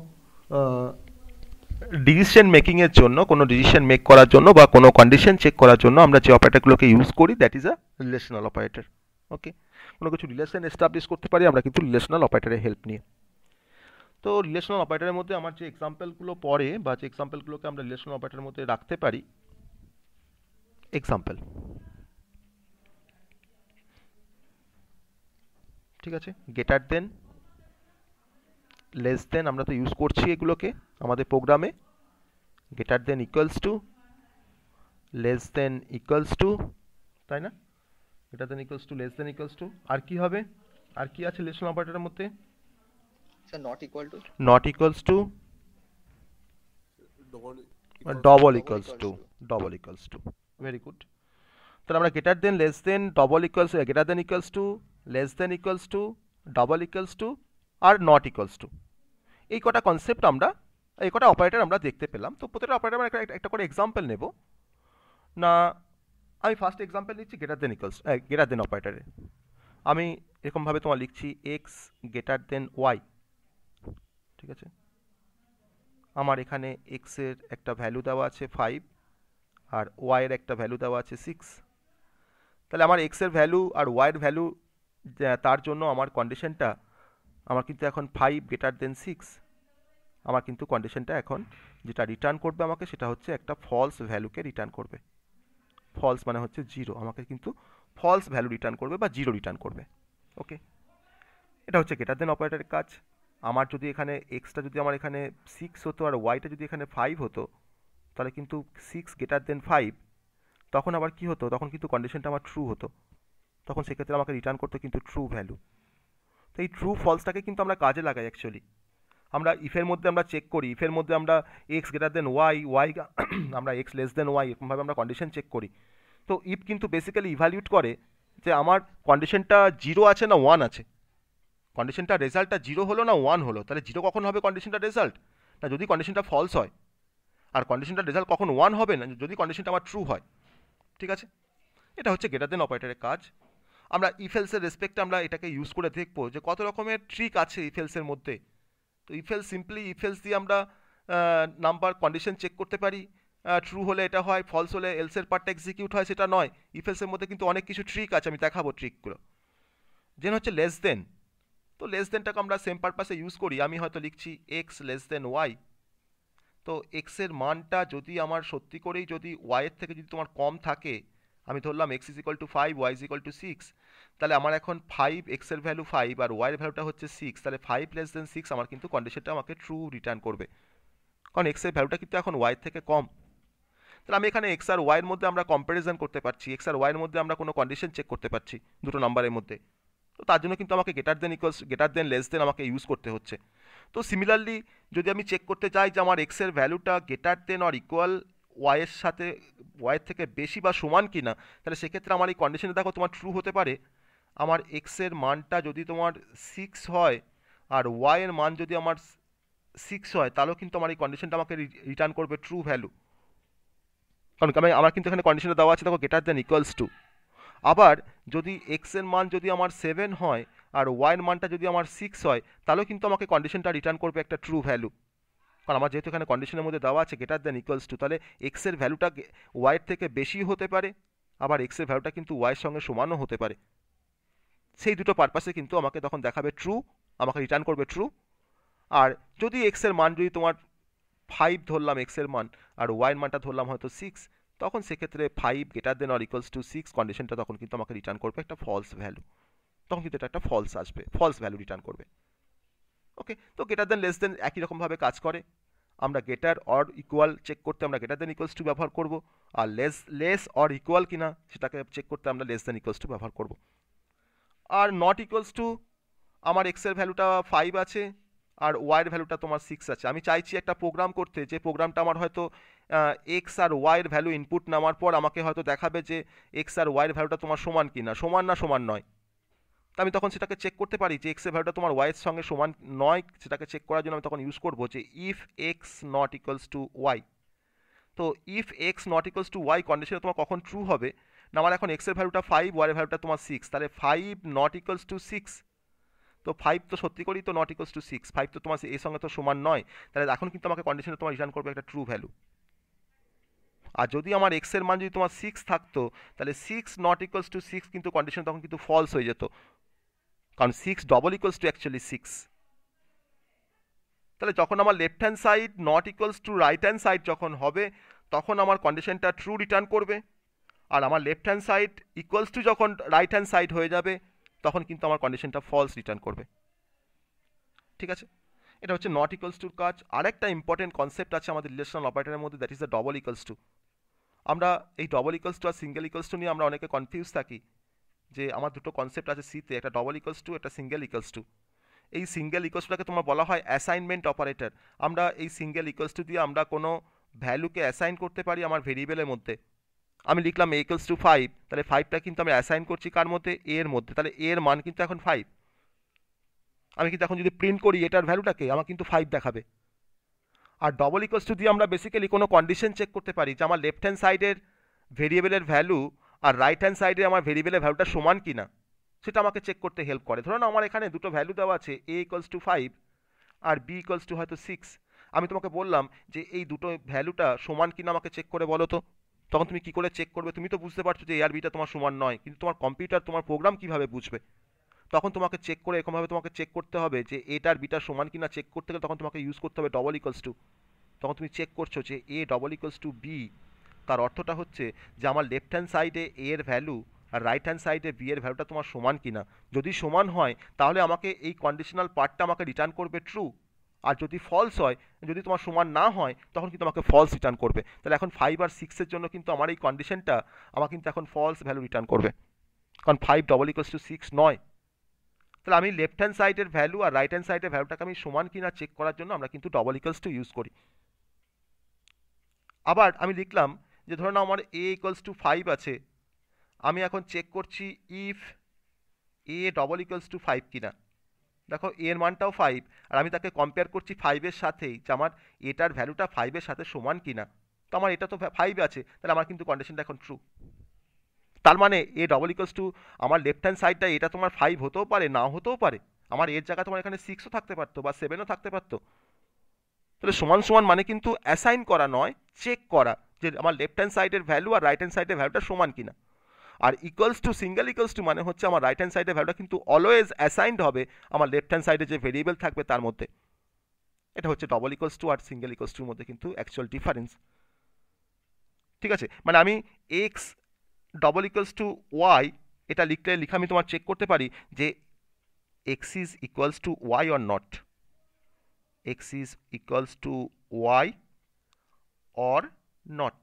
ডিসিশন মেকিংয়ের জন্য, কোনো ডিসিশন মেক করার জন্য বা কোনো কন্ডিশন চেক করার জন্য আমরা যে অপারেটরগুলোকে ইউজ করি that is a relational operator. Okay, কোনো কিছু রিলেশন এস্টাবলিশ করতে পারি আমরা কিন্তু রিলেশনাল অপারেটরের হেল্প নিয়ে। তো রিলেশনাল অপারেটরের মধ্যে আমার যে এক্সাম্পলগুলো পড়ে বা যে এক্সাম্পলগুলোকে আমরা রিলেশনাল অপারেটরের মধ্যে রাখতে পারি, এক্সাম্পল, ঠিক আছে, গ্রেটার দেন, লেস দেন আমরা তো ইউজ করছি এগুলোকে আমাদের প্রোগ্রামে, greater than equals to, less than equals to, তাই না? Greater than equals to, less than equals to, আর কি হবে? আর কি আছে রিলেশন অপারেটরের মধ্যে? Sir not equal to, not equals to, double double double equals equals to, to। Double equals to, very good. তাহলে আমরা greater than, less than, double equals, greater than equals to, less than equals to, double equals to are not equals two, এই কটা concept আমরা, এই কটা operator আমরা দেখতে পেলাম। তো প্রত্যেকটা অপারেটর আমরা একটা করে এক্সাম্পল নেব না। আমি ফার্স্ট এক্সাম্পল নিচ্ছি greater than equals, greater than অপারেটরে। আমি এরকমভাবে তোমার লিখছি এক্স গ্রেটার দেন ওয়াই, ঠিক আছে? আমার এখানে এক্সের একটা ভ্যালু দেওয়া আছে 5 আর ওয়াইয়ের একটা ভ্যালু দেওয়া আছে 6। তাহলে আমার এক্সের ভ্যালু আর ওয়াইয়ের ভ্যালু, তার জন্য আমার কন্ডিশনটা, আমার কিন্তু এখন 5 গ্রেটার দেন 6, আমার কিন্তু কন্ডিশনটা এখন যেটা রিটার্ন করবে আমাকে সেটা হচ্ছে একটা ফলস ভ্যালুকে রিটার্ন করবে। ফলস মানে হচ্ছে 0, আমাকে কিন্তু ফলস ভ্যালু রিটার্ন করবে বা 0 রিটার্ন করবে। ওকে, এটা হচ্ছে গ্রেটার দেন অপারেটরের কাজ। আমার যদি এখানে এক্সটা যদি আমার এখানে 6 হতো আর ওয়াইটা যদি এখানে 5 হতো, তাহলে কিন্তু 6 গ্রেটার দেন 5, তখন আবার কি হতো? তখন কিন্তু কন্ডিশনটা আমার ট্রু হতো, তখন সেক্ষেত্রে আমাকে রিটার্ন করতে কিন্তু ট্রু ভ্যালু। তো এই ট্রু ফলসটাকে কিন্তু আমরা কাজে লাগাই অ্যাকচুয়ালি। আমরা ইফের মধ্যে আমরা চেক করি, ইফের মধ্যে আমরা X greater than Y, Y আমরা এক্স লেস দেন ওয়াই, এরকমভাবে আমরা কন্ডিশন চেক করি। তো ইফ কিন্তু বেসিক্যালি ইভ্যালুয়েট করে যে আমার কন্ডিশনটা 0 আছে না 1 আছে, কন্ডিশনটা রেজাল্টটা 0 হলো না 1 হলো। তাহলে 0 কখন হবে কন্ডিশনটা রেজাল্ট? না যদি কন্ডিশনটা ফলস হয়। আর কন্ডিশনটা রেজাল্ট কখন 1 হবে না যদি কন্ডিশনটা আমার ট্রু হয়, ঠিক আছে? এটা হচ্ছে গ্রেটার দেন অপারেটরের কাজ। আমরা ইফেলসের রেসপেক্টে আমরা এটাকে ইউজ করে দেখবো যে কত রকমের ট্রিক আছে ইফেলসের মধ্যে। তো ইফেলস সিম্পলি ইফেলস দিয়ে আমরা নাম্বার কন্ডিশন চেক করতে পারি, ট্রু হলে এটা হয়, ফলস হলে এলসের পার্টটা এক্সিকিউট হয়, সেটা নয়। ইফেলসের মধ্যে কিন্তু অনেক কিছু ট্রিক আছে, আমি দেখাবো ট্রিকগুলো। যেন হচ্ছে লেস দেন, তো লেস দেনটাকে আমরা সেম পারপাসে ইউজ করি। আমি হয়তো লিখছি এক্স লেস দেন ওয়াই, তো এক্সের মানটা যদি আমার সত্যি করেই যদি ওয়াইয়ের থেকে যদি তোমার কম থাকে, আমি ধরলাম X is equal to 5, Y is equal to 6, তাহলে আমার এখন 5 এক্সের ভ্যালু 5 আর ওয়াইয়ের ভ্যালুটা হচ্ছে 6, তাহলে 5 লেস দেন 6 আমার কিন্তু কন্ডিশনটা আমাকে ট্রু রিটার্ন করবে, কারণ এক্সের ভ্যালুটা কিন্তু এখন ওয়াইয়ের থেকে কম। তাহলে আমি এখানে এক্স আর ওয়াইয়ের মধ্যে আমরা কম্প্যারিজন করতে পারছি, এক্স আর ওয়াইয়ের মধ্যে আমরা কোনো কন্ডিশন চেক করতে পারছি দুটো নাম্বারের মধ্যে। তো তার জন্য কিন্তু আমাকে greater than equals, greater than less দেন আমাকে ইউজ করতে হচ্ছে। তো সিমিলারলি যদি আমি চেক করতে চাই যে আমার এক্সের ভ্যালুটা গ্রেটার দেন অর ইকুয়াল ওয়াইয়ের সাথে, ওয়াইয়ের থেকে বেশি বা সমান কি না, তাহলে সেক্ষেত্রে আমার এই কন্ডিশনে দেখো তোমার ট্রু হতে পারে। আমার এক্সের মানটা যদি তোমার 6 হয় আর ওয়াইয়ের মান যদি আমার 6 হয়, তাহলেও কিন্তু আমার এই কন্ডিশনটা আমাকে রিটার্ন করবে ট্রু ভ্যালু, কারণ আমার কিন্তু এখানে কন্ডিশনে দেওয়া আছে দেখো গ্রেটার দেন ইকুয়ালস টু। আবার যদি এক্সের মান যদি আমার 7 হয় আর ওয়াইয়ের মানটা যদি আমার 6 হয়, তাহলেও কিন্তু আমাকে কন্ডিশনটা রিটার্ন করবে একটা ট্রু ভ্যালু, কারণ আমার যেহেতু এখানে কন্ডিশনের মধ্যে দেওয়া আছে গ্রেটার দেন ইকুয়ালস টু, তাহলে এক্সের ভ্যালুটা ওয়াইয়ের থেকে বেশি হতে পারে, আবার এক্সের ভ্যালুটা কিন্তু ওয়াইয়ের সঙ্গে সমানও হতে পারে। সেই দুটো পারপাসে কিন্তু আমাকে তখন দেখাবে ট্রু, আমাকে রিটার্ন করবে ট্রু। আর যদি এক্সের মান যদি তোমার 5 ধরলাম এক্সের মান আর ওয়াইয়ের মানটা ধরলাম হয়তো 6, তখন সেক্ষেত্রে 5 greater than or equals to 6 কন্ডিশনটা তখন কিন্তু আমাকে রিটার্ন করবে একটা ফলস ভ্যালু, তখন কিন্তু এটা একটা ফলস আসবে, ফলস ভ্যালু রিটার্ন করবে। ওকে, তো গ্রেটার দেন লেস দেন একই রকমভাবে কাজ করে। আমরা গ্রেটার অর ইকুয়াল চেক করতে আমরা গ্রেটার দেন ইকুয়ালস টু ব্যবহার করব, আর লেস অর ইকুয়াল কিনা সেটাকে চেক করতে আমরা লেস দেন ইকুয়ালস টু ব্যবহার করব। আর নট ইকুয়ালস টু, আমার এক্সের ভ্যালুটা 5 আছে আর ওয়াইয়ের ভ্যালুটা তোমার 6 আছে, আমি চাইছি একটা প্রোগ্রাম করতে, যে প্রোগ্রামটা আমার হয়তো এক্স আর ওয়াইয়ের ভ্যালু ইনপুট নেওয়ার পর আমাকে হয়তো দেখাবে যে এক্স আর ওয়াইয়ের ভ্যালুটা তোমার সমান কি না, সমান না সমান নয়। তো আমি তখন সেটাকে চেক করতে পারি যে এক্সের ভ্যালুটা তোমার ওয়াইয়ের সঙ্গে সমান নয়, সেটাকে চেক করার জন্য আমি তখন ইউজ করবো যে if x not equals to y. তো if x not equals to y কন্ডিশনে তোমার কখন ট্রু হবে না, আমার এখন এক্সের ভ্যালুটা 5, ওয়াইয়ের ভ্যালুটা তোমার 6, তাহলে 5 নট ইকুয়ালস টু 6, তো 5 তো সত্যি করেই তো নট ইকুয়ালস টু 6, 5 তো তোমার এর সঙ্গে তো সমান নয়, তাহলে এখন কিন্তু আমাকে কন্ডিশনে তোমার রিটার্ন করবে একটা ট্রু ভ্যালু। আর যদি আমার এক্সের মান যদি তোমার 6 থাকতো, তাহলে 6 নট ইকুয়ালস টু 6 কিন্তু কন্ডিশন তখন কিন্তু ফলস হয়ে যেত, কারণ 6 ডবল ইকুয়ালস টু অ্যাকচুয়ালি 6। তাহলে যখন আমার left hand side not equals two right hand side যখন হবে, তখন আমার কন্ডিশনটা ট্রু রিটার্ন করবে, আর আমার left hand side equals to যখন রাইট হ্যান্ড সাইড হয়ে যাবে, তখন কিন্তু আমার কন্ডিশনটা ফলস রিটার্ন করবে। ঠিক আছে, এটা হচ্ছে নট ইকুয়ালস টুর কাজ। আরেকটা ইম্পর্টেন্ট কনসেপ্ট আছে আমাদের রিলেশনাল অপারেটরের মধ্যে, that is the double equals to. আমরা এই ডবল ইকুয়ালস টু আর সিঙ্গেল ইকুয়ালস টু নিয়ে আমরা অনেকে কনফিউজ থাকি, যে আমার দুটো কনসেপ্ট আছে সিতে, একটা ডবল ইকুয়ালস টু, একটা সিঙ্গেল ইকুয়ালস টু। এই সিঙ্গেল ইকুয়ালস টুটাকে তোমার বলা হয় অ্যাসাইনমেন্ট অপারেটর। আমরা এই সিঙ্গেল ইকুয়ালস টু দিয়ে আমরা কোনো ভ্যালুকে অ্যাসাইন করতে পারি আমার ভেরিয়েবলের মধ্যে। আমি লিখলাম a ইকুয়ালস টু 5, তাহলে 5টা কিন্তু আমি অ্যাসাইন করছি কার মধ্যে, a এর মধ্যে, তাহলে a এর মান কিন্তু এখন 5। আমি কিন্তু এখন যদি প্রিন্ট করি এটার ভ্যালুটাকে, আমার কিন্তু 5 দেখাবে। আর ডবল ইকুয়ালস টু দিয়ে আমরা বেসিক্যালি কোনো কন্ডিশন চেক করতে পারি যে আমার লেফট হ্যান্ড সাইডের ভেরিয়েবলের ভ্যালু আর রাইট হ্যান্ড সাইডে আমার ভেরিয়েবলের ভ্যালুটা সমান কিনা, সেটা আমাকে চেক করতে হেল্প করে। ধরুন আমার এখানে দুটো ভ্যালু দেওয়া আছে, a ইকুয়ালস টু 5 আর b ইকুয়ালস টু হয়তো 6। আমি তোমাকে বললাম যে এই দুটো ভ্যালুটা সমান কিনা আমাকে চেক করে বলো তো। তখন তুমি কি করে চেক করবে? তুমি তো বুঝতে পারছো যে a আর bটা তোমার সমান নয়, কিন্তু তোমার কম্পিউটার, তোমার প্রোগ্রাম কিভাবে বুঝবে? তখন তোমাকে চেক করে এরকমভাবে তোমাকে চেক করতে হবে যে এটা আর বিটা সমান কিনা। চেক করতে গেলে তখন তোমাকে ইউজ করতে হবে ডবল ইকুয়ালস টু। তখন তুমি চেক করছো যে a double equals two b, তার অর্থটা হচ্ছে যে আমার লেফট হ্যান্ড সাইডে a এর ভ্যালু আর রাইট হ্যান্ড সাইডে b এর ভ্যালুটা তোমার সমান কিনা। যদি সমান হয় তাহলে আমাকে এই কন্ডিশনাল পার্টটা আমাকে রিটার্ন করবে ট্রু, আর যদি ফলস হয়, যদি তোমার সমান না হয় তখন কিন্তু আমাকে ফলস রিটার্ন করবে। তাহলে এখন 5 আর 6-এর জন্য কিন্তু আমার এই কন্ডিশনটা আমার কিন্তু এখন ফলস ভ্যালু রিটার্ন করবে, কারণ 5 ডবল ইকুয়ালস টু 6 নয়। তাহলে আমি লেফট হ্যান্ড সাইডের ভ্যালু আর রাইট হ্যান্ড সাইডের ভ্যালুটাকে আমি সমান কিনা চেক করার জন্য আমরা কিন্তু ডবল ইকুয়ালস টু ইউজ করি। আবার আমি লিখলাম যে ধরুন আমার a ইকুয়ালস টু 5 আছে, আমি এখন চেক করছি if a double equals to 5 কিনা। দেখো a এর মানটাও 5, আর আমি তাকে কম্পেয়ার করছি 5-এর সাথেই, যে আমার এটার ভ্যালুটা 5-এর সাথে সমান কিনা। তো আমার এটা তো 5 আছে, তাহলে আমার কিন্তু কন্ডিশনটা এখন ট্রু। তার মানে a ডবল ইকুয়ালস টু আমার লেফট হ্যান্ড সাইডটা এটা তোমার 5 হতেও পারে, নাও হতেও পারে। আমার এর জায়গায় তোমার এখানে 6ও থাকতে পারতো বা 7ও থাকতে পারতো। তাহলে সমান সমান মানে কিন্তু অ্যাসাইন করা নয়, চেক করা যে আমার লেফট হ্যান্ড সাইডের ভ্যালু আর রাইট হ্যান্ড সাইডের ভ্যালুটা সমান কিনা। আর equals to, single equals to মানে হচ্ছে আমার রাইট হ্যান্ড সাইডের ভ্যালুটা কিন্তু অলওয়েজ অ্যাসাইন্ড হবে আমার লেফট হ্যান্ড সাইডে যে ভেরিয়েবল থাকবে তার মধ্যে। এটা হচ্ছে ডবল ইকুয়ালস টু আর সিঙ্গেল ইকুয়ালস টুর মধ্যে কিন্তু অ্যাকচুয়াল ডিফারেন্স। ঠিক আছে, মানে আমি x double equals to y এটা লিখে আমি তোমার চেক করতে পারি যে x is equals to y or not, x is equals to y or not.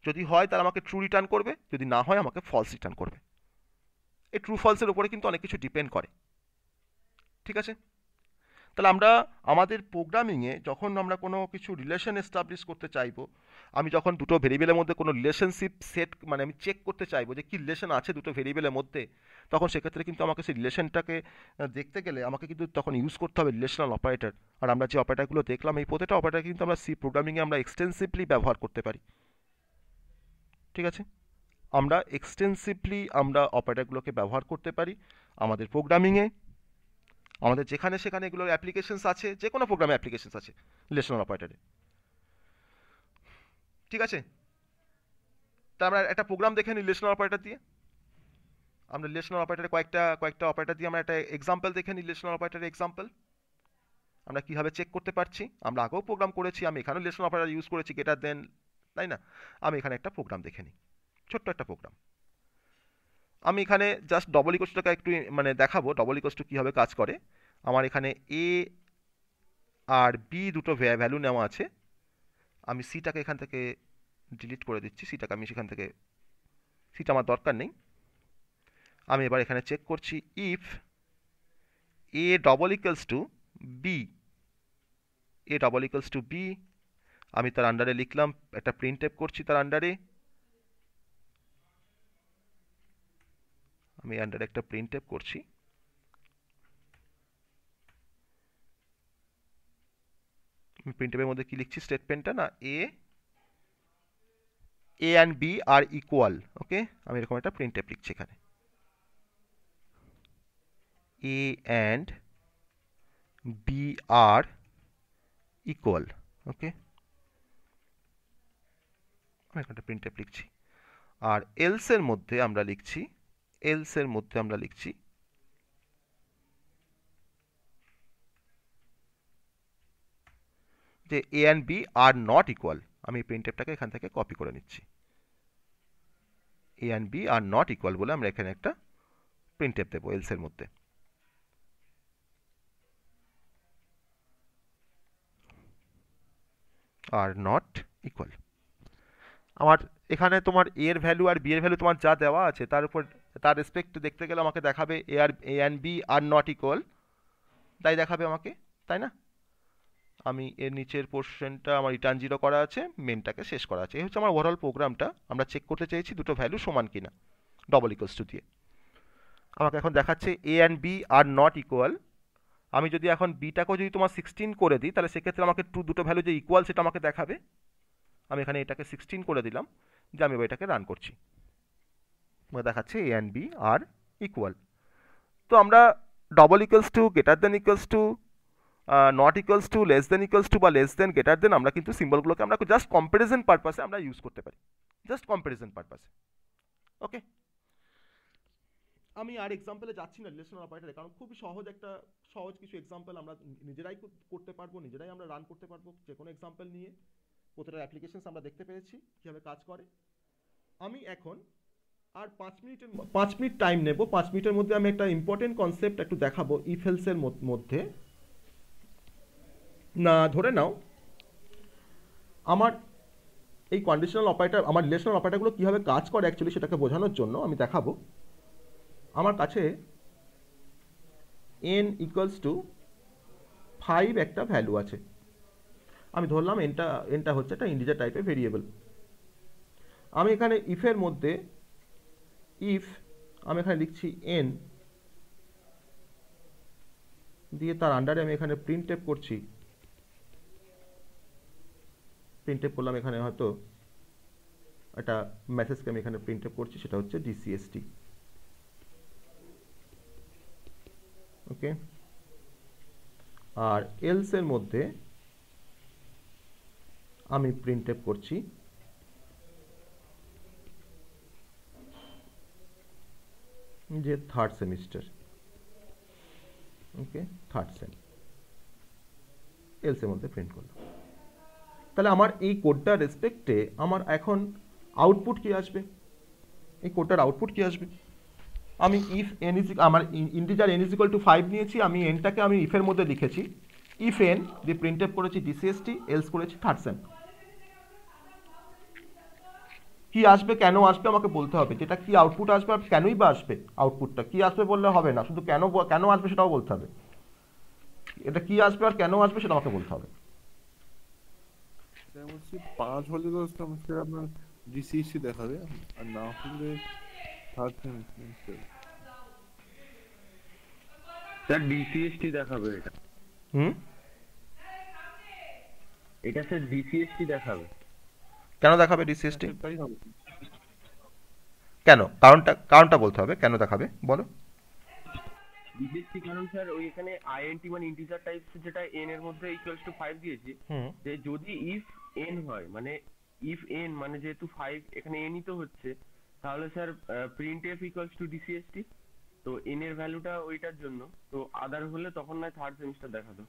যদি হয় তাহলে আমাকে ট্রু রিটার্ন করবে, যদি না হয় আমাকে ফলস রিটার্ন করবে। এই ট্রু ফলসের উপরে কিন্তু অনেক কিছু ডিপেন্ড করে। ঠিক আছে, তাহলে আমরা আমাদের প্রোগ্রামিংয়ে যখন আমরা কোনো কিছু রিলেশন এস্টাবলিশ করতে চাইবো, আমি যখন দুটো ভেরিয়েবলের মধ্যে কোনো রিলেশনশিপ সেট, মানে আমি চেক করতে চাইবো যে কী রিলেশন আছে দুটো ভেরিয়েবলের মধ্যে, তখন সেক্ষেত্রে কিন্তু আমাকে সেই রিলেশনটাকে দেখতে গেলে আমাকে কিন্তু তখন ইউজ করতে হবে রিলেশনাল অপারেটর। আর আমরা যে অপারেটরগুলো দেখলাম, এই প্রত্যেকটা অপারেটর কিন্তু আমরা সি প্রোগ্রামিংয়ে আমরা এক্সটেন্সিভলি ব্যবহার করতে পারি। ঠিক আছে, আমরা এক্সটেন্সিভলি আমরা অপারেটরগুলোকে ব্যবহার করতে পারি আমাদের প্রোগ্রামিংয়ে। আমাদের যেখানে সেখানে এগুলোর অ্যাপ্লিকেশনস আছে, যে কোনো প্রোগ্রামে অ্যাপ্লিকেশনস আছে রিলেশনাল অপারেটরে। ঠিক আছে, তা আমরা একটা প্রোগ্রাম দেখে নিই রিলেশনাল অপারেটর দিয়ে। আমরা রিলেশনাল অপারেটরে কয়েকটা অপারেটর দিয়ে আমরা একটা এক্সাম্পল দেখে নিই। রিলেশনাল অপারেটরের এক্সাম্পল আমরা কীভাবে চেক করতে পারছি। আমরা আগেও প্রোগ্রাম করেছি, আমি এখানেও রিলেশনাল অপারেটর ইউজ করেছি, গ্রেটার দেন, তাই না? আমি এখানে একটা প্রোগ্রাম দেখে নিই, ছোট্ট একটা প্রোগ্রাম। আমি এখানে জাস্ট ডবল ইকুয়ালস টুটাকে একটু মানে দেখাবো ডবল ইকুয়ালস টু কীভাবে কাজ করে। আমার এখানে এ আর বি দুটো ভ্যালু নেওয়া আছে। আমি সিটাকে এখান থেকে ডিলিট করে দিচ্ছি, সিটাকে আমি সেখান থেকে, সিটা আমার দরকার নেই। আমি এবার এখানে চেক করছি if A double equals to B, A double equals to B. আমি তার আন্ডারে লিখলাম, একটা প্রিন্টএফ করছি তার আন্ডারে, আমি আন্ডারে একটা প্রিন্টএফ করছি। আমি প্রিন্টএফের মধ্যে কি লিখছি স্টেটমেন্টটা, না এ অ্যান্ড বি আর ইকুয়াল। ওকে, আমি এরকম একটা প্রিন্টএফ লিখছি এখানে, a and b R equal. ওকে, আমি এখানে একটা প্রিন্টএফ লিখছি। আর এলসের মধ্যে আমরা লিখছি, এলসের মধ্যে আমরা লিখছি যে a and b are not equal. আমি প্রিন্টএফটাকে এখান থেকে কপি করে নিচ্ছি, a and b are not equal বলে আমরা এখানে একটা প্রিন্টএফ দেবো এলসের মধ্যে। Are not equal. আমার এখানে তোমার এ এর ভ্যালু আর বি এর ভ্যালু তোমার যা দেওয়া আছে তার উপর তার রেসপেক্ট দেখতে গেলে আমাকে দেখাবে a and b are not equal, তাই দেখাবে আমাকে, তাই না? আমি এর নিচের পোর্শনটা আমার রিটার্ন জিরো করা আছে, মেনটাকে শেষ করা আছে। এই হচ্ছে আমার ওভারঅল প্রোগ্রামটা। আমরা চেক করতে চেয়েছি দুটো ভ্যালু সমান কিনা ডবল ইকুয়ালস টু দিয়ে। আমাকে এখন দেখাচ্ছে a and b are not equal. আমি যদি এখন বিটাকেও যদি তোমার 16 করে দিই তাহলে সেক্ষেত্রে আমাকে দুটো ভ্যালু যে ইকুয়াল সেটা আমাকে দেখাবে। আমি এখানে এটাকে 16 করে দিলাম, যে আমি এবার এটাকে রান করছি, আমাকে দেখাচ্ছে a and b R equal. তো আমরা double equals two, greater than equals two, not equals to, less than equals two বা লেস দেন, গ্রেটার দেন, আমরা কিন্তু সিম্বলগুলোকে আমরা জাস্ট কম্প্যারিজন পারপাসে আমরা ইউজ করতে পারি, জাস্ট কম্প্যারিজন পারপাসে। ওকে, আমি আর এক্সাম্পলে যাচ্ছি না রিলেশনাল অপারেটরে, কারণ খুবই সহজ কিছু এক্সাম্পল আমরা নিজেরাই করতে পারবো, নিজেরাই আমরা রান করতে পারবো যে কোনো এক্সাম্পল নিয়ে। প্রতিটা অ্যাপ্লিকেশনস আমরা দেখতে পেরেছি কীভাবে কাজ করে। আমি এখন আর 5 মিনিট টাইম নেব। 5 মিনিটের মধ্যে আমি একটা ইম্পর্টেন্ট কনসেপ্ট একটু দেখাবো ইফ এলসের মধ্যে। না, ধরে নাও আমার এই কন্ডিশনাল অপারেটর, আমার রিলেশনাল অপারেটরগুলো কীভাবে কাজ করে অ্যাকচুয়ালি সেটাকে বোঝানোর জন্য আমি দেখাবো। আমার কাছে n ইকুয়ালস টু 5 একটা ভ্যালু আছে। আমি ধরলাম এনটা হচ্ছে একটা ইন্টিজার টাইপের ভেরিয়েবল। আমি এখানে ইফের মধ্যে আমি এখানে লিখছি n দিয়ে তার আন্ডারে আমি এখানে প্রিন্টএফ করছি। প্রিন্টএফ করলাম, এখানে হয়তো একটা মেসেজকে আমি এখানে প্রিন্টএফ করছি, সেটা হচ্ছে DCST। ওকে, আর এলস এর মধ্যে আমি প্রিন্টএফ করছি যে থার্ড সেমিস্টার। ওকে, থার্ড সেম এলস এর মধ্যে প্রিন্ট করলাম। তাহলে আমার এই কোডটার রেসপেক্টে আমার এখন আউটপুট কি আসবে? এই কোডটার আউটপুট কি আসবে? আমি ইফ n ইজ, আমার integer n is equal to 5 নিয়েছি, আমি এনটাকে আমি ইফের মধ্যে লিখেছি ইফ n দিয়ে প্রিন্টএফ করেছি DCST, এলস করেছি থার্ড সেম। কি আসবে, কেন আসবে আমাকে বলতে হবে, যেটা কি আউটপুট আসবে আর কেনই বা আসবে। আউটপুটটা কি আসবে বললে হবে না, শুধু কেন আসবে সেটাও বলতে হবে। এটা কি আসবে আর কেন আসবে সেটা আমাকে বলতে হবে। স্যার বলছি 5 হলে তো স্যার আপনার ডিসিএসসি দেখাবে, আর না হলে থার্ড সেমিস্টার। স্যার ডিসিএসটি দেখাবে এটা। এটা স্যার ডিসিএসটি দেখাবে। কেন দেখাবে DCST? তাই হবে। কেন, কারণটা বলতে হবে, কেন দেখাবে বলো। ডিসিএসটি কারণ স্যার ওই এখানে আইএনটি মানে ইন্টিজার টাইপস, যেটা n এর মধ্যে ইকুয়ালস টু 5 দিয়েছি, যে যদি ইফ n হয়, মানে ইফ n মানে যেহেতু 5 এখানে n ই তো হচ্ছে, তাহলে স্যার প্রিন্টএফ ইকুয়ালস টু ডিসিএসটি। তো n এর ভ্যালুটা ওইটার জন্য, তো আদার হলে তখন নয় থার্ড সেমিস্টার দেখাতো।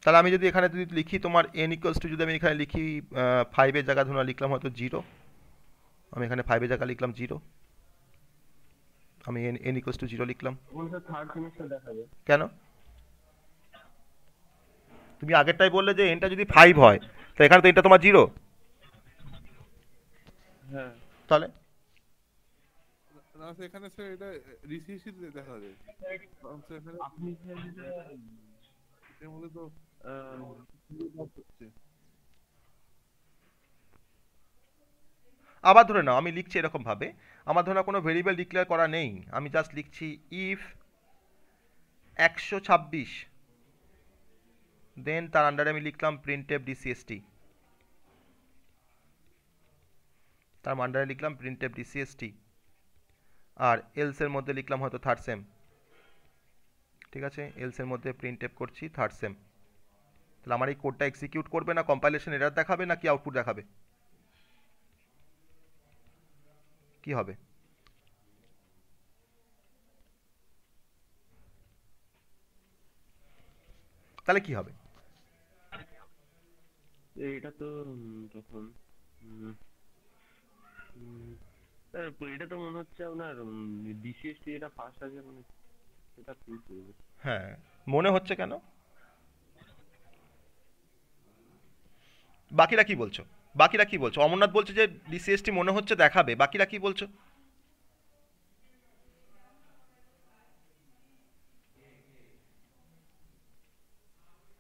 তাহলে আমি যদি এখানে যদি লিখি তোমার n ইকুয়ালস টু, যদি আমি এখানে লিখি 5 এর জায়গা ধরুন লিখলাম হয়তো 0, আমি এখানে 5 এর জায়গা লিখলাম 0, আমি n ইকুয়ালস টু 0 লিখলাম, তখন স্যার থার্ড সেমিস্টার দেখাবে। কেন? তুমি আগেরটাই বললে যে nটা যদি 5 হয় তো এখানে তো এটা তোমার 0, হ্যাঁ তাহলে না স্যার, এখানে স্যার এটা ডিসিএসসি দেখাবে। কারণ স্যার এখানে আপনি স্যার যেটা এর মধ্যে তো হচ্ছে। আবার ধরে নাও আমি লিখছি এরকম ভাবে, আমার ধরে নাও কোনো ভেরিয়েবল ডিক্লেয়ার করা নেই, আমি জাস্ট লিখছি ইফ 126, দেন তার আন্ডারে আমি লিখলাম প্রিন্টএফ DCST, তার আন্ডারে লিখলাম প্রিন্টএফ DCST, আর এলস এর মধ্যে লিখলাম হয়তো থার্ড সেম। ঠিক আছে, এলস এর মধ্যে প্রিন্টএফ করছি থার্ড সেম। তাহলে আমার এই কোডটা এক্সিকিউট করবে না, কম্পাইলেশন এরর দেখাবে না কি আউটপুট দেখাবে, কি হবে? তাহলে কি হবে? এটা তো তখন স্যার এটা তো মনে হচ্ছে আপনার ডিসিএসটি এটা ফার্স্ট আছে, মানে এটা প্রিন্ট করবে। হ্যাঁ, মনে হচ্ছে কেন? বাকিরা কি বলছো? বাকিরা কি বলছো? অমরনাথ বলছে যে ডিসিএসটি মনে হচ্ছে দেখাবে, বাকিরা কি বলছো?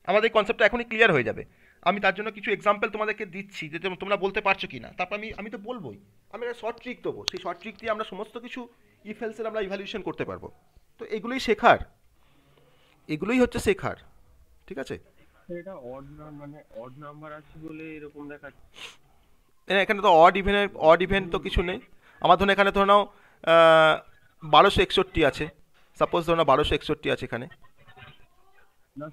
আমাদের এই কনসেপ্টটা এখনই ক্লিয়ার হয়ে যাবে। আমি তার জন্য কিছু এক্সাম্পল তোমাদেরকে দিচ্ছি যে তোমরা বলতে পারছো কি না, তারপর আমি তো বলবোই। আমি একটা শর্ট ট্রিক দেবো, সেই শর্ট ট্রিক দিয়ে আমরা সমস্ত কিছু ইফ এলসের আমরা ইভ্যালুয়েশন করতে পারবো। তো এগুলোই শেখার, এগুলোই হচ্ছে শেখার, ঠিক আছে? এটা অড নাম্বার আছে বলে এরকম দেখাচ্ছে। এখানে তো অড ইভেন্ট তো কিছু নেই। আমার ধরুন এখানে ধরে নাও 1261 আছে, সাপোজ ধরো না 1261 আছে এখানে, না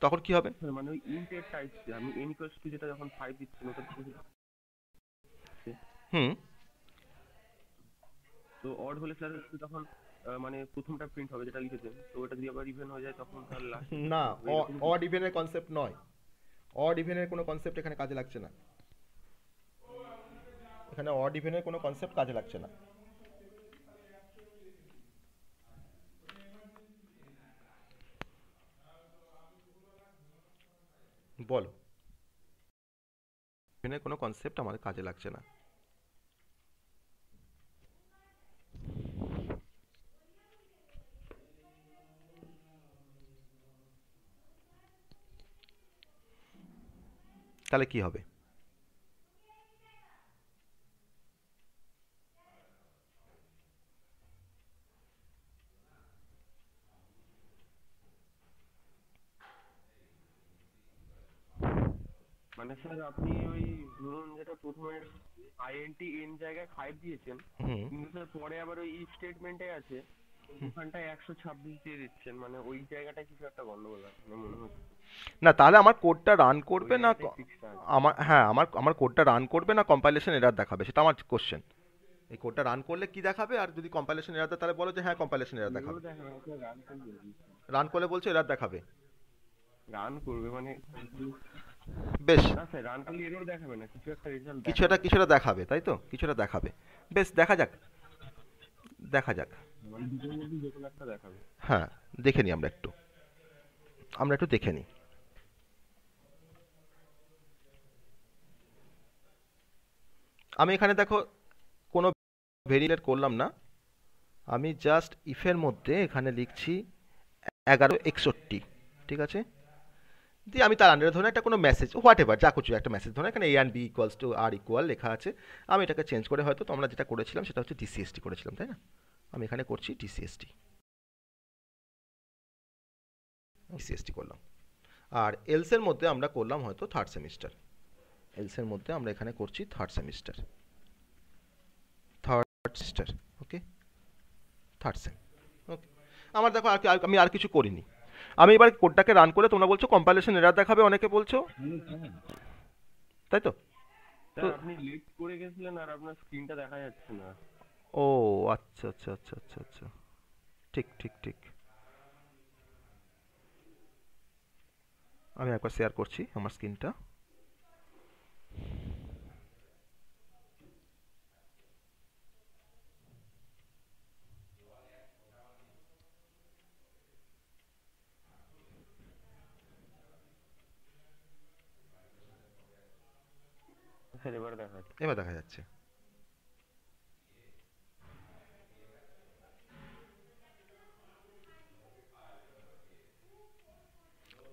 তখন কি হবে? মানে ওই ইন্টের টাইপ আমি n ইকুয়ালস টু যেটা যখন 5 দিচ্ছি ওটা হুম। তো অড হলে স্যার তখন মানে প্রথমটা প্রিন্ট হবে যেটা লিখেছেন, তো ওটা যদি আবার ইভেন হয়ে যায় তখন তাহলে লাস্ট না, অড ইভেনের কনসেপ্ট নয়, অড ইভেনের কোনো কনসেপ্ট এখানে কাজে লাগছে না। এখানে অড ইভেনের কোনো কনসেপ্ট কাজে লাগছে না। বলো, ইভেনের কোনো কনসেপ্ট আমাদের কাজে লাগছে না। তাহলে কি হবে? মানে স্যার আপনি ওই ধরুন যেটা প্রথমে আইএনটি এন জায়গায় 5 দিয়েছেন, হুম। কিন্তু স্যার পরে আবার ওই ইফ স্টেটমেন্টে আছে ওখানটায় 126 দিয়ে দিচ্ছেন, মানে ওই জায়গাটায় কিছু একটা গন্ডগোল আছে মনে হচ্ছে। না, তাহলে আমার কোডটা রান করবে না, ওই fixed আছে। আমার কোডটা রান করবে না কম্পাইলেশন এরর দেখাবে, সেটা আমার কোশ্চেন। এই কোডটা রান করলে কি দেখাবে, আর যদি কম্পাইলেশন এরর দেয় তাহলে বলো যে হ্যাঁ কম্পাইলেশন এরর দেখাবে। রান করলে বলছো এরর দেখাবে। রান করবে মানে বেশ, না স্যার রান করলে এরর দেখাবে না, কিছু একটা রেজাল্ট কিছুটা দেখাবে, তাই তো? কিছুটা দেখাবে। বেশ, দেখা যাক। মানে দুটোর মধ্যে যে কোনো একটা দেখাবে। হ্যাঁ, দেখে নিই আমরা একটু দেখে নিই। আমি এখানে দেখো কোনো ভেরিয়েট করলাম না, আমি জাস্ট ইফের মধ্যে এখানে লিখছি 1161, ঠিক আছে? দিয়ে আমি তার আন্ডারে ধরুন একটা কোনো মেসেজ হোয়াট এভার যা কিছু একটা মেসেজ ধরুন, এখানে a and b equals to are equal লেখা আছে। আমি এটাকে চেঞ্জ করে হয়তো তো আমরা যেটা করেছিলাম সেটা হচ্ছে ডিসিএসটি করেছিলাম, তাই না? আমি এখানে করছি ডিসিএসটি করলাম। আর এলসের মধ্যে আমরা করলাম হয়তো থার্ড সেমিস্টার, এলসের মধ্যে আমরা এখানে করছি থার্ড সেমিস্টার, ওকে, থার্ড সেম, ওকে। আমার দেখো আমি আর কিছু করিনি। আমি এবার কোডটাকে রান করে তোমরা বলছো কম্পাইলেশন এরর দেখাবে, অনেকে বলছো, তাই তো? স্যার আপনি লেট করে গেছিলেন আর আপনার স্ক্রিনটা দেখা যাচ্ছে না। ও আচ্ছা আচ্ছা আচ্ছা আচ্ছা আচ্ছা, ঠিক। আমি একবার শেয়ার করছি আমার স্ক্রিনটা। স্যার এবার দেখা যাচ্ছে। এবার দেখা যাচ্ছে।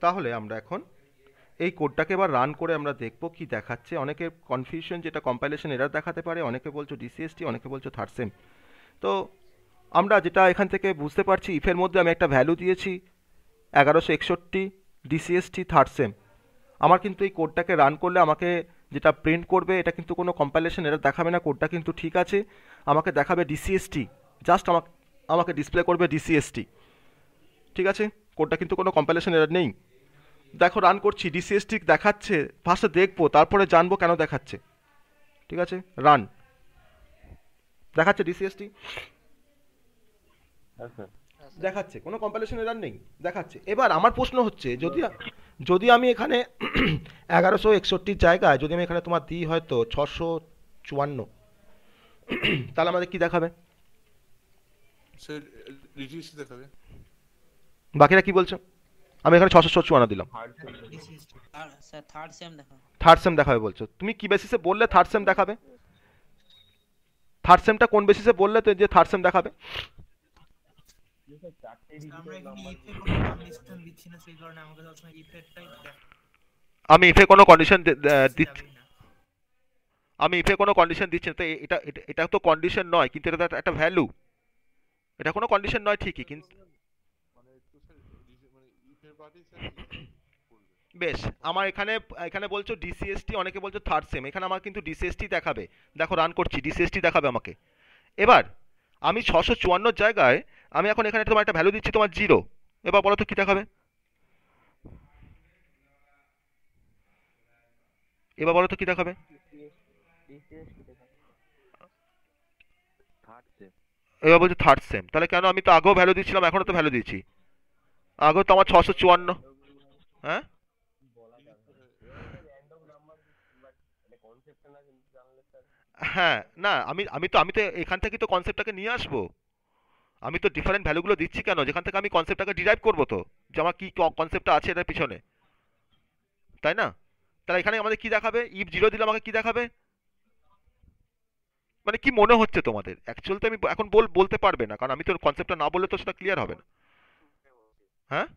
তাহলে আমরা এখন এই কোডটাকে এবার রান করে আমরা দেখব কি দেখাচ্ছে। অনেকের কনফিউশন যেটা কম্পাইলেশন এরর দেখাতে পারে, অনেকে বলছো ডিসিএসটি, অনেকে বলছো থার্ড সেম। তো আমরা যেটা এখান থেকে বুঝতে পারছি, ইফের মধ্যে আমি একটা ভ্যালু দিয়েছি 1161 ডিসিএসটি থার্ড সেম। আমার কিন্তু এই কোডটাকে রান করলে আমাকে যেটা প্রিন্ট করবে এটা কিন্তু কোনো কম্পাইলেশন এরর দেখাবে না, কোডটা কিন্তু ঠিক আছে, আমাকে দেখাবে ডিসিএসটি, জাস্ট আমাকে ডিসপ্লে করবে ডিসিএসটি, ঠিক আছে? কোডটা কিন্তু কোনো কম্পাইলেশন এরর নেই। দেখো রান করছি, ডিসিএসটি দেখাচ্ছে, ফার্স্টে দেখবো তারপরে জানবো কেন দেখাচ্ছে, ঠিক আছে? রান, দেখাচ্ছে ডিসিএসটি, হ্যাঁ স্যার দেখাচ্ছে, কোনো কম্পাইলেশন এরর নেই, দেখাচ্ছে। এবার আমার প্রশ্ন হচ্ছে, যদি আমি এখানে 1161 জায়গায় যদি আমি এখানে তোমার দিই হয়তো 654, তাহলে আমাদের কি দেখাবে? স্যার রিডিউস দেখাবে। বাকিরা কি বলছো? আমি এখানে 654 দিলাম, third same. Sir third same দেখা। থার্ড সেম দেখাবে বলছো, তুমি কি বেসিসে বললে থার্ড সেম দেখাবে? থার্ড সেমটা কোন বেসিসে বললে তো যে থার্ড সেম দেখাবে? স্যার চারটে আমরা ডিজিটের এখানে নাম্বার ইফে কোনো কন্ডিশন দিচ্ছি না, সেই কারণে আমাকে সবসময় ইফেরটাই আমি ইফে কোনো কন্ডিশন দেখাচ্ছে দিচ্ছি, যাবেই না। আমি ইফে কোনো কন্ডিশন দিচ্ছি না, তো এটা তো কন্ডিশন নয়, কিন্তু এটা তো একটা ভ্যালু, এটা কোনো কন্ডিশন নয় ঠিকই, কিন্তু মানে একটু স্যার মানে ইফের পার্টি স্যার করবে বেশ। আমার এখানে এখানে বলছো ডিসিএসটি, অনেকে বলছো থার্ড সেম, এখানে আমার কিন্তু ডিসিএসটি দেখাবে। দেখো রান করছি, ডিসিএসটি দেখাবে আমাকে। এবার আমি 654 জায়গায় আমি এখন এখানে তোমার একটা ভ্যালু দিচ্ছি তোমার 0। এবার বলো তো কি দেখাবে? এবার বলো তো কি দেখাবে? এবার বলছো থার্ড সেম, তাহলে কেন? আমি তো আগেও ভ্যালু দিচ্ছিলাম, এখনো তো ভ্যালু দিচ্ছি, আগেও তো আমার 654। হ্যাঁ কনসেপ্টটা না কিন্তু জানলে স্যার। হ্যাঁ, না আমি তো এখান থেকে তো কনসেপ্টটাকে নিয়ে আসবো। আমি তো ডিফারেন্ট ভ্যালুগুলো দিচ্ছি কেন, যেখান থেকে আমি কনসেপ্টটাকে ডিরাইভ করবো, তো যে আমার কি কনসেপ্টটা আছে এটার পিছনে, তাই না? তাহলে এখানে আমাদের কি দেখাবে? ইফ 0 দিলে আমাকে কি দেখাবে? মানে কি মনে হচ্ছে তোমাদের? অ্যাকচুয়ালি তো আমি এখন বলতে পারবে না, কারণ আমি তো কনসেপ্টটা না বললে তো সেটা ক্লিয়ার হবে না। হ্যাঁ,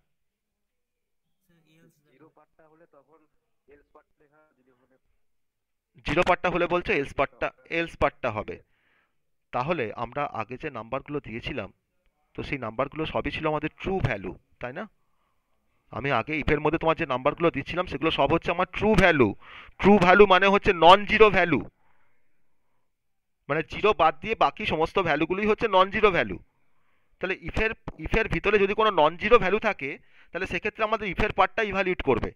জিরো পার্টটা হলে বলছো এলস পার্টটা হবে। তাহলে আমরা আগে যে নাম্বারগুলো দিয়েছিলাম, তো সেই নাম্বারগুলো সবই ছিল আমাদের ট্রু ভ্যালু, তাই না? আমি আগে ইফের মধ্যে তোমার যে নাম্বারগুলো দিচ্ছিলাম সেগুলো সব হচ্ছে আমার ট্রু ভ্যালু। ট্রু ভ্যালু মানে হচ্ছে নন জিরো ভ্যালু, মানে জিরো বাদ দিয়ে বাকি সমস্ত ভ্যালুগুলোই হচ্ছে নন জিরো ভ্যালু। তাহলে ইফের ভিতরে যদি কোনো নন জিরো ভ্যালু থাকে, তাহলে সেক্ষেত্রে আমাদের ইফের পার্টটা ইভ্যালুয়েট করবে।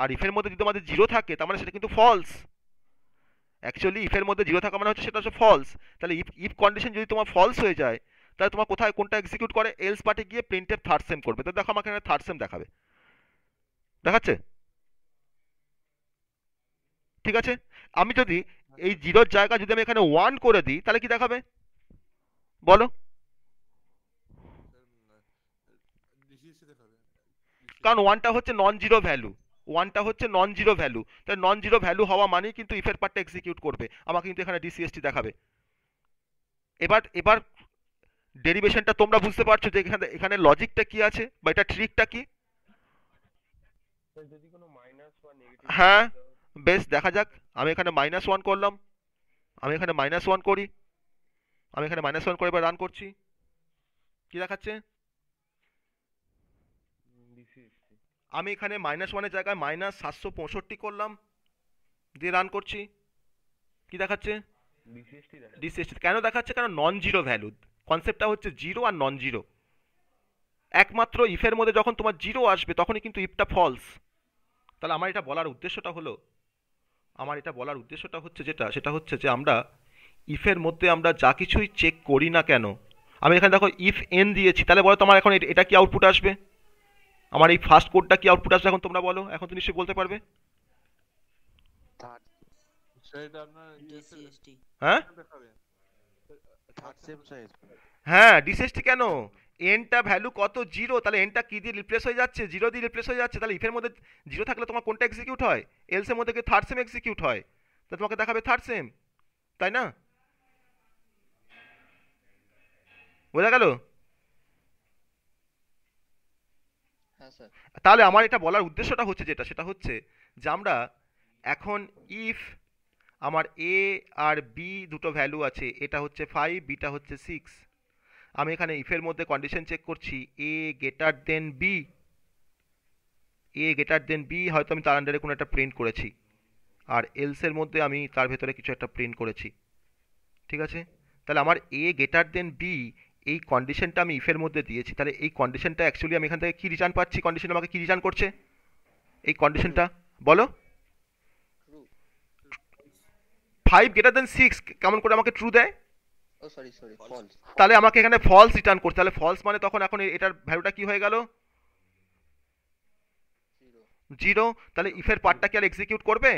আর ইফের মধ্যে যদি আমাদের জিরো থাকে, তার মানে সেটা কিন্তু ফলস। অ্যাকচুয়ালি ইফের মধ্যে জিরো থাকা মানে হচ্ছে সেটা হচ্ছে ফলস। তাহলে ইফ কন্ডিশন যদি তোমার ফলস হয়ে যায়, তাহলে তোমার কোথায় কোনটা এক্সিকিউট করে? এলস পার্টে গিয়ে প্রিন্টএফ থার্ড সেম করবে। তো দেখো আমাকে এখানে থার্ড সেম দেখাবে, দেখাচ্ছে? ঠিক আছে। আমি যদি এই জিরোর জায়গা যদি আমি এখানে 1 করে দিই, তাহলে কি দেখাবে বলো? স্যার ডিসিএসসি দেখাবে কারণ ডিসিএসসি ওয়ানটা হচ্ছে নন জিরো ভ্যালু, ওয়ানটা হচ্ছে নন জিরো ভ্যালু, তাহলে নন জিরো ভ্যালু হওয়া মানেই কিন্তু ইফের পার্টটা এক্সিকিউট করবে, আমাকে কিন্তু এখানে ডিসিএসটি দেখাবে। এবার ডেরিভেশনটা তোমরা বুঝতে পারছো যে এখানে এখানে লজিকটা কি আছে বা এটা ট্রিকটা কি? স্যার যদি কোনো মাইনাস বা নেগেটিভ হ্যাঁ, ভ্যালু দাও। বেশ দেখা যাক। আমি এখানে -1 করলাম, আমি এখানে -1 করি, আমি এখানে -1 করে এবার রান করছি, কি দেখাচ্ছে? ডিসিএসসি আমি এখানে -1 এর জায়গায় -765 করলাম, দিয়ে রান করছি, কি দেখাচ্ছে? ডিসিএসটি দেখা। ডিসিএসটি কেন দেখাচ্ছে? কারণ নন জিরো ভ্যালু, কনসেপ্টটা হচ্ছে জিরো আর নন জিরো। একমাত্র ইফের মধ্যে যখন তোমার জিরো আসবে তখনই কিন্তু ইফটা ফলস। তাহলে আমার এটা বলার উদ্দেশ্যটা হলো, আমার এটা বলার উদ্দেশ্যটা হচ্ছে যেটা, সেটা হচ্ছে যে আমরা ইফের মধ্যে আমরা যা কিছুই চেক করি না কেন, আমি এখানে দেখো ইফ এন দিয়েছি, তাহলে বলো তোমার এখন এটা কি আউটপুট আসবে? আমার এই ফার্স্ট কোডটা কি আউটপুট আসবে এখন তোমরা বলো, এখন তো নিশ্চয়ই বলতে পারবে। স্যার এটা আপনার ডিসিএসটি হ্যাঁ দেখাবে থার্ড সেম সাইজ। হ্যাঁ, ডিসিএসটি কেন? এনটা ভ্যালু কত? জিরো, তাহলে এনটা কি দিয়ে রিপ্লেস হয়ে যাচ্ছে? জিরো দিয়ে রিপ্লেস হয়ে যাচ্ছে। তাহলে ইফের মধ্যে জিরো থাকলে তোমার কোনটা এক্সিকিউট হয়? এলসের মধ্যে কি থার্ড সেম এক্সিকিউট হয়? তা তোমাকে দেখাবে থার্ড সেম, তাই না? বোঝা গেল? হ্যাঁ স্যার। তাহলে আমার এটা বলার উদ্দেশ্যটা হচ্ছে যেটা, সেটা হচ্ছে যে আমরা এখন ইফ আমার এ আর বি দুটো ভ্যালু আছে, এটা হচ্ছে 5, বিটা হচ্ছে 6, আমি এখানে ইফের মধ্যে কন্ডিশন চেক করছি এ গ্রেটার দেন বি, এ গ্রেটার দেন বি, হয়তো আমি তার আন্ডারে কোনো একটা প্রিন্ট করেছি, আর এলসের মধ্যে আমি তার ভেতরে কিছু একটা প্রিন্ট করেছি, ঠিক আছে? তাহলে আমার এ গ্রেটার দেন বি, এই কন্ডিশনটা আমি ইফের মধ্যে দিয়েছি, তাহলে এই কন্ডিশনটা অ্যাকচুয়ালি আমি এখান থেকে কি রিটার্ন পাচ্ছি? কন্ডিশন আমাকে কি রিটার্ন করছে এই কন্ডিশনটা, বলো? ট্রু। 5 গ্রেটার দেন 6 কেমন করে আমাকে ট্রু দেয়? ও সরি সরি, ফলস। তাহলে আমাকে এখানে ফলস রিটার্ন করতে, তাহলে ফলস মানে তখন এখন এটার ভ্যালুটা কি হয়ে গেল? জিরো। জিরো। তাহলে ইফের পার্টটা কি আর এক্সিকিউট করবে?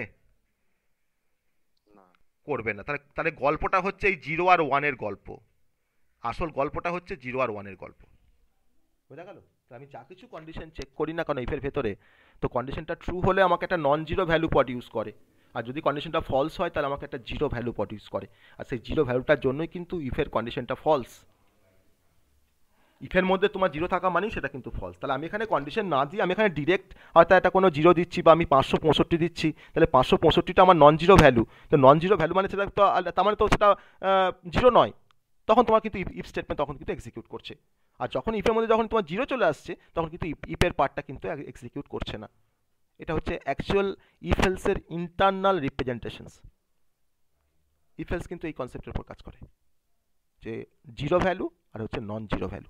না, করবে না। তাহলে তাহলে গল্পটা হচ্ছে এই 0 আর 1 এর গল্প, আসল গল্পটা হচ্ছে 0 আর 1 এর গল্প। বোঝা গেল? তো আমি যা কিছু কন্ডিশন চেক করি না কারণ ইফের ভেতরে, তো কন্ডিশনটা ট্রু হলে আমাকে একটা নন জিরো ভ্যালু প্রডিউস করে, আর যদি কন্ডিশনটা ফলস হয় তাহলে আমাকে একটা জিরো ভ্যালু প্রডিউস করে, আর সেই জিরো ভ্যালুটার জন্যই কিন্তু ইফের কন্ডিশনটা ফলস। ইফের মধ্যে তোমার জিরো থাকা মানেই সেটা কিন্তু ফলস। তাহলে আমি এখানে কন্ডিশন না দিয়ে আমি এখানে ডিরেক্ট হয়তো একটা কোনো জিরো দিচ্ছি বা আমি 565 দিচ্ছি, তাহলে 565টা আমার নন জিরো ভ্যালু, তো নন জিরো ভ্যালু মানে সেটা তো তার মানে তো সেটা জিরো নয়, তখন তোমার কিন্তু ইফ স্টেটমেন্ট তখন কিন্তু এক্সিকিউট করছে। আর যখন ইফের মধ্যে যখন তোমার জিরো চলে আসছে তখন কিন্তু ইফের পার্টটা কিন্তু এক্সিকিউট করছে না। এটা হচ্ছে অ্যাকচুয়াল ইফ এলসের ইন্টারনাল রিপ্রেজেন্টেশনস। ইফ এলস কিন্তু এই কনসেপ্টের উপর কাজ করে যে জিরো ভ্যালু আর হচ্ছে নন জিরো ভ্যালু,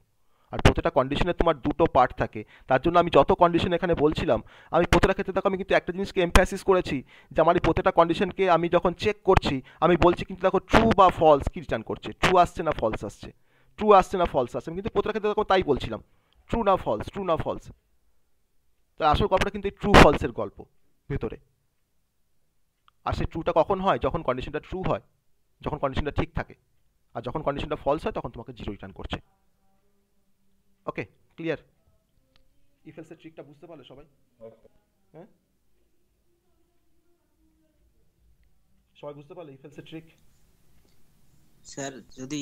আর প্রত্যেকটা কন্ডিশনে তোমার দুটো পার্ট থাকে। তার জন্য আমি যত কন্ডিশন এখানে বলছিলাম, আমি প্রত্যেকটা ক্ষেত্রে দেখো আমি কিন্তু একটা জিনিসকে এমফ্যাসিস করেছি যে আমার এই প্রত্যেকটা কন্ডিশনকে আমি যখন চেক করছি আমি বলছি কিন্তু দেখো ট্রু বা ফলস কি রিটার্ন করছে, ট্রু আসছে না ফলস আসছে, ট্রু আসছে না ফলস আসছে, আমি কিন্তু প্রত্যেকটা ক্ষেত্রে দেখো তাই বলছিলাম, ট্রু না ফলস, ট্রু না ফলস। তো আসল গল্পটা কিন্তু এই ট্রু ফলসের গল্প ভেতরে। আর সেই ট্রুটা কখন হয়? যখন কন্ডিশনটা ট্রু হয়, যখন কন্ডিশনটা ঠিক থাকে, আর যখন কন্ডিশনটা ফলস হয় তখন তোমাকে জিরো রিটার্ন করছে। ওকে, ক্লিয়ার? ইফ এলসের ট্রিকটা বুঝতে পারলে সবাই? হ্যাঁ, সবাই বুঝতে পারলে ইফ এলসের ট্রিক? স্যার যদি